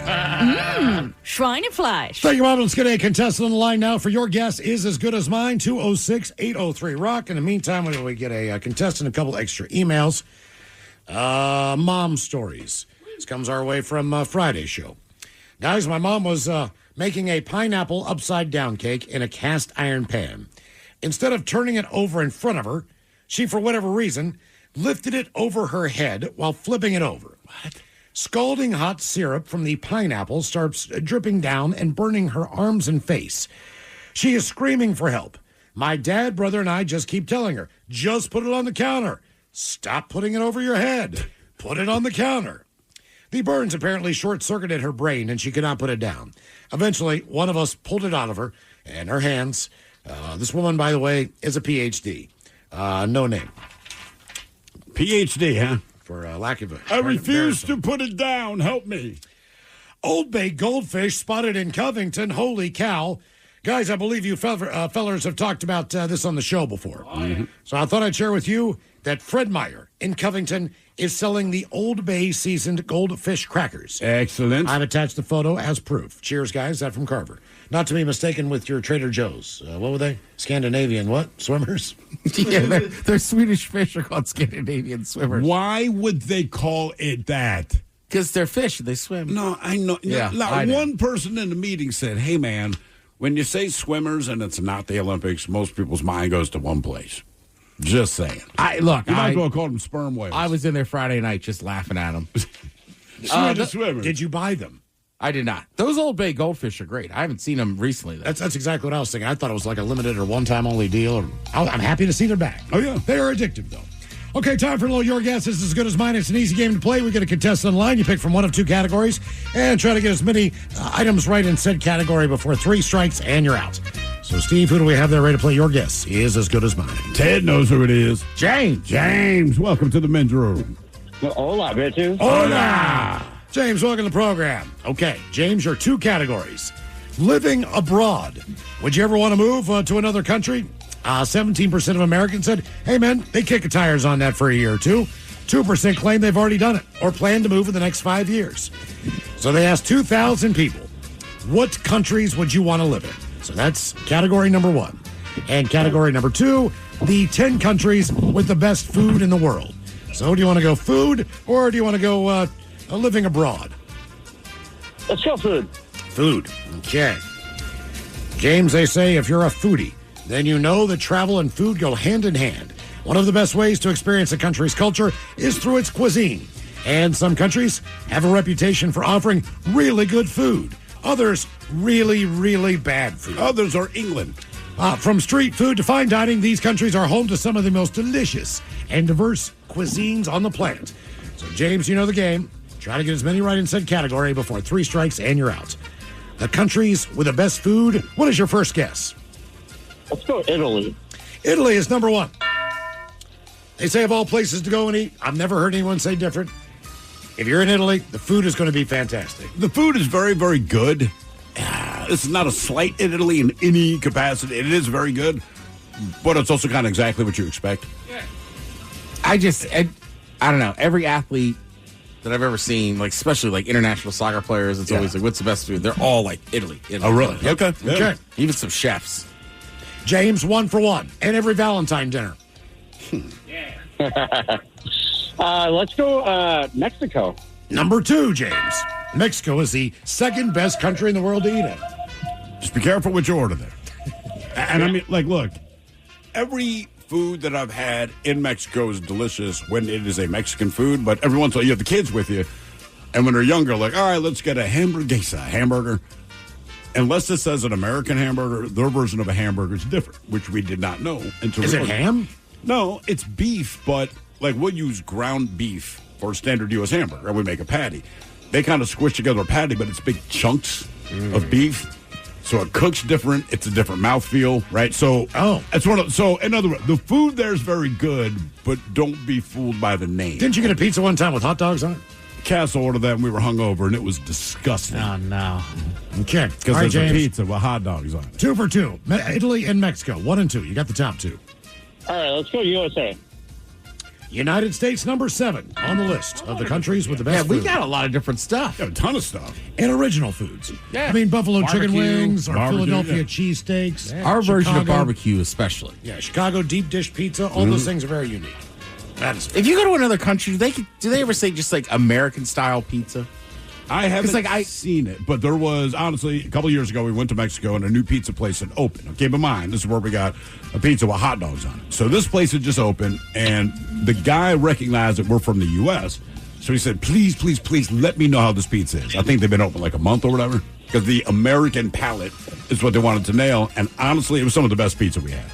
Schweinefleisch. Thank you, Bob. Let's get a contestant on the line now. For your guess is as good as mine, 206-803-ROCK. In the meantime, we get a contestant, a couple extra emails. Mom stories. This comes our way from Friday's show. Guys, my mom was making a pineapple upside-down cake in a cast iron pan. Instead of turning it over in front of her, she, for whatever reason, lifted it over her head while flipping it over. What? Scalding hot syrup from the pineapple starts dripping down and burning her arms and face. She is screaming for help. My dad, brother, and I just keep telling her, just put it on the counter. Stop putting it over your head. Put it on the counter. The burns apparently short-circuited her brain, and she could not put it down. Eventually, one of us pulled it out of her and her hands. This woman, by the way, is a PhD. No name. PhD, huh? For lack of a... I refuse to put it down. Help me. Old Bay goldfish spotted in Covington. Holy cow. Guys, I believe you fellers have talked about this on the show before. So I thought I'd share with you that Fred Meyer in Covington is selling the Old Bay seasoned goldfish crackers. Excellent. I've attached the photo as proof. Cheers, guys. That from Carver. Not to be mistaken with your Trader Joe's. What were they? Scandinavian what? Swimmers? Yeah, they're Swedish fish are called Scandinavian swimmers. Why would they call it that? Because they're fish. They swim. No, I know. Yeah, I know. One person in the meeting said, hey, man, when you say swimmers and it's not the Olympics, most people's mind goes to one place. Just saying. You might as well call them sperm whales. I was in there Friday night just laughing at them. Swimmers. Did you buy them? I did not. Those Old Bay goldfish are great. I haven't seen them recently, though. That's exactly what I was thinking. I thought it was like a limited or one-time only deal. I'm happy to see they're back. Oh, yeah. They are addictive, though. Okay, time for a little Your Guess is as good as mine. It's an easy game to play. We get a contestant in line. You pick from one of two categories and try to get as many items right in said category before 3 strikes and you're out. So, Steve, who do we have there ready to play Your Guess is as good as mine? Ted knows who it is. James, welcome to the men's room. Hola, bitches. Hola! James, welcome to the program. Okay, James, your 2 categories. Living abroad. Would you ever want to move to another country? 17% of Americans said, hey, man, they kick the tires on that for a year or two. 2% claim they've already done it or plan to move in the next 5 years. So they asked 2,000 people, what countries would you want to live in? So that's category number 1. And category number 2, the 10 countries with the best food in the world. So do you want to go food or do you want to go living abroad? Let's go food. Food. Okay. James, they say if you're a foodie, then you know that travel and food go hand in hand. One of the best ways to experience a country's culture is through its cuisine. And some countries have a reputation for offering really good food. Others, really, really bad food. Others are England. From street food to fine dining, these countries are home to some of the most delicious and diverse cuisines on the planet. So, James, you know the game. Try to get as many right in said category before 3 strikes and you're out. The countries with the best food. What is your first guess? Let's go Italy. Italy is number 1. They say of all places to go and eat, I've never heard anyone say different. If you're in Italy, the food is going to be fantastic. The food is very, very good. This is not a slight at Italy in any capacity. It is very good, but it's also kind of exactly what you expect. I don't know. Every athlete that I've ever seen, like especially like international soccer players, it's always like, what's the best food? They're all like Italy. Oh, really? Italy. Okay. Yeah. Okay. Even some chefs. James, 1 for 1. And every Valentine dinner. Let's go Mexico. Number 2, James. Mexico is the second best country in the world to eat in. Just be careful what you order there. And I mean, like, look, every food that I've had in Mexico is delicious when it is a Mexican food, but every once in a while you have the kids with you, and when they're younger, like, all right, let's get a hamburger. Unless it says an American hamburger, their version of a hamburger is different, which we did not know. Is it ham? No, it's beef, but like we'll use ground beef for a standard U.S. hamburger, and we make a patty. They kind of squish together a patty, but it's big chunks of beef. So it cooks different. It's a different mouthfeel, right? So it's in other words, the food there is very good, but don't be fooled by the name. Didn't you get a pizza one time with hot dogs on it? Castle ordered that and we were hungover, and it was disgusting. Oh, no. Okay. Because there's a pizza with hot dogs on it. 2 for 2. Italy and Mexico, 1 and 2. You got the top 2. All right, let's go USA. United States, number 7 on the list of the countries with the best we food. got a lot of different stuff. Yeah, a ton of stuff. And original foods. Yeah. I mean, buffalo chicken Barbecue, wings or barbecue, Philadelphia cheesesteaks. Our version of Chicago- barbecue, especially. Yeah, Chicago deep dish pizza. All those things are very unique. That is If you go to another country, do they ever say just like American style pizza? I haven't like seen it, but there was, honestly, a couple years ago, we went to Mexico and a new pizza place had opened. Now, keep in mind, this is where we got a pizza with hot dogs on it. So this place had just opened, and the guy recognized that we're from the U.S., so he said, please, please, please let me know how this pizza is. I think they've been open like a month or whatever, because the American palate is what they wanted to nail, and honestly, it was some of the best pizza we had.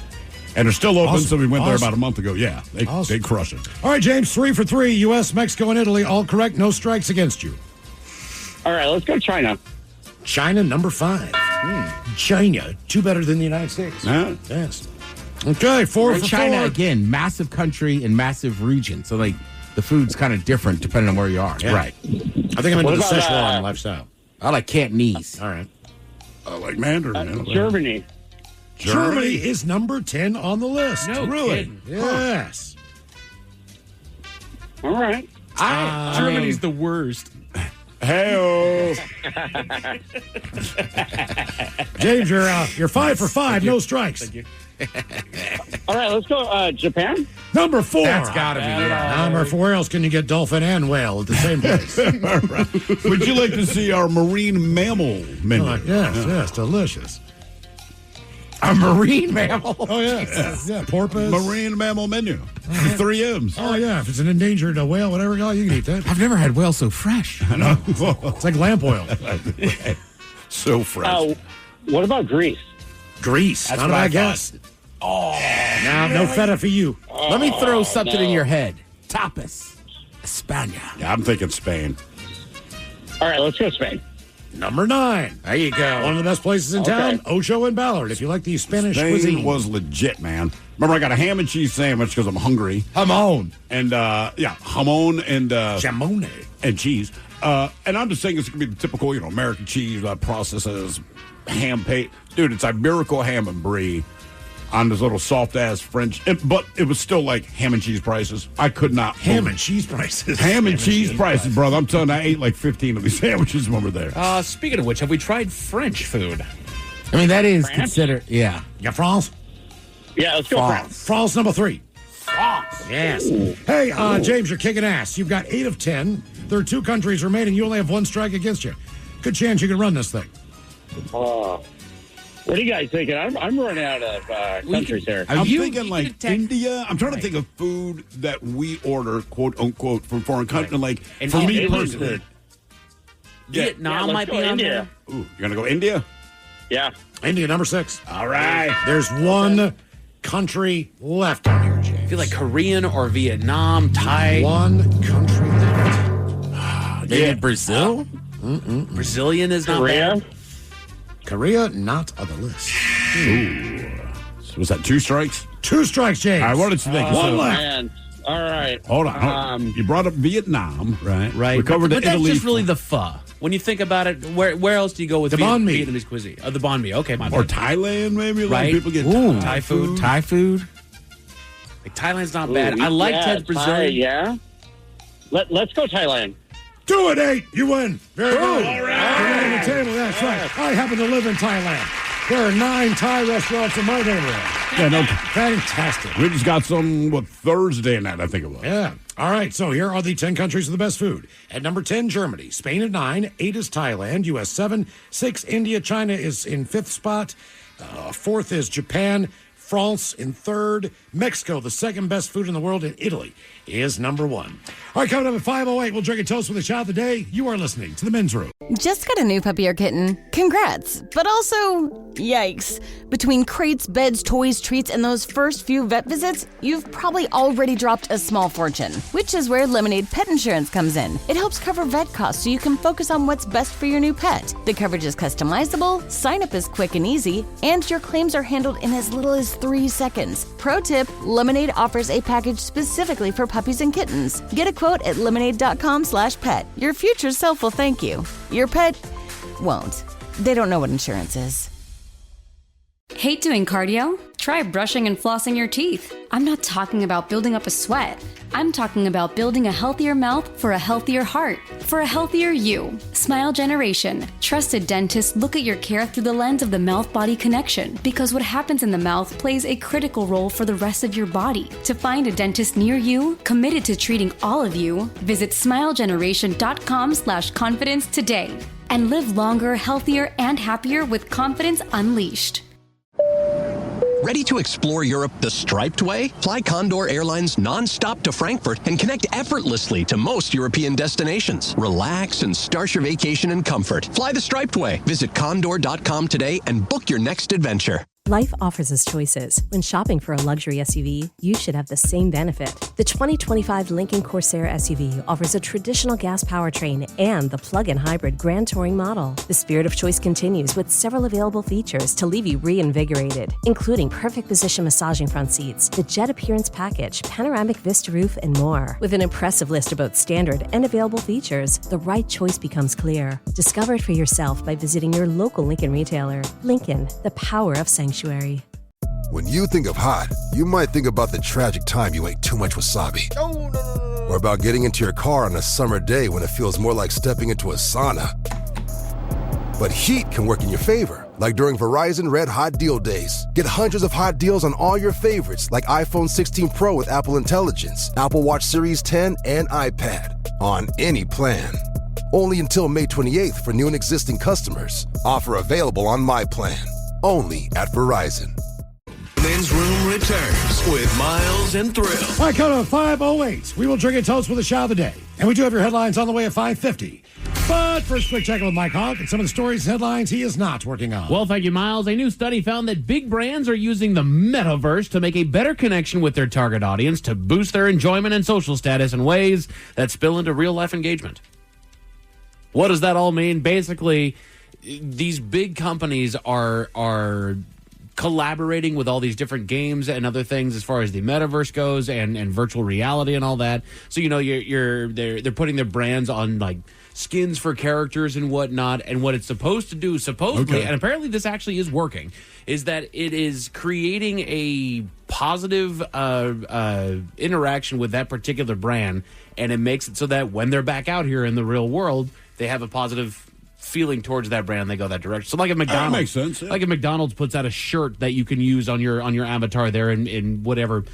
And they're still open, so we went there about a month ago. Yeah, they crush it. All right, James, 3 for 3. U.S., Mexico, and Italy, all correct. No strikes against you. All right, let's go China. China, number 5. China, 2 better than the United States. Yeah. Yes. Okay, 4 for China 4. again, massive country and massive region. So like the food's kind of different depending on where you are. Yeah. Right. I think I'm into the Szechuan lifestyle. I like Cantonese. All right. I like Mandarin. Germany. Germany is number 10 on the list. No Really? kidding. Yes. All right. Germany's the worst. Hey-oh. James, you're 5 for 5. No strikes. Thank you. All right, let's go Japan. Number 4. That's gotta be it. Number 4. Where else can you get dolphin and whale at the same place? All right. Would you like to see our marine mammal menu? Yes, delicious. A marine mammal. Oh, yeah. Porpoise. Marine mammal menu. 3 M's. Oh, yeah. If it's an endangered whale, whatever, you can eat that. I've never had whale so fresh. I know. It's like lamp oil. So fresh. What about Greece? Greece. That's Not a what I bad guess. Oh, Now, no feta for you. let me throw something in your head. Tapas. España. Yeah, I'm thinking Spain. All right, let's go Spain. Number 9. There you go. One of the best places in town, Ocho and Ballard, if you like the Spanish Spain cuisine. was legit, man. Remember, I got a ham and cheese sandwich because I'm hungry. Jamon. And, jamon and... Jamone. And cheese. And I'm just saying it's going to be the typical, American cheese processes, ham paste. Dude, it's Iberico ham and brie on this little soft-ass French. But it was still like ham and cheese prices. I could not... Ham and cheese prices. Ham and cheese prices, brother. I'm telling you, I ate like 15 of these sandwiches when we were there. Speaking of which, have we tried French food? I mean, that is considered, Yeah, France? Yeah, let's go France. France, number 3. France. Yes. Hey, James, you're kicking ass. You've got 8 of 10. There are 2 countries remaining. You only have 1 strike against you. Good chance you can run this thing. What are you guys thinking? I'm running out of countries here. I'm thinking like India. I'm trying to think of food that we order, quote unquote, from foreign countries. Like And for me Asian personally, food. Vietnam might be on India. ooh, you're gonna go India? Yeah. India, number 6. All right. There's 1 country left on here, James. I feel like Korean or Vietnam, Thai. 1 country left. Maybe Brazil? Brazilian is not Korea. bad. Korea, not on the list. Ooh. So was that 2 strikes? 2 strikes, James. I wanted to think. One so. left. Man. All right. Hold on. You brought up Vietnam, right? Right. We covered but that's Italy. just really the pho. When you think about it, where else do you go with The banh mi. Vietnamese cuisine? The banh mi. Okay, my Or bad. Thailand, maybe. A lot Right. of people get Thai food. Thai food. Like Thailand's not bad. I like Ted's Brazilian. Yeah. Let's go Thailand. Do it, 8. You win. Very good. All right. You're running the table. That's right. I happen to live in Thailand. There are 9 Thai restaurants in my neighborhood. Yeah, no. Fantastic. We just got some Thursday night, I think it was. Yeah. All right. So here are the 10 countries with the best food. At number 10, Germany. Spain at 9. 8 is Thailand. U.S. 7. 6, India. China is in 5th spot. 4th is Japan. France in 3rd. Mexico, the 2nd best food in the world. And Italy is number 1. All right, coming up at 5:08, we'll drink a toast with a shot of the day. You are listening to The Men's Room. Just got a new puppy or kitten? Congrats. But also, yikes. Between crates, beds, toys, treats, and those first few vet visits, you've probably already dropped a small fortune, which is where Lemonade Pet Insurance comes in. It helps cover vet costs so you can focus on what's best for your new pet. The coverage is customizable, sign-up is quick and easy, and your claims are handled in as little as 3 seconds. Pro tip, Lemonade offers a package specifically for puppies and kittens. Get a quote at lemonade.com/pet. Your future self will thank you. Your pet won't. They don't know what insurance is. Hate doing cardio? Try brushing and flossing your teeth. I'm not talking about building up a sweat. I'm talking about building a healthier mouth for a healthier heart, for a healthier you. Smile Generation. Trusted dentists look at your care through the lens of the mouth-body connection, because what happens in the mouth plays a critical role for the rest of your body. To find a dentist near you, committed to treating all of you, visit smilegeneration.com/confidence today and live longer, healthier, and happier with confidence unleashed. Ready to explore Europe the striped way? Fly Condor Airlines non-stop to Frankfurt and connect effortlessly to most European destinations. Relax and start your vacation in comfort. Fly the striped way. Visit condor.com today and book your next adventure. Life offers us choices. When shopping for a luxury SUV, you should have the same benefit. The 2025 Lincoln Corsair SUV offers a traditional gas powertrain and the plug-in hybrid Grand Touring model. The spirit of choice continues with several available features to leave you reinvigorated, including perfect position massaging front seats, the jet appearance package, panoramic vista roof, and more. With an impressive list of both standard and available features, the right choice becomes clear. Discover it for yourself by visiting your local Lincoln retailer. Lincoln, the power of sanctuary. When you think of hot, you might think about the tragic time you ate too much wasabi. Or about getting into your car on a summer day when it feels more like stepping into a sauna. But heat can work in your favor, like during Verizon Red Hot Deal Days. Get hundreds of hot deals on all your favorites, like iPhone 16 Pro with Apple Intelligence, Apple Watch Series 10, and iPad, on any plan. Only until May 28th for new and existing customers. Offer available on My Plan. Only at Verizon. Men's Room returns with Miles and Thrill. All right, coming up at 5:08, we will drink a toast with a shot of the day. And we do have your headlines on the way at 5:50. But first, quick check with Mike Hogg and some of the stories and headlines he is not working on. Well, thank you, Miles. A new study found that big brands are using the metaverse to make a better connection with their target audience to boost their enjoyment and social status in ways that spill into real-life engagement. What does that all mean? Basically, these big companies are collaborating with all these different games and other things as far as the metaverse goes and virtual reality and all that. So, you know, they're putting their brands on like skins for characters and whatnot. And what it's supposed to do, supposedly, and apparently this actually is working, is that it is creating a positive interaction with that particular brand. And it makes it so that when they're back out here in the real world, they have a positive feeling towards that brand, they go that direction. So like if McDonald's, that makes sense, yeah. Like if McDonald's puts out a shirt that you can use on your avatar there in whatever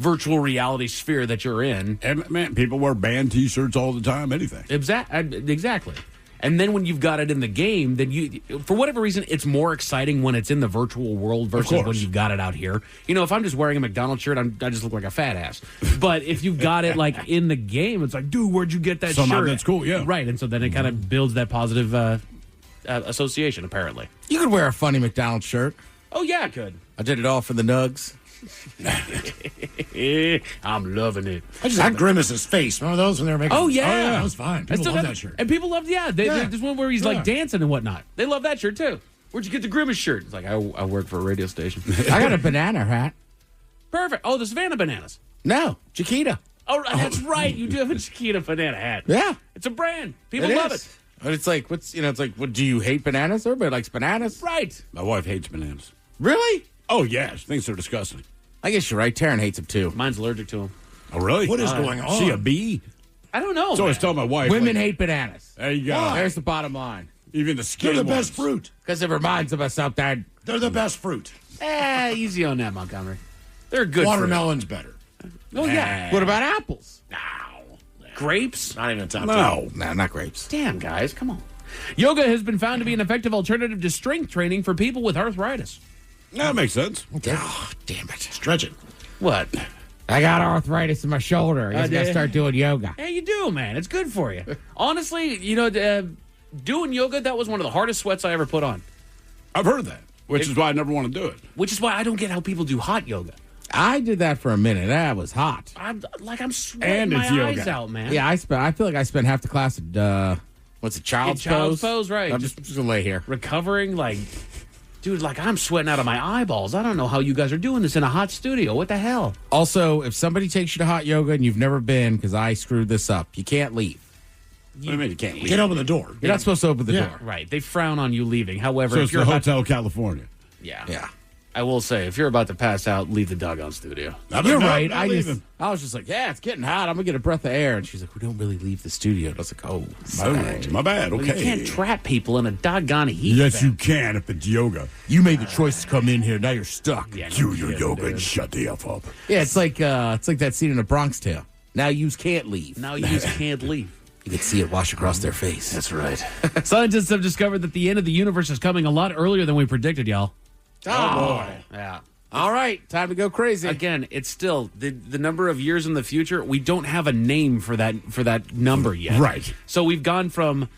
virtual reality sphere that you're in. And man, people wear band T-shirts all the time, anything. Exactly. And then when you've got it in the game, then you, for whatever reason, it's more exciting when it's in the virtual world versus when you've got it out here. You know, if I'm just wearing a McDonald's shirt, I just look like a fat ass. But if you've got it like in the game, it's like, dude, where'd you get that Somehow shirt? That's cool, yeah. Right, and so then it kind of builds that positive association, apparently. You could wear a funny McDonald's shirt. Oh, yeah, I could. I did it all for the nugs. I'm loving it. I just had Grimace's face. Remember those when they were making? Oh yeah, that was fine. People love that shirt. And people love, there's one where he's like dancing and whatnot. They love that shirt too. Where'd you get the Grimace shirt? It's like I work for a radio station. I got a banana hat. Perfect. Oh, the Savannah Bananas. No, Chiquita. Oh, that's right. You do have a Chiquita banana hat. Yeah. It's a brand. People It love is. it. But it's like, what, do you hate bananas? Everybody likes bananas. Right. My wife hates bananas. Really? Oh, yes. Thinks they're disgusting. I guess you're right. Taryn hates them too. Mine's allergic to them. Oh, really? What is going on? She a bee? I don't know. So I always tell my wife. Women hate bananas. There you go. There's the bottom line. Even the skin They're the ones. best fruit. Because it reminds of us something. They're the best fruit. Easy on that, Montgomery. They're good. Watermelon's better. Oh, yeah. What about apples? Grapes? Not even top No, not grapes. Damn, guys, come on. Yoga has been found to be an effective alternative to strength training for people with arthritis. That makes sense. Oh, damn it. Stretch it. What? I got arthritis in my shoulder. I got to start doing yoga. Yeah, you do, man. It's good for you. Honestly, doing yoga, that was one of the hardest sweats I ever put on. I've heard that, which is why I never want to do it. Which is why I don't get how people do hot yoga. I did that for a minute. That was hot. I'm sweating And it's my eyes yoga. out, man. Yeah, I feel like I spent half the class at, what's it, child's pose, right. I'm just going to lay here. Recovering, dude, I'm sweating out of my eyeballs. I don't know how you guys are doing this in a hot studio. What the hell? Also, if somebody takes you to hot yoga and you've never been, because I screwed this up, you can't leave. What do you mean you can't leave? Can't open the door. You're not supposed to open the door. Right. They frown on you leaving. However, So if it's you're the about Hotel California. Yeah. I will say, if you're about to pass out, leave the doggone studio. You're right. I was just like, yeah, it's getting hot. I'm going to get a breath of air. And she's like, we don't really leave the studio. And I was like, oh, sorry. My bad. Well, Okay. you can't trap people in a doggone heat. Yes, vent. you can if it's yoga. You made the choice to come in here. Now you're stuck. Yeah, no Do your kidding, yoga dude. and shut the F up. Yeah, it's like that scene in A Bronx Tale. Now you can't leave. Now you just can't leave. You can see it wash across their face. That's right. Scientists have discovered that the end of the universe is coming a lot earlier than we predicted, y'all. Oh, boy. Yeah. All right, time to go crazy. Again, it's still the number of years in the future. We don't have a name for that number yet. Right. So we've gone from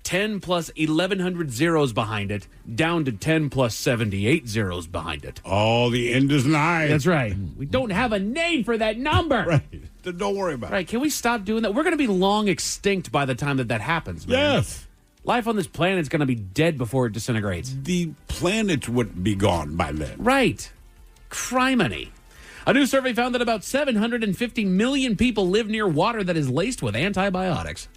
10 plus 1,100 zeros behind it down to 10 plus 78 zeros behind it. Oh, the end is nigh. That's right. We don't have a name for that number. Right. Then don't worry about it. Right. Can we stop doing that? We're going to be long extinct by the time that happens, man. Yes. Life on this planet is going to be dead before it disintegrates. The planets would be gone by then. Right. Criminy. A new survey found that about 750 million people live near water that is laced with antibiotics.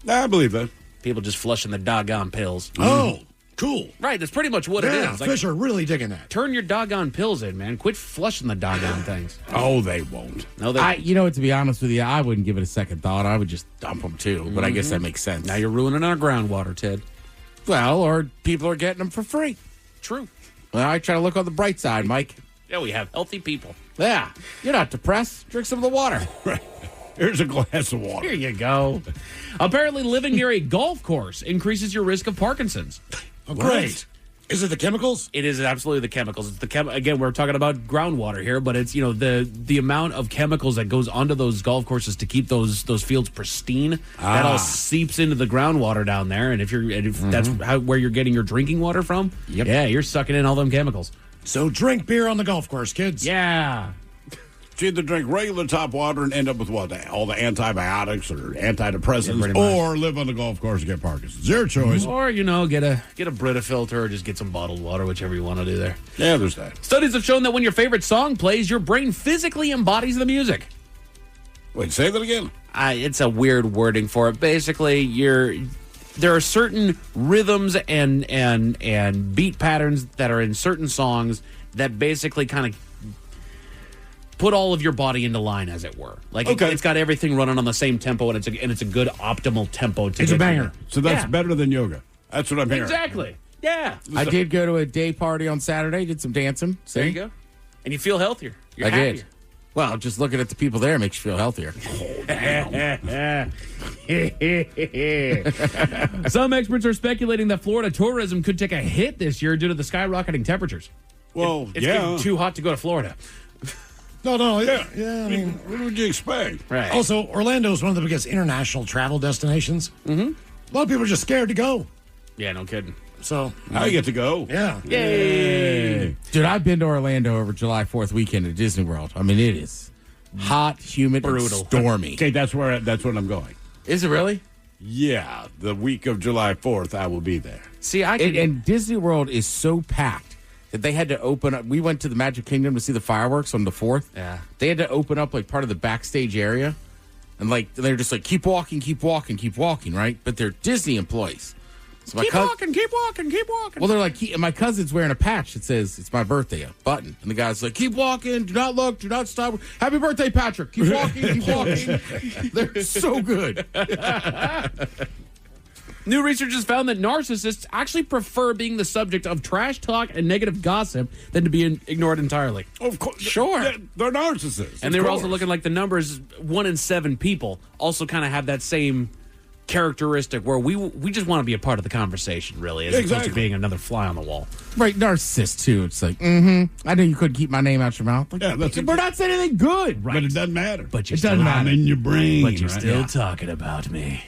I believe that. People just flushing the doggone pills. Oh, cool. Right, that's pretty much what it Yeah, is. fish are really digging that. Turn your doggone pills in, man. Quit flushing the doggone things. Oh, they won't. No, they to be honest with you, I wouldn't give it a second thought. I would just dump them too. But I guess that makes sense. Now you're ruining our groundwater, Ted. Well, or people are getting them for free. True. Well, I try to look on the bright side, Mike. Yeah, we have healthy people. Yeah, you're not depressed. Drink some of the water. Here's a glass of water. Here you go. Apparently, living near a golf course increases your risk of Parkinson's. Oh, great. Is it the chemicals? It is absolutely the chemicals. It's the again, we're talking about groundwater here, but it's the amount of chemicals that goes onto those golf courses to keep those fields pristine. That all seeps into the groundwater down there, and if that's where you're getting your drinking water from, yeah, you're sucking in all them chemicals. So drink beer on the golf course, kids. Yeah. You either drink regular top water and end up with what? All the antibiotics or antidepressants, pretty much. or live on the golf course and get Parkinson's. Your choice. Or, get a Brita filter or just get some bottled water, whichever you want to do there. Yeah, there's that. Studies have shown that when your favorite song plays, your brain physically embodies the music. Wait, say that again. It's a weird wording for it. Basically, there are certain rhythms and beat patterns that are in certain songs that basically kind of put all of your body into line, as it were. It's got everything running on the same tempo, and it's a good optimal tempo. It's a banger. So that's better than yoga. That's what I'm hearing. Exactly. Yeah. I did go to a day party on Saturday. Did some dancing. See? There you go. And you feel healthier. You're I happier. did. Well, just looking at the people there makes you feel healthier. Some experts are speculating that Florida tourism could take a hit this year due to the skyrocketing temperatures. Well, It's getting too hot to go to Florida. No, Yeah. I mean, What would you expect? Right. also, Orlando is one of the biggest international travel destinations. Mm-hmm. A lot of people are just scared to go. Yeah, no kidding. So, I get to go. yeah. Yay. Dude, I've been to Orlando over July 4th weekend at Disney World. I mean, it is hot, humid, Brutal. and stormy. Okay, that's what I'm going. Is it really? Yeah, the week of July 4th, I will be there. See, I can... And Disney World is so packed that they had to open up. We went to the Magic Kingdom to see the fireworks on the 4th. Yeah. They had to open up like part of the backstage area. And like they're just like, keep walking, right? But they're Disney employees. So Keep walking. Well, they're like, my cousin's wearing a patch that says it's my birthday, a button. And the guy's like, keep walking, do not look, do not stop. Happy birthday, Patrick. Keep walking. They're so good. New research has found that narcissists actually prefer being the subject of trash talk and negative gossip than to be ignored entirely. Of course. Sure. They're narcissists. And they were also looking like the numbers, 1 in 7 people also kind of have that same characteristic where we just want to be a part of the conversation, really, as opposed to being another fly on the wall. Right, narcissist, too. It's like, I know you couldn't keep my name out your mouth. Like, we're not saying anything good. Right. But it doesn't matter. But it doesn't matter. In your brain. But you're still talking about me.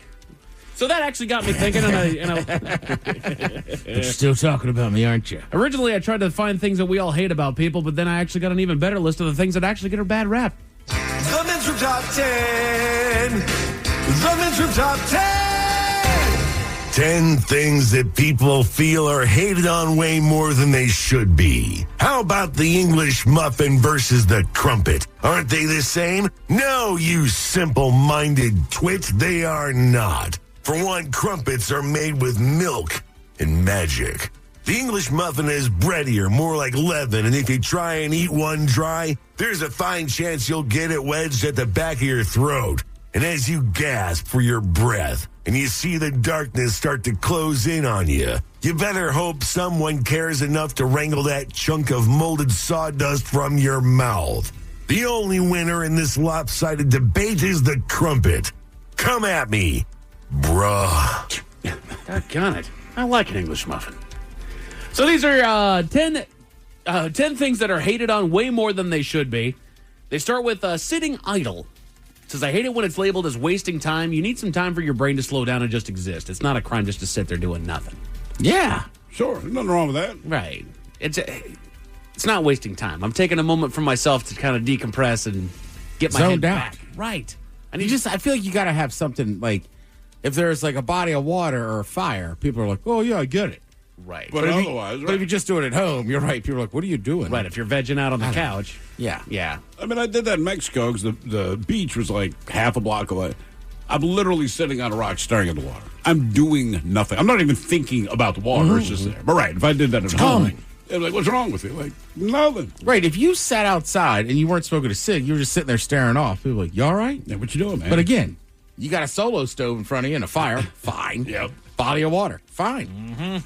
So that actually got me thinking. But you're still talking about me, aren't you? Originally, I tried to find things that we all hate about people, but then I actually got an even better list of the things that actually get a bad rap. The Men's Room Top 10. The Men's Room Top 10. 10 things that people feel are hated on way more than they should be. How about the English muffin versus the crumpet? Aren't they the same? No, you simple-minded twit, they are not. For one, crumpets are made with milk and magic. The English muffin is breadier, more like leaven, and if you try and eat one dry, there's a fine chance you'll get it wedged at the back of your throat. And as you gasp for your breath and you see the darkness start to close in on you, you better hope someone cares enough to wrangle that chunk of molded sawdust from your mouth. The only winner in this lopsided debate is the crumpet. Come at me, bruh. Doggone it. I like an English muffin. So these are 10 things that are hated on way more than they should be. They start with sitting idle. It says, I hate it when it's labeled as wasting time. You need some time for your brain to slow down and just exist. It's not a crime just to sit there doing nothing. Yeah, sure. There's nothing wrong with that. Right. It's not wasting time. I'm taking a moment for myself to kind of decompress and get my head back. Right. And I feel like you got to have something like, if there's like a body of water or a fire, people are like, oh, yeah, I get it. Right. But otherwise, but if you just do it at home, you're right. People are like, what are you doing? Right. If you're vegging out on the couch. Yeah. Yeah. I mean, I did that in Mexico because the beach was like half a block away. I'm literally sitting on a rock staring at the water. I'm doing nothing. I'm not even thinking about the water. It's just there. But right, if I did that at home, they're like, what's wrong with you? Like, nothing. Right. If you sat outside and you weren't smoking a cig, you were just sitting there staring off. People are like, you all right? Yeah, what you doing, man? But again, you got a solo stove in front of you and a fire. Fine. Yep. Body of water. Fine.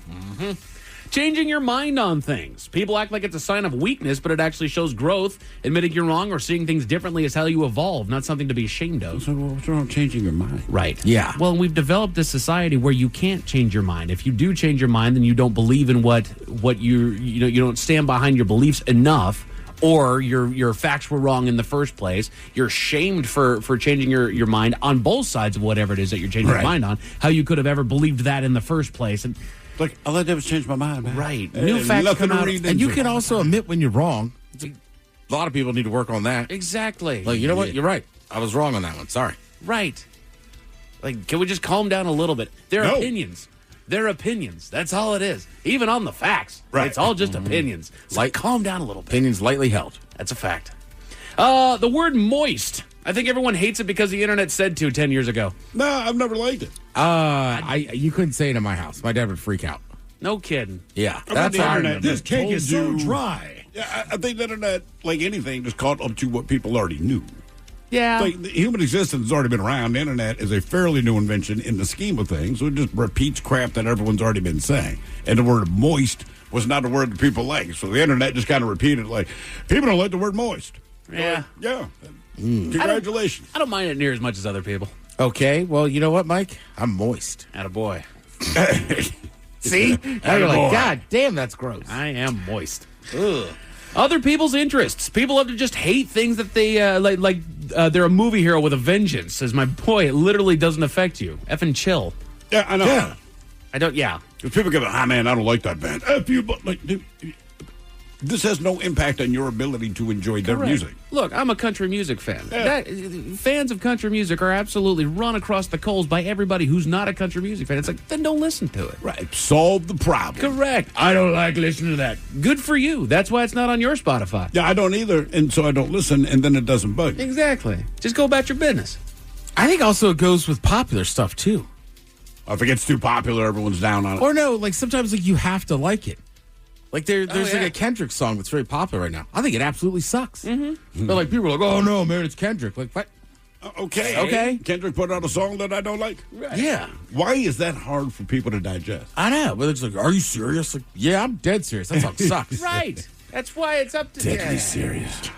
Changing your mind on things. People act like it's a sign of weakness, but it actually shows growth. Admitting you're wrong or seeing things differently is how you evolve, not something to be ashamed of. So what's wrong with changing your mind? Right. Yeah. Well, we've developed this society where you can't change your mind. If you do change your mind, then you don't believe in what you don't stand behind your beliefs enough, or your facts were wrong in the first place. You're shamed for changing your mind on both sides of whatever it is that you're changing your mind on. How you could have ever believed that in the first place. And like, I let them change my mind, man. Right. New facts come out. And you can also admit admit when you're wrong. A lot of people need to work on that. Exactly. Like, you know what? You're right. I was wrong on that one. Sorry. Right. Like, can we just calm down a little bit? They're opinions. They're opinions. That's all it is. Even on the facts. Right. It's all just opinions. So calm down a little bit. Opinions lightly held. That's a fact. The word moist. I think everyone hates it because the internet said to 10 years ago. No, I've never liked it. You couldn't say it in my house. My dad would freak out. No kidding. Yeah. That's how I internet. remember. This cake is so dry. Yeah, I think the internet, like anything, just caught up to what people already knew. Yeah. Like, the human existence has already been around. The internet is a fairly new invention in the scheme of things, so it just repeats crap that everyone's already been saying. And the word moist was not a word that people like. So the internet just kind of repeated, like, people don't like the word moist. Yeah. Yeah. Congratulations. I don't mind it near as much as other people. Okay. Well, you know what, Mike? I'm moist. Attaboy. See? Now you're like, God damn, that's gross. I am moist. Ugh. Other people's interests. People love to just hate things that they they're a movie hero with a vengeance. Says my boy, it literally doesn't affect you. Effing chill. Yeah, I know. Yeah. I don't. Yeah. If people go, man, I don't like that band. If you, but like, dude, this has no impact on your ability to enjoy their Correct. music. Look, I'm a country music fan. Yeah. Fans of country music are absolutely run across the coals by everybody who's not a country music fan. It's like, then don't listen to it. Right. Solve the problem. Correct. I don't like listening to that. Good for you. That's why it's not on your Spotify. Yeah, I don't either, and so I don't listen, and then it doesn't bug me. Exactly. Just go about your business. I think also it goes with popular stuff, too. If it gets too popular, everyone's down on it. Or no, like sometimes like you have to like it. Like there's yeah. like a Kendrick song that's very popular right now. I think it absolutely sucks. Mm-hmm. But like people are like, oh no, man, it's Kendrick. Like what? Okay. Kendrick put out a song that I don't like. Right. Yeah. Why is that hard for people to digest? I know, but it's like, are you serious? Like, yeah, I'm dead serious. That song sucks. Right. That's why it's up to Deadly serious.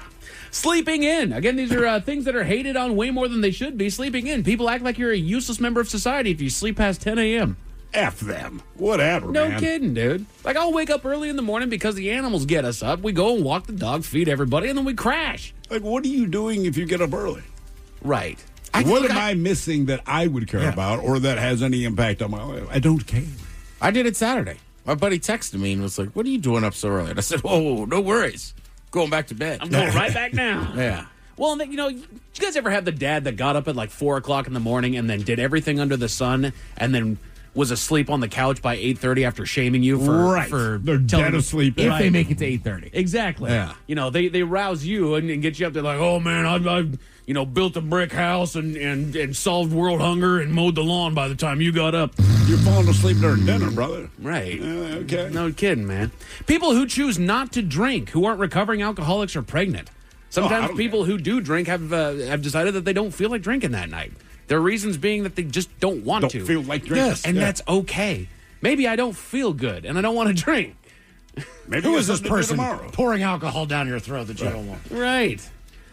Sleeping in. Again, these are things that are hated on way more than they should be. Sleeping in. People act like you're a useless member of society if you sleep past 10 a.m. F them. Whatever, No man. kidding, dude. Like, I'll wake up early in the morning because the animals get us up. We go and walk the dog, feed everybody, and then we crash. Like, what are you doing if you get up early? Right. What am I missing that I would care about or that has any impact on my life? I don't care. I did it Saturday. My buddy texted me and was like, what are you doing up so early? And I said, whoa, no worries. Going back to bed. I'm going right back now. Yeah. Well, and then, you know, you guys ever have the dad that got up at like 4 o'clock in the morning and then did everything under the sun and then was asleep on the couch by 8:30 after shaming you for They're dead asleep. If they make it to 8:30. Exactly. Yeah. You know, they rouse you and get you up there like, oh man, I've you know, built a brick house and solved world hunger and mowed the lawn by the time you got up. You're falling asleep during dinner, brother. Right. Okay. No kidding, man. People who choose not to drink, who aren't recovering alcoholics or pregnant. Sometimes people who do drink have decided that they don't feel like drinking that night. Their reasons being that they just don't want to. Don't feel like drinking. Yes, and that's okay. Maybe I don't feel good and I don't want to drink. Maybe Who is this person tomorrow? pouring alcohol down your throat that you don't want? Right.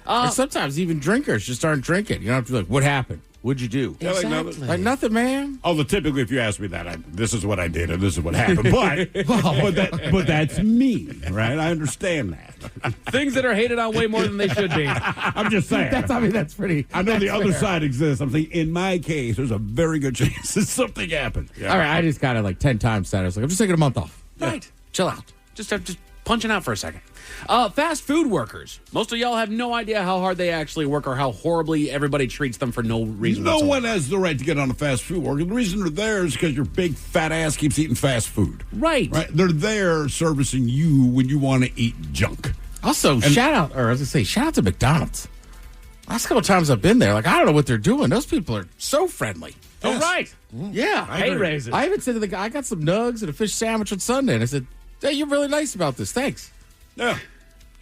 Or sometimes even drinkers just aren't drinking. You don't have to be like, what happened? What'd you do? Yeah, like Exactly. Like nothing, man. Although typically, if you ask me that, this is what I did and this is what happened. But that's me, right? I understand that. Things that are hated on way more than they should be. I'm just saying. That's pretty. I know that's the other fair. side exists. I'm saying, in my case, there's a very good chance that something happened. Yeah. All right, I just got it like 10 times Saturday. I was like, I'm just taking a month off. Right. Chill out. Just punching out for a second. Fast food workers. Most of y'all have no idea how hard they actually work or how horribly everybody treats them for no reason No whatsoever. one has the right to get on a fast food worker. The reason they're there is because your big fat ass keeps eating fast food. Right. They're there servicing you when you want to eat junk. Also, shout out to McDonald's. Last couple times I've been there, like, I don't know what they're doing. Those people are so friendly. Oh, right. Yeah. Pay raises. I even said to the guy, I got some nugs and a fish sandwich on Sunday. And I said, hey, you're really nice about this. Thanks. Yeah.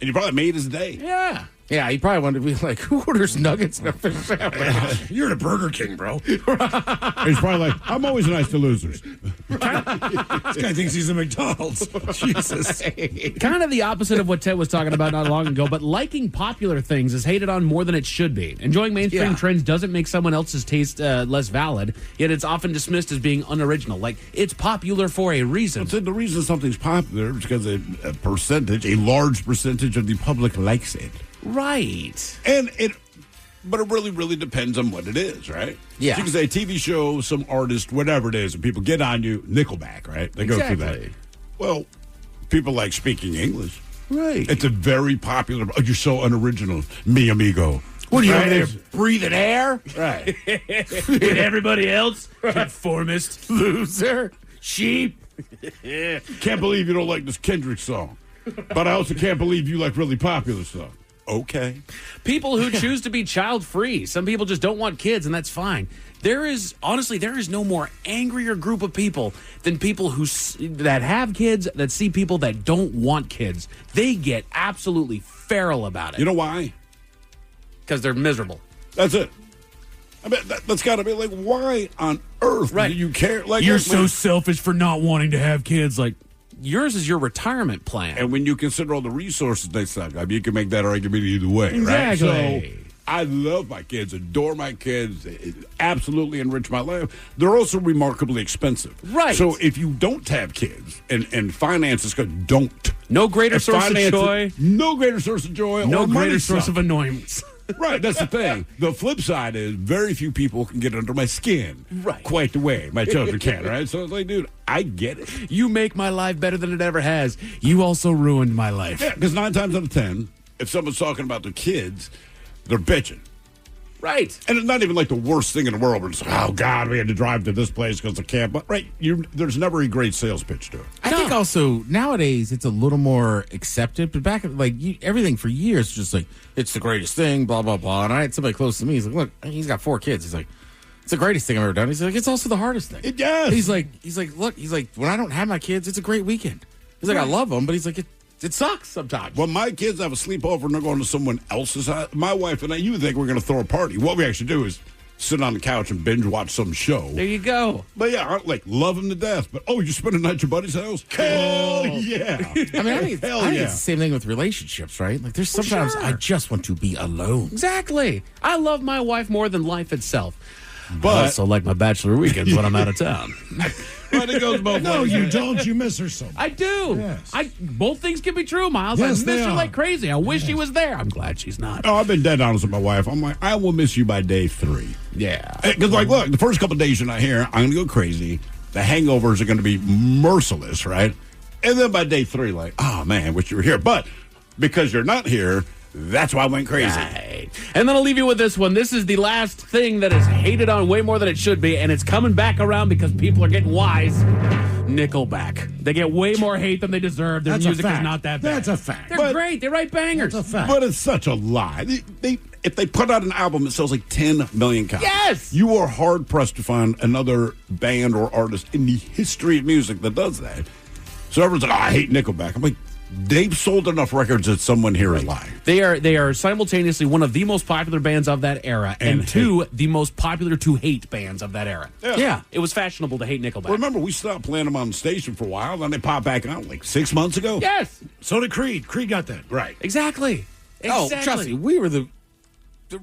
And you probably made his day. Yeah. Yeah, he probably wanted to be like, who orders nuggets and a fish sandwich? You're at a Burger King, bro. He's probably like, I'm always nice to losers. This guy thinks he's a McDonald's. Jesus. Kind of the opposite of what Ted was talking about not long ago, but liking popular things is hated on more than it should be. Enjoying mainstream trends doesn't make someone else's taste less valid, yet it's often dismissed as being unoriginal. Like, it's popular for a reason. So the reason something's popular is because a large percentage of the public likes it. Right. But it really, really depends on what it is, right? Yeah. So you can say TV show, some artist, whatever it is, and people get on you, Nickelback, right? They go through that. Well, people like speaking English. Right. It's a very popular, you're so unoriginal, mi amigo. What are you over there breathing air? Right. And everybody else, conformist, Loser. Sheep. Can't believe you don't like this Kendrick song. But I also can't believe you like really popular stuff. Okay. People who choose to be child-free. Some people just don't want kids, and that's fine. There is no more angrier group of people than people that have kids that see people that don't want kids. They get absolutely feral about it. You know why? Because they're miserable. That's it. I mean, that's got to be like, why on earth do you care? Like, you're look, so man, selfish for not wanting to have kids. Like, yours is your retirement plan. And when you consider all the resources they suck, I mean, you can make that argument either way, Exactly. right? So I love my kids, adore my kids, absolutely enrich my life. They're also remarkably expensive. Right. So if you don't have kids and finances go, don't. No greater source of joy. No greater source of joy. No or money greater source suck. of annoyance. Right, that's the thing. The flip side is very few people can get under my skin. Right. Quite the way my children can, right? So it's like, dude, I get it. You make my life better than it ever has. You also ruined my life. Yeah, because 9 times out of 10, if someone's talking about their kids, they're bitching. Right. And it's not even like the worst thing in the world where it's like, oh, God, we had to drive to this place because of camp. But, right, there's never a great sales pitch to it. I think also nowadays it's a little more accepted. But back everything for years was just like, it's the greatest thing, blah, blah, blah. And I had somebody close to me. He's like, look, he's got 4 kids. He's like, it's the greatest thing I've ever done. He's like, it's also the hardest thing. Yes. He's like, look, when I don't have my kids, it's a great weekend. He's like, I love them, but he's like, it sucks sometimes. When my kids have a sleepover and they're going to someone else's house, my wife and I, you would think we're going to throw a party. What we actually do is sit on the couch and binge watch some show. There you go. But yeah, I love them to death. But you spend a night at your buddy's house? Hell yeah. I think it's the same thing with relationships, right? Like there's sometimes I just want to be alone. Exactly. I love my wife more than life itself. But I also like my bachelor weekends when I'm out of town. But it goes both ways. No, you don't. You miss her so much. I do. Yes. Both things can be true, Miles. Yes, I they miss her are. like crazy. I wish she was there. I'm glad she's not. Oh, I've been dead honest with my wife. I'm like, I will miss you by day 3. Yeah. Because, look, the first couple of days you're not here, I'm going to go crazy. The hangovers are going to be merciless, right? And then by day 3, oh, man, wish you were here. But because you're not here, that's why I went crazy. Right. And then I'll leave you with this one. This is the last thing that is hated on way more than it should be, and it's coming back around because people are getting wise. Nickelback. They get way more hate than they deserve. Their music is not that bad. That's a fact. They're great. They write bangers. That's a fact. But it's such a lie. If they put out an album that sells like 10 million copies, yes, you are hard-pressed to find another band or artist in the history of music that does that. So everyone's like, I hate Nickelback. I'm like, they've sold enough records that someone here is lying. They are simultaneously one of the most popular bands of that era, and 2 the most popular to hate bands of that era. Yeah, it was fashionable to hate Nickelback. Remember, we stopped playing them on the station for a while, then they popped back on 6 months ago. Yes. So did Creed. Creed got that. Right. Exactly. Oh, trust me, we were the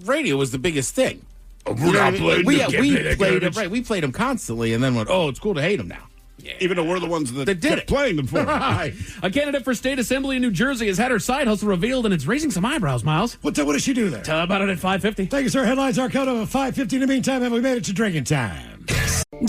radio was the biggest thing. We're not playing we played them, right. We played them constantly, and then went, it's cool to hate them now. Yeah. Even though we're the ones that did kept it. playing them for. Right. A candidate for state assembly in New Jersey has had her side hustle revealed, and it's raising some eyebrows, Miles. What does she do there? Tell about it at 5:50. Thank you, sir. Headlines are cut off at 5:50. In the meantime, have we made it to drinking time?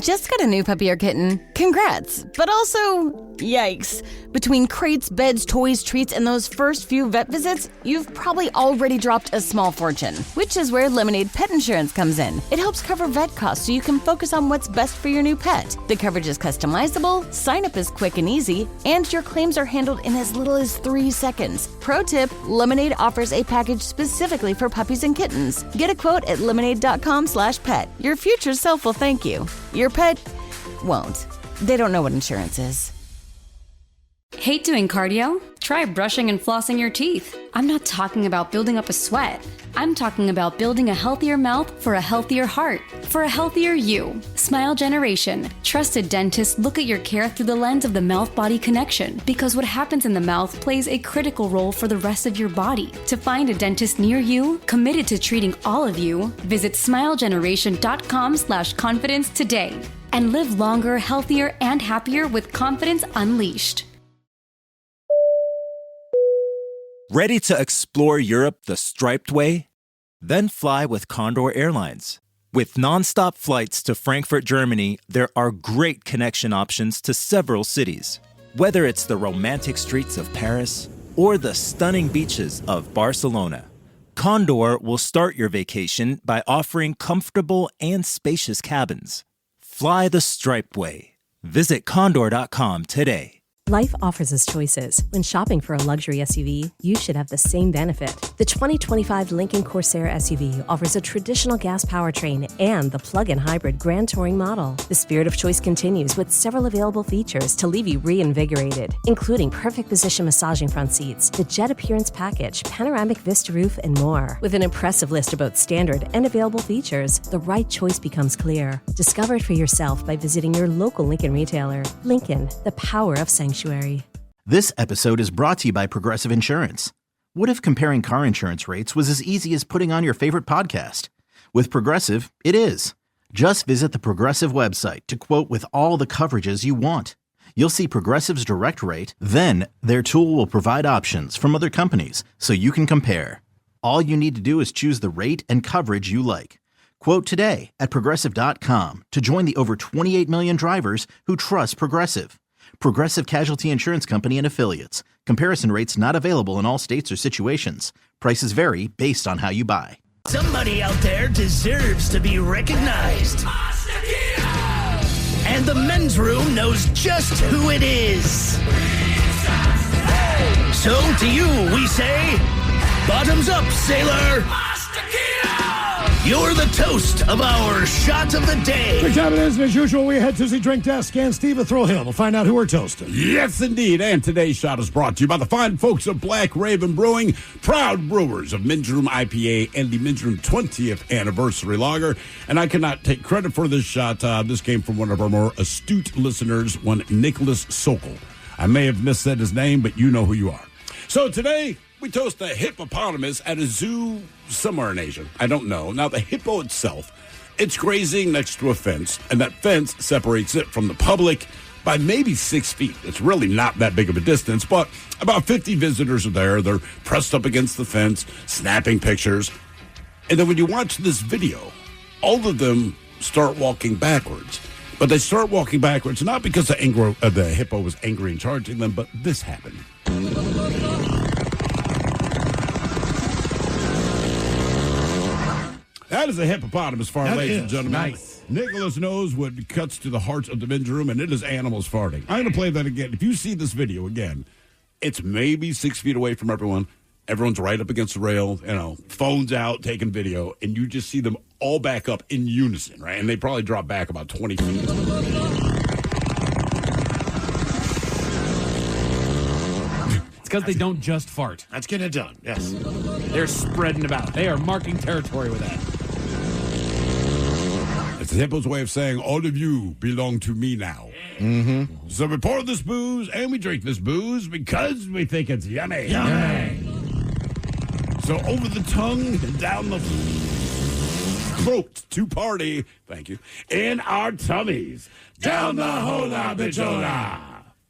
Just got a new puppy or kitten? Congrats. But also, yikes. Between crates, beds, toys, treats, and those first few vet visits, you've probably already dropped a small fortune, which is where Lemonade Pet Insurance comes in. It helps cover vet costs so you can focus on what's best for your new pet. The coverage is customizable, sign up is quick and easy, and your claims are handled in as little as 3 seconds. Pro tip, Lemonade offers a package specifically for puppies and kittens. Get a quote at lemonade.com/pet. Your future self will thank you. Your pet won't. They don't know what insurance is. Hate doing cardio? Try brushing and flossing your teeth. I'm not talking about building up a sweat. I'm talking about building a healthier mouth for a healthier heart, for a healthier you. Smile Generation. Trusted dentists look at your care through the lens of the mouth-body connection, because what happens in the mouth plays a critical role for the rest of your body. To find a dentist near you, committed to treating all of you, visit smilegeneration.com/confidence today and live longer, healthier, and happier with confidence unleashed. Ready to explore Europe the striped way? Then fly with Condor Airlines. With nonstop flights to Frankfurt, Germany, there are great connection options to several cities. Whether it's the romantic streets of Paris or the stunning beaches of Barcelona, Condor will start your vacation by offering comfortable and spacious cabins. Fly the striped way. Visit condor.com today. Life offers us choices. When shopping for a luxury SUV, you should have the same benefit. The 2025 Lincoln Corsair SUV offers a traditional gas powertrain and the plug-in hybrid Grand Touring model. The spirit of choice continues with several available features to leave you reinvigorated, including perfect position massaging front seats, the jet appearance package, panoramic vista roof, and more. With an impressive list of both standard and available features, the right choice becomes clear. Discover it for yourself by visiting your local Lincoln retailer. Lincoln, the power of sanctuary. This episode is brought to you by Progressive Insurance. What if comparing car insurance rates was as easy as putting on your favorite podcast? With Progressive, it is. Just visit the Progressive website to quote with all the coverages you want. You'll see Progressive's direct rate, then their tool will provide options from other companies so you can compare. All you need to do is choose the rate and coverage you like. Quote today at Progressive.com to join the over 28 million drivers who trust Progressive. Progressive Casualty Insurance Company and Affiliates. Comparison rates not available in all states or situations. Prices vary based on how you buy. Somebody out there deserves to be recognized. And the men's room knows just who it is. So to you, we say, bottoms up, sailor. You're the toast of our shot of the day. Big time it is, and as usual, we head to the drink desk and Steve will throw him. We'll find out who we're toasting. Yes, indeed. And today's shot is brought to you by the fine folks of Black Raven Brewing, proud brewers of Men's Room IPA and the Men's Room 20th Anniversary Lager. And I cannot take credit for this shot. This came from one of our more astute listeners, one Nicholas Sokol. I may have missaid his name, but you know who you are. So today, we toast a hippopotamus at a zoo somewhere in Asia. I don't know. Now, the hippo itself, it's grazing next to a fence, and that fence separates it from the public by maybe 6 feet. It's really not that big of a distance, but about 50 visitors are there. They're pressed up against the fence, snapping pictures. And then when you watch this video, all of them start walking backwards. But they start walking backwards, not because the hippo was angry and charging them, but this happened. That is a hippopotamus fart, ladies and gentlemen. Nice. Nicholas knows what cuts to the heart of the men's room, and it is animals farting. I'm going to play that again. If you see this video again, it's maybe 6 feet away from everyone. Everyone's right up against the rail, phones out, taking video, and you just see them all back up in unison, right? And they probably drop back about 20 feet. It's because they don't just fart. That's getting it done, yes. They're spreading about. They are marking territory with that. It's the hippo's way of saying, all of you belong to me now. Mm-hmm. So we pour this booze, and we drink this booze because we think it's yummy. Yummy. So over the tongue and down the throat to party, thank you, in our tummies. Down the hola bichola.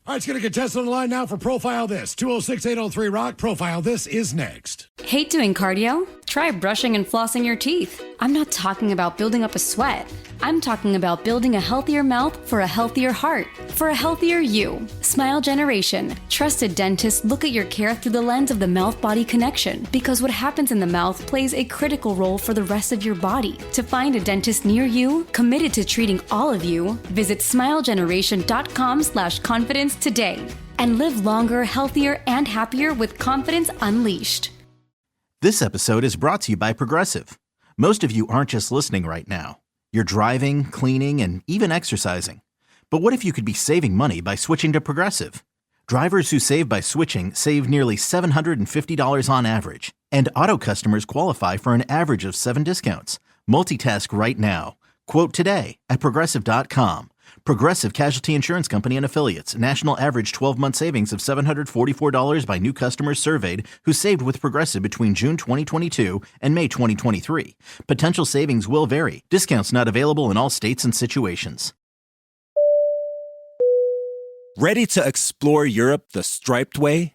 All right, let's get a contestant on the line now for Profile This. 206-803-ROCK. Profile This is next. Hate doing cardio? Try brushing and flossing your teeth. I'm not talking about building up a sweat. I'm talking about building a healthier mouth for a healthier heart, for a healthier you. Smile Generation. Trusted dentists look at your care through the lens of the mouth-body connection, because what happens in the mouth plays a critical role for the rest of your body. To find a dentist near you, committed to treating all of you, visit smilegeneration.com/confidence today and live longer, healthier, and happier with confidence unleashed. This episode is brought to you by Progressive. Most of you aren't just listening right now. You're driving, cleaning, and even exercising. But what if you could be saving money by switching to Progressive? Drivers who save by switching save nearly $750 on average. And auto customers qualify for an average of 7 discounts. Multitask right now. Quote today at Progressive.com. Progressive Casualty Insurance Company and Affiliates. National average 12-month savings of $744 by new customers surveyed who saved with Progressive between June 2022 and May 2023. Potential savings will vary. Discounts not available in all states and situations. Ready to explore Europe the striped way?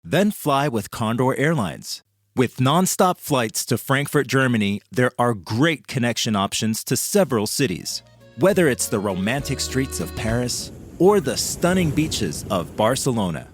Then fly with Condor Airlines. With nonstop flights to Frankfurt, Germany, there are great connection options to several cities. Whether it's the romantic streets of Paris or the stunning beaches of Barcelona,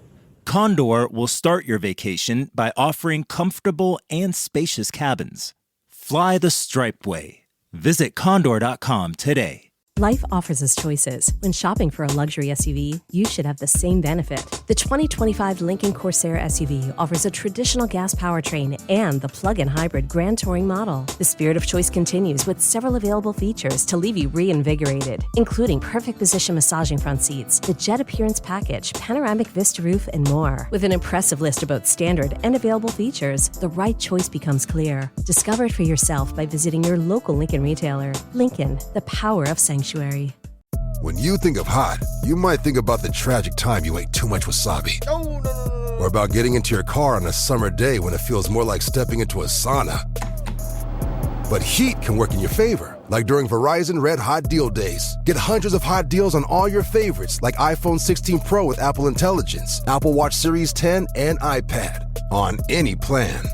Condor will start your vacation by offering comfortable and spacious cabins. Fly the striped way. Visit Condor.com today. Life offers us choices. When shopping for a luxury SUV, you should have the same benefit. The 2025 Lincoln Corsair SUV offers a traditional gas powertrain and the plug-in hybrid Grand Touring model. The spirit of choice continues with several available features to leave you reinvigorated, including perfect position massaging front seats, the jet appearance package, panoramic vista roof, and more. With an impressive list of both standard and available features, the right choice becomes clear. Discover it for yourself by visiting your local Lincoln retailer. Lincoln, the power of sanctuary. When you think of hot, you might think about the tragic time you ate too much wasabi. Or about getting into your car on a summer day when it feels more like stepping into a sauna. But heat can work in your favor, like during Verizon Red Hot Deal Days. Get hundreds of hot deals on all your favorites, like iPhone 16 Pro with Apple Intelligence, Apple Watch Series 10, and iPad, on any plan.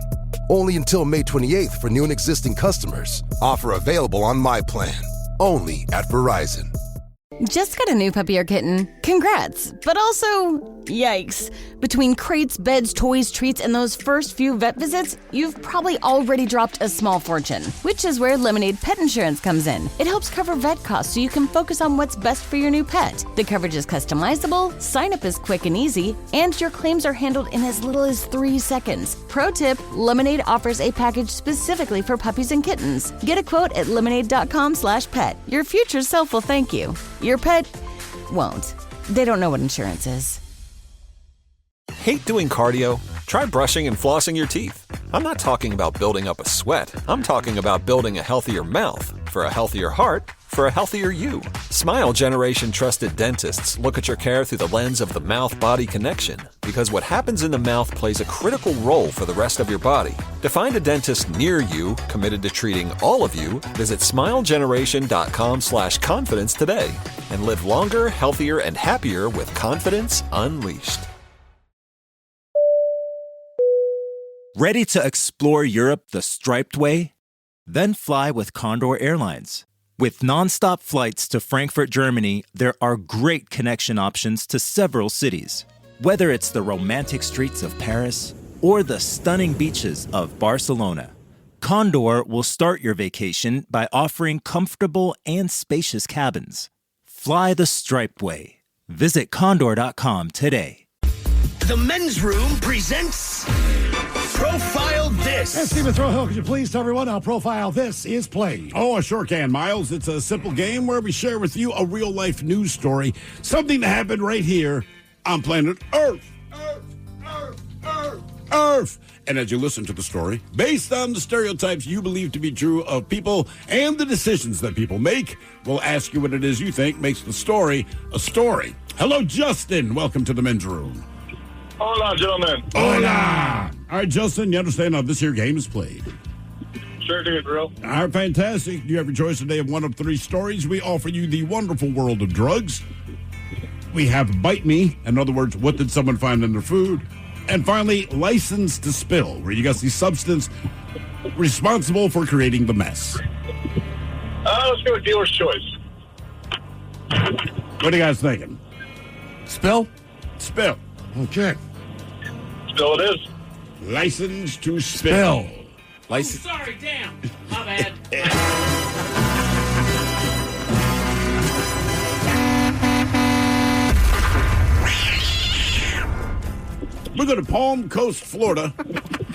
Only until May 28th for new and existing customers. Offer available on My Plan. Only at Verizon. Just got a new puppy or kitten? Congrats, but also, yikes. Between crates, beds, toys, treats, and those first few vet visits, you've probably already dropped a small fortune, which is where Lemonade Pet Insurance comes in. It helps cover vet costs so you can focus on what's best for your new pet. The coverage is customizable, sign-up is quick and easy, and your claims are handled in as little as 3 seconds. Pro tip, Lemonade offers a package specifically for puppies and kittens. Get a quote at lemonade.com/pet. Your future self will thank you. Your pet won't. They don't know what insurance is. Hate doing cardio? Try brushing and flossing your teeth. I'm not talking about building up a sweat. I'm talking about building a healthier mouth. For a healthier heart, for a healthier you. Smile Generation trusted dentists look at your care through the lens of the mouth-body connection, because what happens in the mouth plays a critical role for the rest of your body. To find a dentist near you committed to treating all of you, visit smilegeneration.com/confidence today and live longer, healthier, and happier with confidence unleashed. Ready to explore Europe the striped way? Then fly with Condor Airlines. With nonstop flights to Frankfurt, Germany, there are great connection options to several cities. Whether it's the romantic streets of Paris or the stunning beaches of Barcelona, Condor will start your vacation by offering comfortable and spacious cabins. Fly the striped way. Visit condor.com today. The Men's Room presents Profile This. And Stephen Throwhill, could you please tell everyone how Profile This is played? Oh, I sure can, Miles. It's a simple game where we share with you a real-life news story, something that happened right here on planet Earth. Earth. And as you listen to the story, based on the stereotypes you believe to be true of people and the decisions that people make, we'll ask you what it is you think makes the story a story. Hello, Justin. Welcome to the Men's Room. Hola, gentlemen. Hola. All right, Justin, you understand how this here game is played? Sure do, bro. All right, fantastic. You have your choice today of one of 3 stories. We offer you the wonderful world of drugs. We have Bite Me. In other words, what did someone find in their food? And finally, License to Spill, where you got the substance responsible for creating the mess. Let's go with dealer's choice. What are you guys thinking? Spill? Spill. Okay. Spill it is. License to Spill. License. Oh, sorry, damn. My bad. We go to Palm Coast, Florida,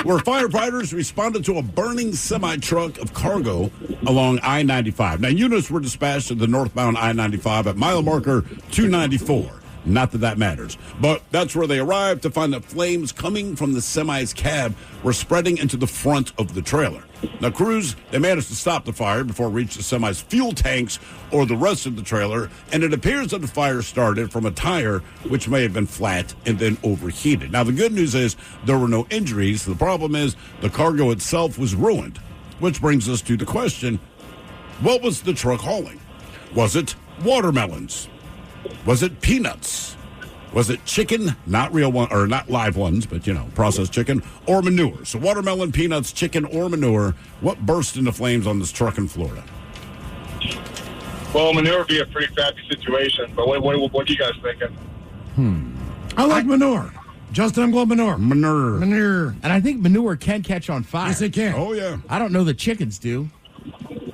where firefighters responded to a burning semi-truck of cargo along I-95. Now, units were dispatched to the northbound I-95 at mile marker 294. Not that that matters, but that's where they arrived to find that flames coming from the semi's cab were spreading into the front of the trailer. Now, crews, they managed to stop the fire before it reached the semi's fuel tanks or the rest of the trailer, and it appears that the fire started from a tire, which may have been flat and then overheated. Now, the good news is there were no injuries. The problem is the cargo itself was ruined, which brings us to the question, what was the truck hauling? Was it watermelons? Was it peanuts? Was it chicken, not real one, or not live ones, but, processed chicken, or manure? So watermelon, peanuts, chicken, or manure, what burst into flames on this truck in Florida? Well, manure would be a pretty crappy situation, but what are you guys thinking? I like manure. Justin, I'm going manure. Manure. And I think manure can catch on fire. Yes, it can. Oh, yeah. I don't know that chickens do.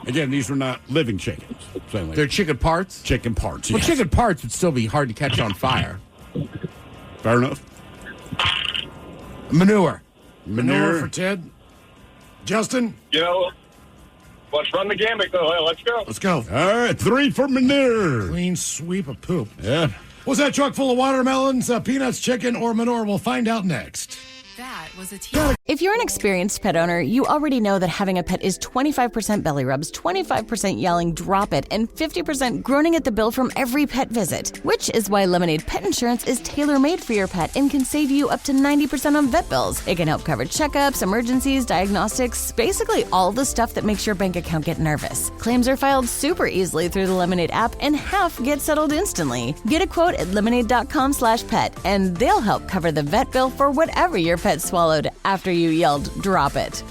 Again, these were not living chickens. They're chicken parts? Chicken parts, Well, yes. chicken parts would still be hard to catch on fire. Fair enough. Manure. Manure for Ted. Justin? Let's run the gambit, though. Hey, let's go. Let's go. All right, 3 for manure. Clean sweep of poop. Yeah. Was that truck full of watermelons, peanuts, chicken, or manure? We'll find out next. That was a team. If you're an experienced pet owner, you already know that having a pet is 25% belly rubs, 25% yelling, drop it, and 50% groaning at the bill from every pet visit. Which is why Lemonade Pet Insurance is tailor-made for your pet and can save you up to 90% on vet bills. It can help cover checkups, emergencies, diagnostics, basically all the stuff that makes your bank account get nervous. Claims are filed super easily through the Lemonade app, and half get settled instantly. Get a quote at lemonade.com/pet, and they'll help cover the vet bill for whatever your pet swallows followed after you yelled, "Drop it."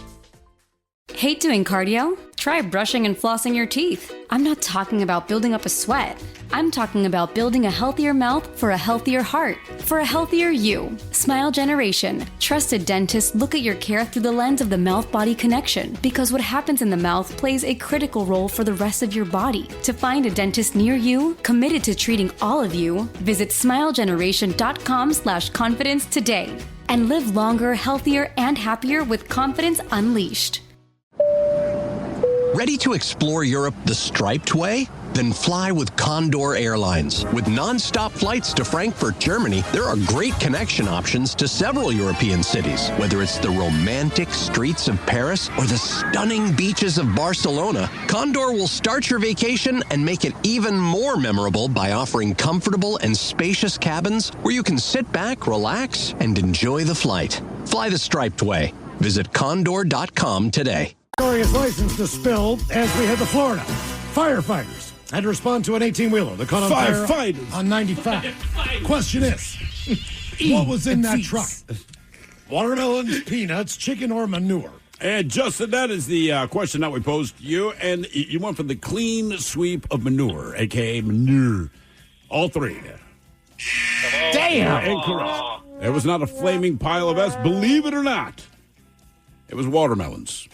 Hate doing cardio? Try brushing and flossing your teeth. I'm not talking about building up a sweat. I'm talking about building a healthier mouth for a healthier heart, for a healthier you. Smile Generation. Trusted dentists look at your care through the lens of the mouth-body connection, because what happens in the mouth plays a critical role for the rest of your body. To find a dentist near you, committed to treating all of you, visit smilegeneration.com/confidence today and live longer, healthier, and happier with confidence unleashed. Ready to explore Europe the striped way? Then fly with Condor Airlines. With non-stop flights to Frankfurt, Germany, there are great connection options to several European cities. Whether it's the romantic streets of Paris or the stunning beaches of Barcelona, Condor will start your vacation and make it even more memorable by offering comfortable and spacious cabins where you can sit back, relax, and enjoy the flight. Fly the striped way. Visit condor.com today. Glorious license to spill as we head to Florida. Firefighters had to respond to an 18-wheeler that caught on fire on 95. Question is, what was in that truck? Watermelons, peanuts, chicken, or manure? And Justin, that is the question that we posed to you. And you went for the clean sweep of manure, a.k.a. manure. All three. Damn! Incorrect. It was not a flaming pile of S, believe it or not. It was watermelons.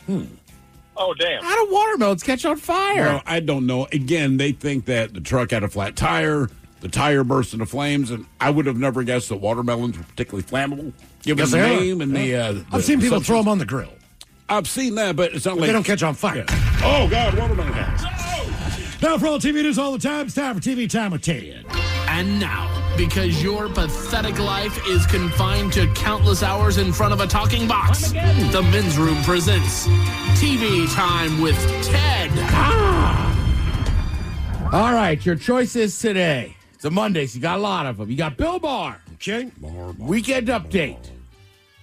Oh, damn. How do watermelons catch on fire? Well, I don't know. Again, they think that the truck had a flat tire. The tire burst into flames, and I would have never guessed that watermelons were particularly flammable. Given the name and the I've seen people throw them on the grill. I've seen that, but it's not like... They don't catch on fire. Yeah. Oh, God, watermelon heads. Now, for all TV news all the time, it's time for TV Time with Ted. And now, because your pathetic life is confined to countless hours in front of a talking box, the Men's Room presents TV Time with Ted. All right, your choices today. It's a Monday, so you got a lot of them. You got Bill Maher. Okay. Weekend Update.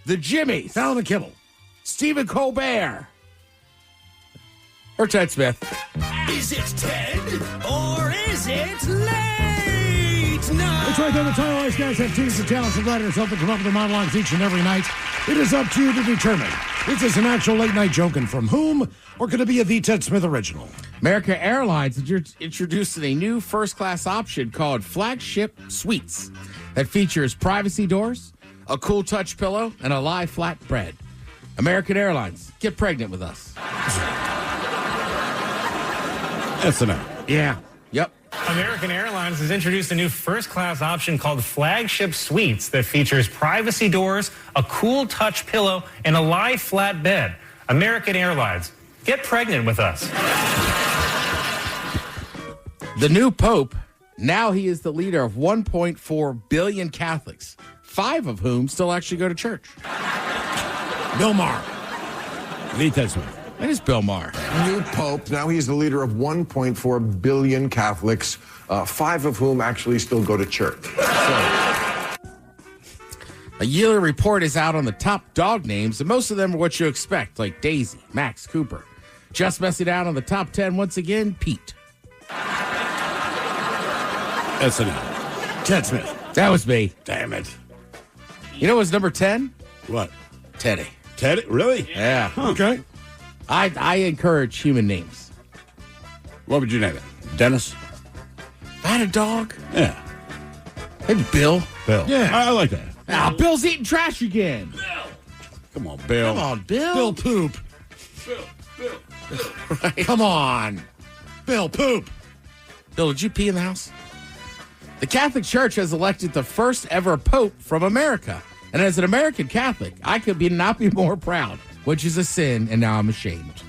The Jimmys. Fallon and Kibble. Stephen Colbert. Or Ted Smith. Is it Ted or is it late night? That's right, though. The Title Ice guys have teams of talented writers helping come up with their monologues each and every night. It is up to you to determine. Is this an actual late night joke and from whom, or could it be a The Ted Smith original? American Airlines introduced a new first-class option called Flagship Suites that features privacy doors, a cool touch pillow, and a live flat bread. American Airlines, get pregnant with us. That's enough. Yeah. Yep. American Airlines has introduced a new first-class option called Flagship Suites that features privacy doors, a cool touch pillow, and a live flat bed. American Airlines, get pregnant with us. The new Pope, now he is the leader of 1.4 billion Catholics, 5 of whom still actually go to church. Bill Maher. The Ted Smith. That is Bill Maher. New Pope. Now he's the leader of 1.4 billion Catholics, 5 of whom actually still go to church. A yearly report is out on the top dog names, and most of them are what you expect, like Daisy, Max, Cooper. Just messing out on the top 10 once again, Pete. That's enough. Ted Smith. That was me. Damn it. You know what's number 10? What? Teddy. Teddy? Really? Yeah. Huh. Okay. I encourage human names. What would you name it? Dennis? If I had a dog? Yeah. Maybe Bill. Bill. Yeah. I like that. Ah, Bill's eating trash again. Come on, Bill. Come on, Bill. Bill Poop. Bill. Right. Come on. Bill Poop. Bill, did you pee in the house? The Catholic Church has elected the first ever Pope from America. And as an American Catholic, I could not be more proud, which is a sin, and now I'm ashamed.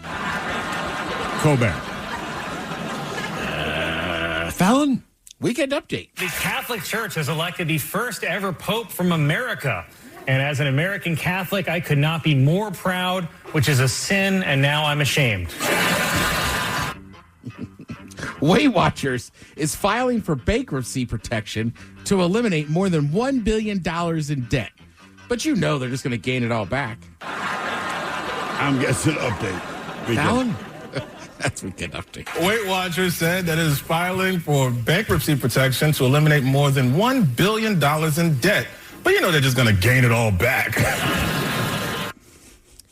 Colbert. Fallon? Weekend Update. The Catholic Church has elected the first ever Pope from America. And as an American Catholic, I could not be more proud, which is a sin, and now I'm ashamed. Weight Watchers is filing for bankruptcy protection to eliminate more than $1 billion in debt. But you know they're just going to gain it all back. I'm guessing update. Fallon? That's Weekend Update. Weight Watchers said that it is filing for bankruptcy protection to eliminate more than $1 billion in debt. But you know they're just going to gain it all back.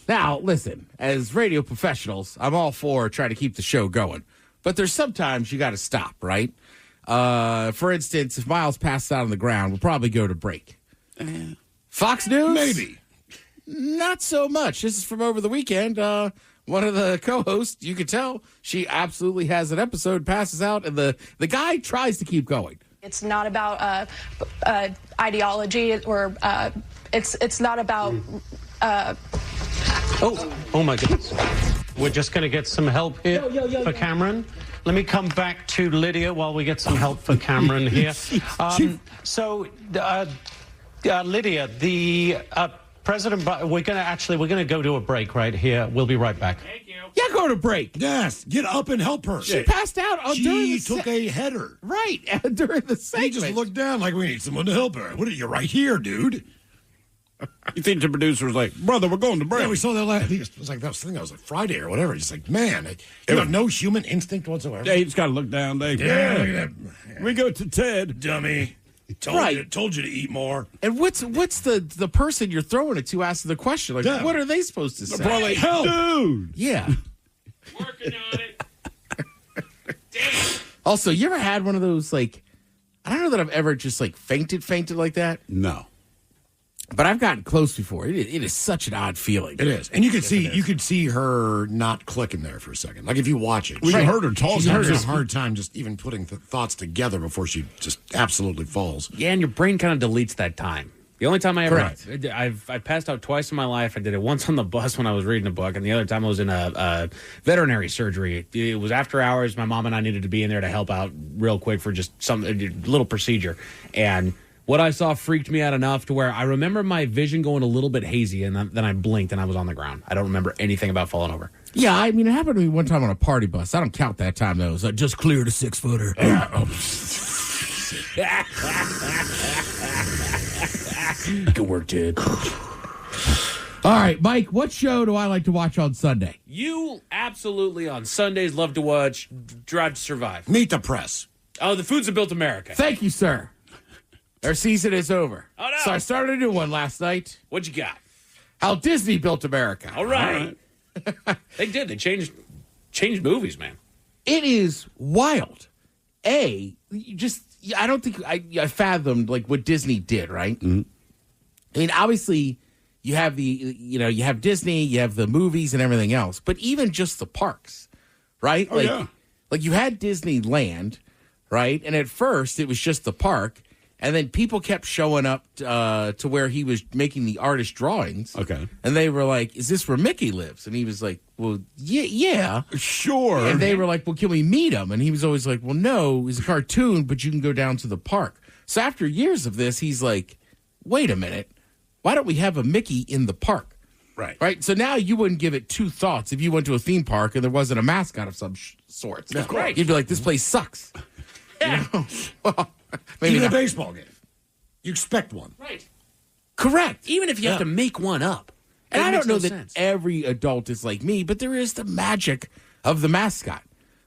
Now, listen, as radio professionals, I'm all for trying to keep the show going. But there's sometimes you got to stop, right? For instance, if Miles passed out on the ground, we'll probably go to break. Fox News? Maybe. Not so much. This is from over the weekend. One of the co-hosts, you could tell, she absolutely has an episode, passes out, and the guy tries to keep going. It's not about ideology, or it's not about. Oh my goodness! We're just going to get some help here for Cameron. Let me come back to Lydia while we get some help for Cameron here. Lydia, the President, we're going to go to a break right here. We'll be right back. Thank you. Yeah, go to break. Yes, get up and help her. She passed out during the took a header. Right, during the segment. He just looked down like, we need someone to help her. What are you, right here, dude? You think the producer was like, brother, we're going to break? Yeah, we saw that last. It was like that was like Friday or whatever. He's like, man, you have no human instinct whatsoever. Yeah, he just got to look down, Dave. Yeah, look at that. We go to Ted, dummy. Told you to eat more. And what's the person you're throwing it to asking the question? Like, what are they supposed to say? Probably, help, dude. Yeah. Working on it. Also, you ever had one of those, like, I don't know that I've ever just like fainted like that. No. But I've gotten close before. It is such an odd feeling. It is, and you could see her not clicking there for a second. Like if you watch it, we heard her talk. She's having a hard time just even putting thoughts together before she just absolutely falls. Yeah, and your brain kind of deletes that time. The only time I ever, I've passed out twice in my life. I did it once on the bus when I was reading a book, and the other time I was in a veterinary surgery. It was after hours. My mom and I needed to be in there to help out real quick for just a little procedure, and what I saw freaked me out enough to where I remember my vision going a little bit hazy, and then I blinked and I was on the ground. I don't remember anything about falling over. Yeah, I mean, it happened to me one time on a party bus. I don't count that time, though. It was like, just cleared a 6-footer. Good work, Ted. All right, Mike, what show do I like to watch on Sunday? You absolutely on Sundays love to watch Drive to Survive. Meet the Press. Oh, the Foods That Built America. Thank you, sir. Our season is over. Oh, no. So I started a new one last night. What'd you got? How Disney Built America. All right. They did. They changed movies, man. It is wild. I don't think I fathomed like what Disney did, right? Mm-hmm. I mean, obviously you have you have Disney, you have the movies and everything else, but even just the parks, right? Oh, like you had Disneyland, right? And at first it was just the park. And then people kept showing up to where he was making the artist drawings. Okay. And they were like, is this where Mickey lives? And he was like, well, yeah. Sure. And they were like, well, can we meet him? And he was always like, well, no, he's a cartoon, but you can go down to the park. So after years of this, he's like, wait a minute. Why don't we have a Mickey in the park? Right. So now you wouldn't give it two thoughts if you went to a theme park and there wasn't a mascot of some sorts. Of course. You'd be like, this place sucks. Yeah. Well, maybe even not. a baseball game. You expect one. Right. Correct. Even if you have to make one up. And I don't know that sense. every adult is like me, but there is the magic of the mascot.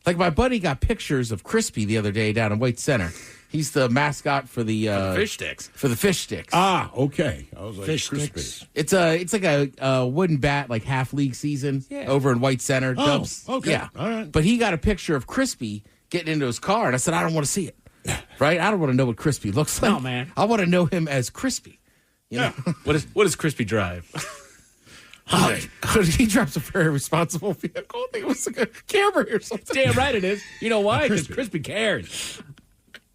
Like my buddy got pictures of Crispy the other day down in White Center. He's the mascot for the fish sticks. For the fish sticks. Ah, okay. I was like, Fish crispy. sticks. It's like a wooden bat, like half league season over in White Center. Oh, Dubs. okay. Yeah. All right. But he got a picture of Crispy getting into his car, and I said, I don't want to see it. Right? I don't want to know what Crispy looks like. No, man. I want to know him as Crispy. You know? What does Crispy drive? He drives a very responsible vehicle. I think it was like a Camry or something. Damn right it is. You know why? Because Crispy cares.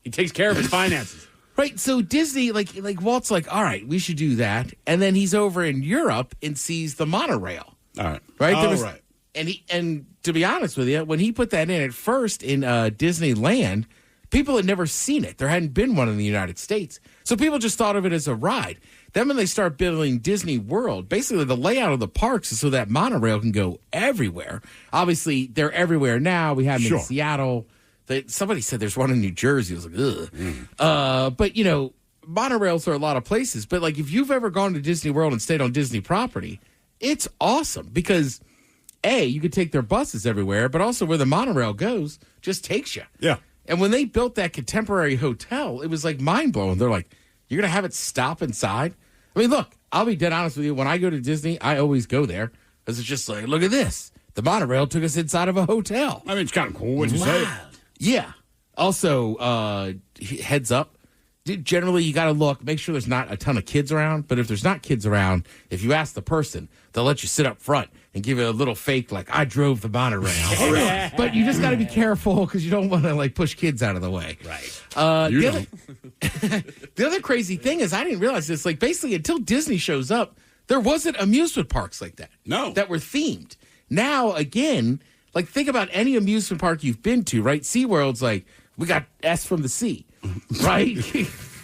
He takes care of his finances. Right. So Disney, like Walt's like, all right, we should do that. And then he's over in Europe and sees the monorail. All right. Right? Right. And to be honest with you, when he put that in at first in Disneyland, people had never seen it. There hadn't been one in the United States. So people just thought of it as a ride. Then when they start building Disney World, basically the layout of the parks is so that monorail can go everywhere. Obviously, they're everywhere now. We have them in Seattle. Somebody said there's one in New Jersey. I was like, ugh. But, monorails are a lot of places. But, like, if you've ever gone to Disney World and stayed on Disney property, it's awesome because, A, you could take their buses everywhere, but also where the monorail goes just takes you. Yeah. And when they built that contemporary hotel, it was like mind blowing. They're like, you're going to have it stop inside? I mean, look, I'll be dead honest with you. When I go to Disney, I always go there Because it's just like, look at this. The monorail took us inside of a hotel. I mean, it's kind of cool when you say it. Yeah. Also, heads up. Generally, you got to look, make sure there's not a ton of kids around. But if there's not kids around, if you ask the person, they'll let you sit up front and give you a little fake, like, I drove the monorail. Oh, really? But you just got to be careful because you don't want to, like, push kids out of the way. Right. The other crazy thing is, I didn't realize this, like, basically until Disney shows up, there wasn't amusement parks like that. No. That were themed. Now, again, like, think about any amusement park you've been to, right? SeaWorld's like, we got S from the sea, right?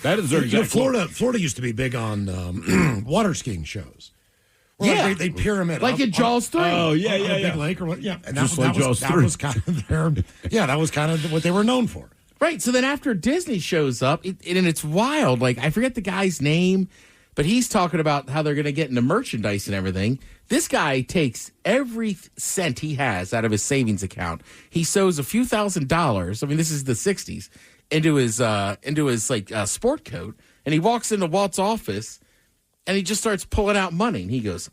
That is their exact Florida used to be big on water skiing shows. Where they pyramid like up, in Jaws 3. Oh, yeah, on a big lake or what? Yeah, and that was kind of their. Yeah, that was kind of what they were known for. Right. So then after Disney shows up, and it's wild. Like, I forget the guy's name, but he's talking about how they're going to get into merchandise and everything. This guy takes every cent he has out of his savings account. He sews a few $1,000s. I mean, this is the 60s, into his sport coat, and he walks into Walt's office, and he just starts pulling out money. And he goes,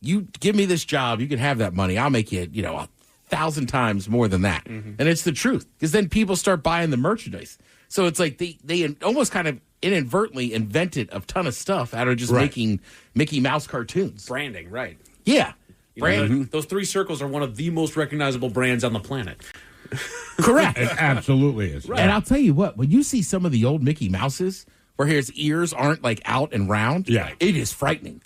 "You give me this job, you can have that money. I'll make you, 1,000 times more than that." Mm-hmm. And it's the truth, because then people start buying the merchandise. So it's like they almost kind of inadvertently invented a ton of stuff out of just making Mickey Mouse cartoons. Branding, right. Yeah. Those 3 circles are one of the most recognizable brands on the planet. Correct. It absolutely is. Right. And I'll tell you what, when you see some of the old Mickey Mouses where his ears aren't like out and round, it is frightening.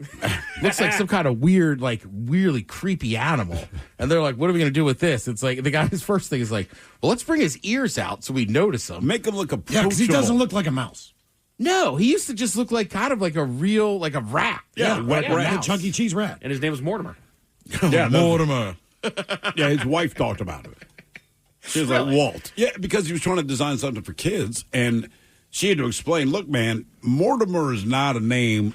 Looks like some kind of weird, like really creepy animal. And they're like, what are we going to do with this? It's like the guy's first thing is like, well, let's bring his ears out so we notice him. Make him look approachable. Yeah, because he doesn't look like a mouse. No, he used to just look like kind of like a real, like a rat. Wet rat. A Chuck E. Cheese rat. And his name was Mortimer. Mortimer. Yeah, his wife talked about it. She was like, Walt. Yeah, because he was trying to design something for kids, and she had to explain, look, man, Mortimer is not a name.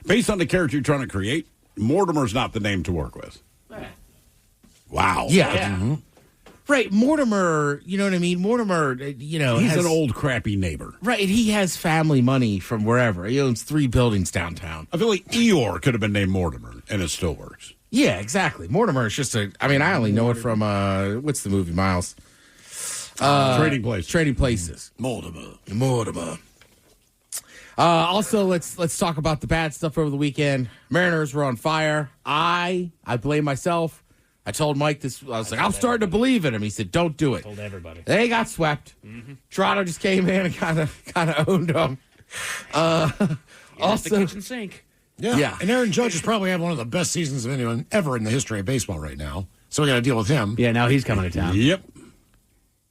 Based on the character you're trying to create, Mortimer is not the name to work with. Wow. Yeah. Mm-hmm. Right, Mortimer, you know what I mean? Mortimer, he's an old crappy neighbor. Right, and he has family money from wherever. He owns 3 buildings downtown. I feel like Eeyore could have been named Mortimer, and it still works. Yeah, exactly. Mortimer is just I only know it from, what's the movie, Miles? Trading Places. Trading Places. Mortimer. Also, let's talk about the bad stuff over the weekend. Mariners were on fire. I blame myself. I told Mike this. I was like, I'm starting to believe in him. He said, don't do it. Told everybody. They got swept. Mm-hmm. Toronto just came in and kind of owned them. Also, the kitchen sink. Yeah. And Aaron Judge is probably having one of the best seasons of anyone ever in the history of baseball right now. So we got to deal with him. Yeah, now he's coming to town. Yep.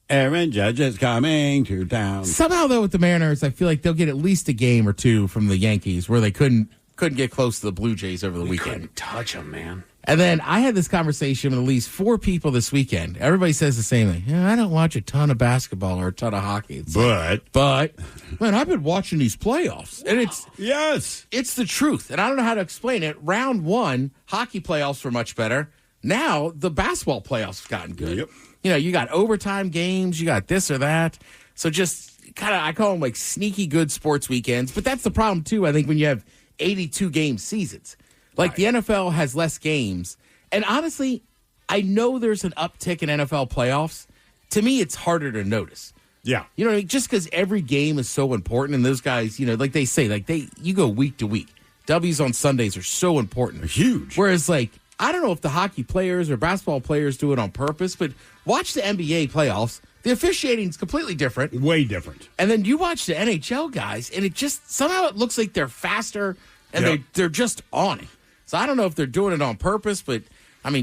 Aaron Judge is coming to town. Somehow, though, with the Mariners, I feel like they'll get at least a game or 2 from the Yankees where they couldn't get close to the Blue Jays over the weekend. Couldn't touch them, man. And then I had this conversation with at least 4 people this weekend. Everybody says the same thing. I don't watch a ton of basketball or a ton of hockey. It's but man, I've been watching these playoffs, and it's the truth. And I don't know how to explain it. Round 1, hockey playoffs were much better. Now the basketball playoffs have gotten good. Yep. You got overtime games, you got this or that. So just kind of, I call them like sneaky good sports weekends. But that's the problem too. I think when you have 82 game seasons. Like, the NFL has less games. And honestly, I know there's an uptick in NFL playoffs. To me, it's harder to notice. Yeah. You know what I mean? Just because every game is so important, and those guys, like they say, you go week to week. W's on Sundays are so important. They're huge. Whereas, I don't know if the hockey players or basketball players do it on purpose, but watch the NBA playoffs. The officiating is completely different. Way different. And then you watch the NHL guys, and it just, somehow it looks like they're faster, and they're just on it. So I don't know if they're doing it on purpose, but,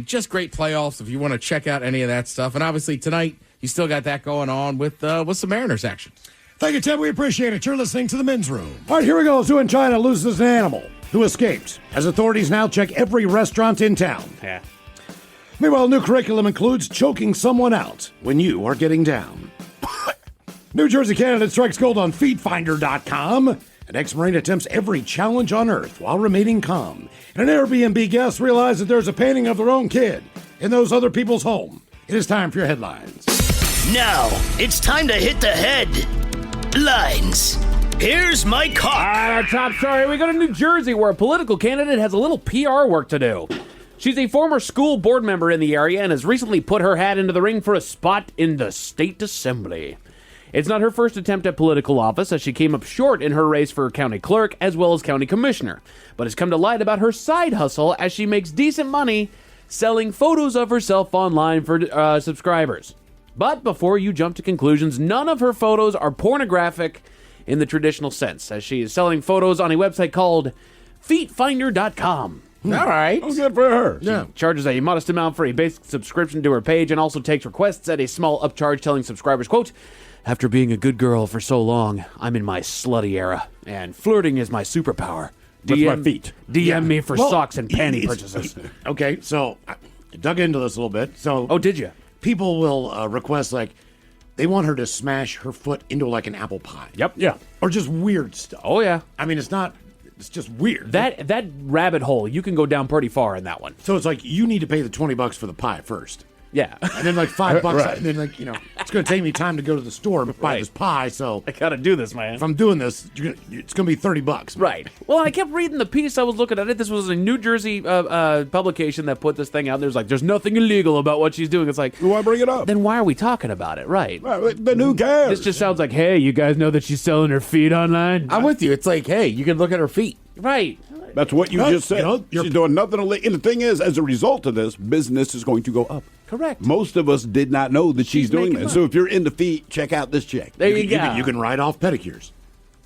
just great playoffs if you want to check out any of that stuff. And obviously tonight, you still got that going on with some Mariners action. Thank you, Tim. We appreciate it. You're listening to The Men's Room. All right, here we go. Zoo in China loses an animal who escaped as authorities now check every restaurant in town. Yeah. Meanwhile, new curriculum includes choking someone out when you are getting down. New Jersey candidate strikes gold on feedfinder.com. An ex-Marine attempts every challenge on Earth while remaining calm. And an Airbnb guest realized that there's a painting of their own kid in those other people's home. It is time for your headlines. Now, it's time to hit the headlines. Here's Mike Hawk. Our top story, we go to New Jersey, where a political candidate has a little PR work to do. She's a former school board member in the area and has recently put her hat into the ring for a spot in the state assembly. It's not her first attempt at political office, as she came up short in her race for county clerk as well as county commissioner, but has come to light about her side hustle as she makes decent money selling photos of herself online for subscribers. But before you jump to conclusions, none of her photos are pornographic in the traditional sense, as she is selling photos on a website called feetfinder.com. All right. Oh, good for her. She charges a modest amount for a basic subscription to her page and also takes requests at a small upcharge, telling subscribers, quote, "After being a good girl for so long, I'm in my slutty era, and flirting is my superpower. That's my feet. DM me for socks and panty purchases." Okay, so I dug into this a little bit. So, oh, did you? People will request, like, they want her to smash her foot into, like, an apple pie. Yep. Yeah. Or just weird stuff. Oh, yeah. I mean, it's just weird. That rabbit hole, you can go down pretty far in that one. So it's like, you need to pay the $20 for the pie first. Yeah. And then like $5, Right. and then like, it's going to take me time to go to the store and buy this pie, so I got to do this, man. if I'm doing this, it's going to be $30. Right. Well, I kept reading the piece. I was looking at it. This was a New Jersey publication that put this thing out. There's like, there's nothing illegal about what she's doing. It's like, why bring it up? Then why are we talking about it? Right. Then who cares? This just sounds like, hey, you guys know that she's selling her feet online? I'm with you. It's like, hey, you can look at her feet. Right. That's what you just said. She's doing nothing illegal. And the thing is, as a result of this, business is going to go up. Correct. Most of us did not know that she's doing making that. money. So if you're into feet, check out this chick. There you go. You can write off pedicures.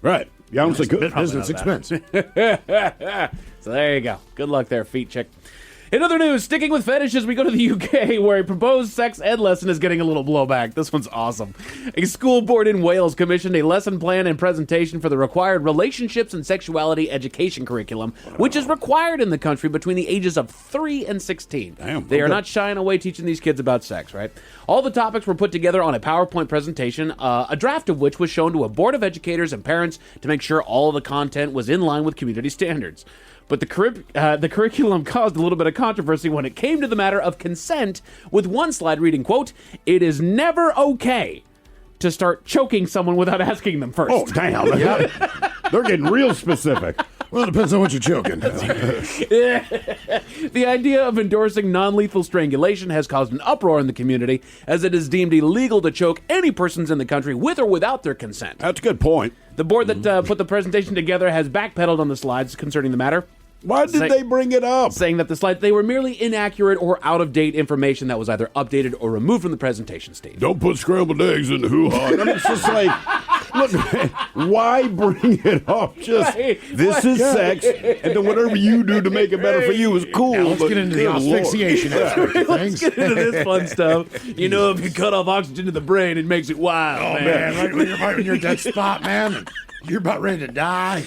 Right. You honestly could. Business expense. So there you go. Good luck there, feet chick. In other news, sticking with fetishes, we go to the UK, where a proposed sex ed lesson is getting a little blowback. This one's awesome. A school board in Wales commissioned a lesson plan and presentation for the required relationships and sexuality education curriculum, which is required in the country between the ages of 3 and 16. Damn, they are okay. not shying away teaching these kids about sex, right? All the topics were put together on a PowerPoint presentation, a draft of which was shown to a board of educators and parents to make sure all the content was in line with community standards. But the curriculum caused a little bit of controversy when it came to the matter of consent, with one slide reading, quote, "It is never okay to start choking someone without asking them first." Oh, damn. They're getting real specific. Well, it depends on what you're choking. The idea of endorsing non-lethal strangulation has caused an uproar in the community, as it is deemed illegal to choke any persons in the country with or without their consent. That's a good point. The board that put the presentation together has backpedaled on the slides concerning the matter. Why did they bring it up? Saying that the slides, they were merely inaccurate or out-of-date information that was either updated or removed from the presentation stage. Don't put scrambled eggs in the hoo-ha. I mean, it's just like, look, why bring it up? Just, this is sex, and then whatever you do to make it better for you is cool. Now let's get into the asphyxiation aspect of Let's things. get into this fun stuff. You know, if you cut off oxygen to the brain, it makes it wild, Oh, man, right when you're right in your dead spot, man, and you're about ready to die.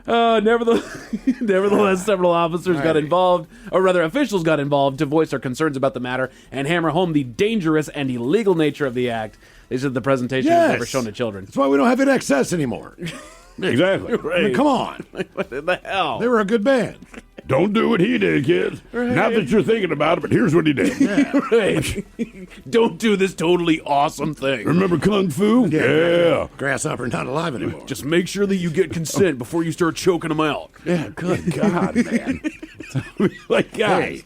Nevertheless, several officers got involved, or rather officials got involved, to voice their concerns about the matter and hammer home the dangerous and illegal nature of the act. They said the presentation was never shown to children. That's why we don't have InXS anymore. Exactly. I mean, come on. What in the hell? They were a good band. Don't do what he did, kids. Not that you're thinking about it, but here's what he did. Right. Don't do this totally awesome thing. Remember Kung Fu? Yeah. Grasshopper not alive anymore. Just make sure that you get consent before you start choking them out. Yeah, good God, man. Like, guys,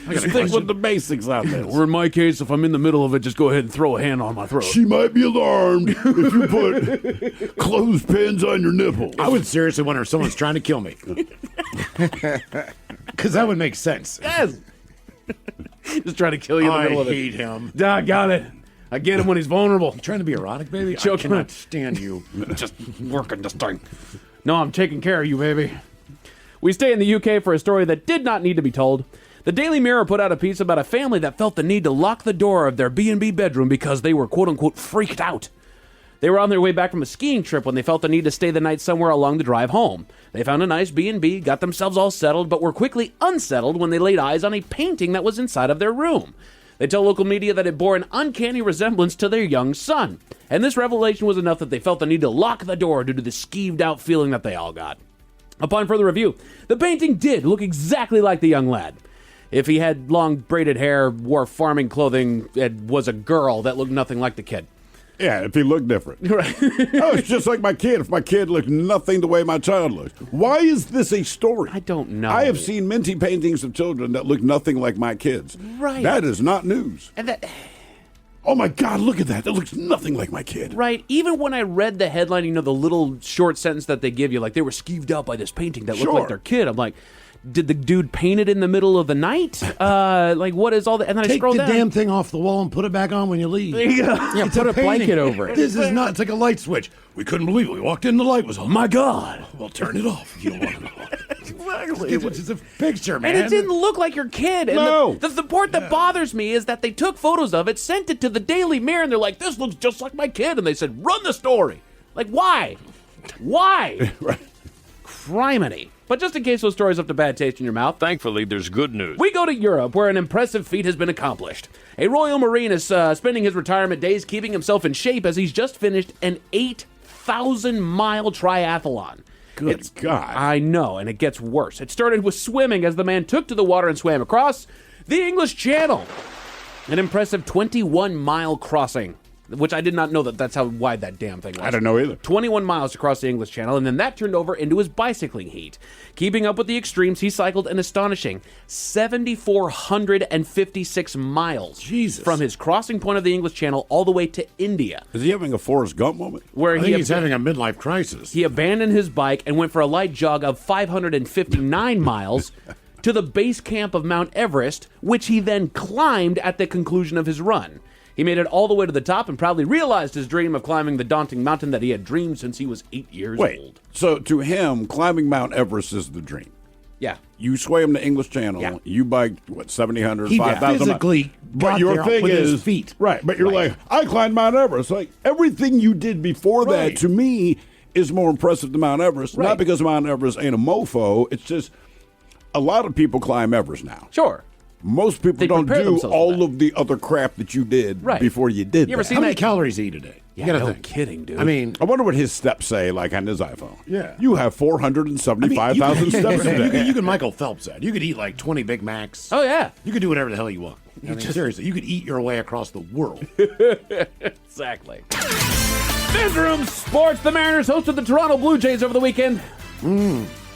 just think with the basics out there. Or in my case, if I'm in the middle of it, just go ahead and throw a hand on my throat. She might be alarmed if you put clothespins on your nipples. I would seriously wonder if someone's trying to kill me. Because that would make sense. Yes. Just trying to kill you in the middle of it. I hate him. I got it. I get him when he's vulnerable. You trying to be erotic, baby? Choke I cannot stand you. Just working this thing. No, I'm taking care of you, baby. We stay in the UK for a story that did not need to be told. The Daily Mirror put out a piece about a family that felt the need to lock the door of their B&B bedroom because they were quote-unquote freaked out. They were on their way back from a skiing trip when they felt the need to stay the night somewhere along the drive home. They found a nice B&B, got themselves all settled, but were quickly unsettled when they laid eyes on a painting that was inside of their room. They tell local media that it bore an uncanny resemblance to their young son. And this revelation was enough that they felt the need to lock the door due to the skeeved out feeling that they all got. Upon further review, the painting did look exactly like the young lad. If he had long braided hair, wore farming clothing, and was a girl that looked nothing like the kid. Yeah, if he looked different. Right. Oh, it's just like my kid. If my kid looked nothing the way my child looks. Why is this a story? I don't know. I have seen minty paintings of children that look nothing like my kids. Right. That is not news. And that... Oh, my God, look at that. That looks nothing like my kid. Right. Even when I read the headline, you know, the little short sentence that they give you, like they were skeeved out by this painting that looked like their kid. I'm like, did the dude paint it in the middle of the night? Like, what is all that? And then I scroll down. Take the damn thing off the wall and put it back on when you leave. There you go. Yeah, It's put a painting. blanket over it. This is not. It's like a light switch. We couldn't believe it. We walked in, the light was on. My God. Well, turn it off if you don't want to know. Exactly. It's just a picture, man. And it didn't look like your kid. And No. the part that bothers me is that they took photos of it, sent it to the Daily Mirror, and they're like, this looks just like my kid. And they said, run the story. Like, why? Why? Right. Criminy. But just in case those stories left a bad taste in your mouth, Thankfully, there's good news. we go to Europe, where an impressive feat has been accomplished. A Royal Marine is spending his retirement days keeping himself in shape as he's just finished an 8,000-mile triathlon. Good God. I know, and it gets worse. It started with swimming as the man took to the water and swam across the English Channel. An impressive 21-mile crossing, which I did not know that's how wide that damn thing was. I don't know either. 21 miles across the English Channel, and then that turned over into his bicycling heat. Keeping up with the extremes, he cycled an astonishing 7,456 miles from his crossing point of the English Channel all the way to India. Is he having a Forrest Gump moment? Where I think he's having a midlife crisis. He abandoned his bike and went for a light jog of 559 miles to the base camp of Mount Everest, which he then climbed at the conclusion of his run. He made it all the way to the top and proudly realized his dream of climbing the daunting mountain that he had dreamed since he was 8 years old. So to him, climbing Mount Everest is the dream. Yeah. You swam the English Channel. Yeah. You biked, 7,800, He 5,000 physically But got your there thing with is, his feet. Right, but you're like, I climbed Mount Everest. Like, everything you did before Right. that, to me, is more impressive than Mount Everest. Right. Not because Mount Everest ain't a mofo. It's just, a lot of people climb Everest now. Sure. Most people They don't prepare do themselves for all that. of the other crap that you did Right. before you did You ever that. seen How many that- calories do you eat a day? Yeah, You gotta no think. kidding, dude. I mean, I wonder what his steps say, like on his iPhone. Yeah. You have 475,000 steps a day. You could Michael Phelps that. You could eat like 20 Big Macs. Oh, yeah. You could do whatever the hell you want. I mean, seriously, you could eat your way across the world. Exactly. Newsroom Sports. The Mariners hosted the Toronto Blue Jays over the weekend.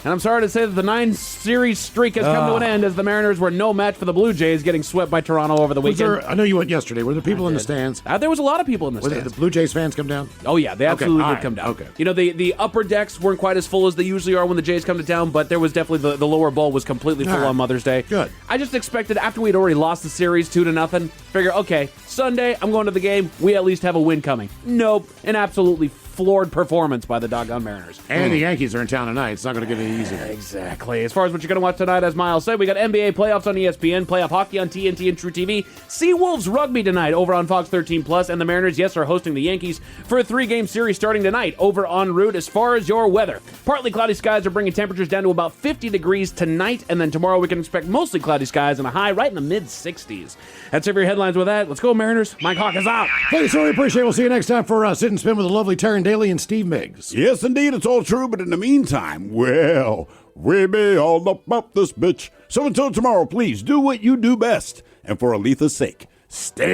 And I'm sorry to say that the 9-series streak has come to an end as the Mariners were no match for the Blue Jays, getting swept by Toronto over the Was weekend. there, I know you went yesterday. Were there people in the stands? There was a lot of people in the Were stands. the Blue Jays fans come down? Oh, yeah, they absolutely all did right, come down. okay. You know, the upper decks weren't quite as full as they usually are when the Jays come to town, but there was definitely the lower bowl was completely full All right. on Mother's Day. Good. I just expected, after we'd already lost the series 2-0, figure, okay, Sunday, I'm going to the game, we at least have a win coming. Nope, an absolutely floored performance by the doggone Mariners. And the Yankees are in town tonight. It's not going to get any easier. Exactly. As far as what you're going to watch tonight, as Miles said, we got NBA playoffs on ESPN, playoff hockey on TNT and True TV, Seawolves rugby tonight over on Fox 13+, and the Mariners, yes, are hosting the Yankees for a 3-game series starting tonight over en route. As far as your weather, partly cloudy skies are bringing temperatures down to about 50 degrees tonight, and then tomorrow we can expect mostly cloudy skies and a high right in the mid-60s. That's it for your headlines with that. Let's go, Mariners. Mike Hawk is out. Thanks, so appreciate it. We'll see you next time for Sit and Spin with the lovely Taryn Daly and Steve Miggs. Yes, indeed, it's all true, but in the meantime, well, we be all about this bitch. So until tomorrow, please do what you do best. And for Aletha's sake, stay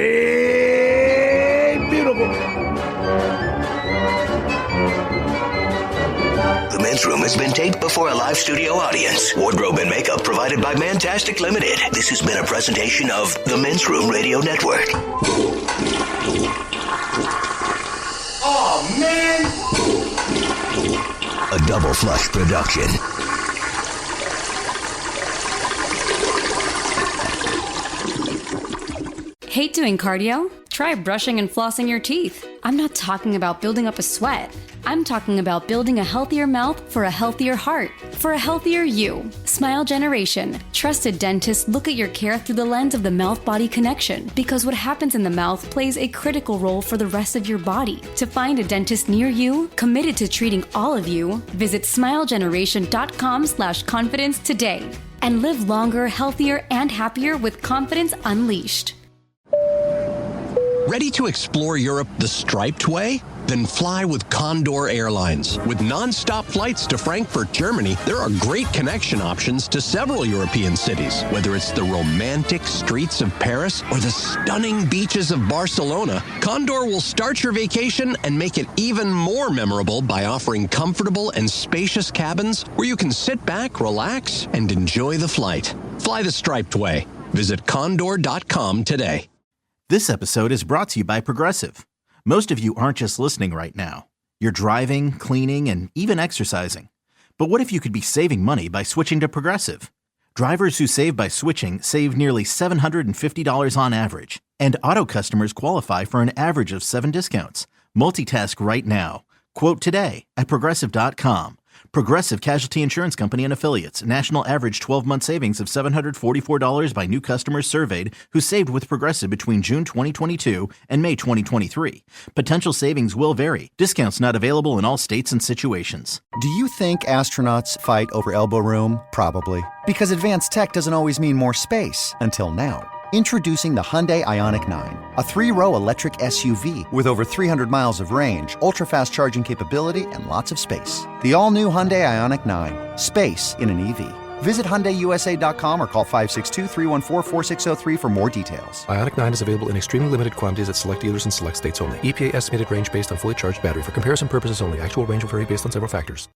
beautiful. The Men's Room has been taped before a live studio audience. Wardrobe and makeup provided by Mantastic Limited. This has been a presentation of the Men's Room Radio Network. Oh, man! A Double Flush production. Hate doing cardio? Try brushing and flossing your teeth. I'm not talking about building up a sweat. I'm talking about building a healthier mouth for a healthier heart, for a healthier you. Smile Generation. Trusted dentists look at your care through the lens of the mouth-body connection, because what happens in the mouth plays a critical role for the rest of your body. To find a dentist near you, committed to treating all of you, visit smilegeneration.com/confidence today. And live longer, healthier, and happier with confidence unleashed. Ready to explore Europe the striped way? Then fly with Condor Airlines. With non-stop flights to Frankfurt, Germany, there are great connection options to several European cities. Whether it's the romantic streets of Paris or the stunning beaches of Barcelona, Condor will start your vacation and make it even more memorable by offering comfortable and spacious cabins where you can sit back, relax, and enjoy the flight. Fly the Striped Way. Visit condor.com today. This episode is brought to you by Progressive. Most of you aren't just listening right now. You're driving, cleaning, and even exercising. But what if you could be saving money by switching to Progressive? Drivers who save by switching save nearly $750 on average. And auto customers qualify for an average of 7 discounts. Multitask right now. Quote today at Progressive.com. Progressive Casualty Insurance Company and Affiliates. National average 12-month savings of $744 by new customers surveyed who saved with Progressive between June 2022 and May 2023. Potential savings will vary. Discounts not available in all states and situations. Do you think astronauts fight over elbow room? Probably. Because advanced tech doesn't always mean more space. Until now. Introducing the Hyundai Ioniq 9, a 3-row electric SUV with over 300 miles of range, ultra-fast charging capability, and lots of space. The all-new Hyundai Ioniq 9. Space in an EV. Visit HyundaiUSA.com or call 562-314-4603 for more details. Ioniq 9 is available in extremely limited quantities at select dealers in select states only. EPA estimated range based on fully charged battery. For comparison purposes only. Actual range will vary based on several factors.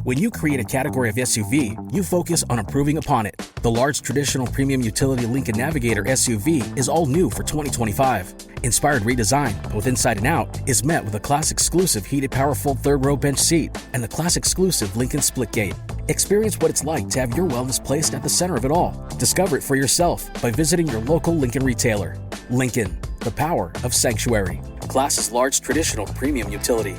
When you create a category of SUV, you focus on improving upon it. The large traditional premium utility Lincoln Navigator SUV is all new for 2025. Inspired redesign, both inside and out, is met with a class-exclusive heated powerful third-row bench seat and the class-exclusive Lincoln Splitgate. Experience what it's like to have your wellness placed at the center of it all. Discover it for yourself by visiting your local Lincoln retailer. Lincoln, the power of sanctuary. Class's large traditional premium utility.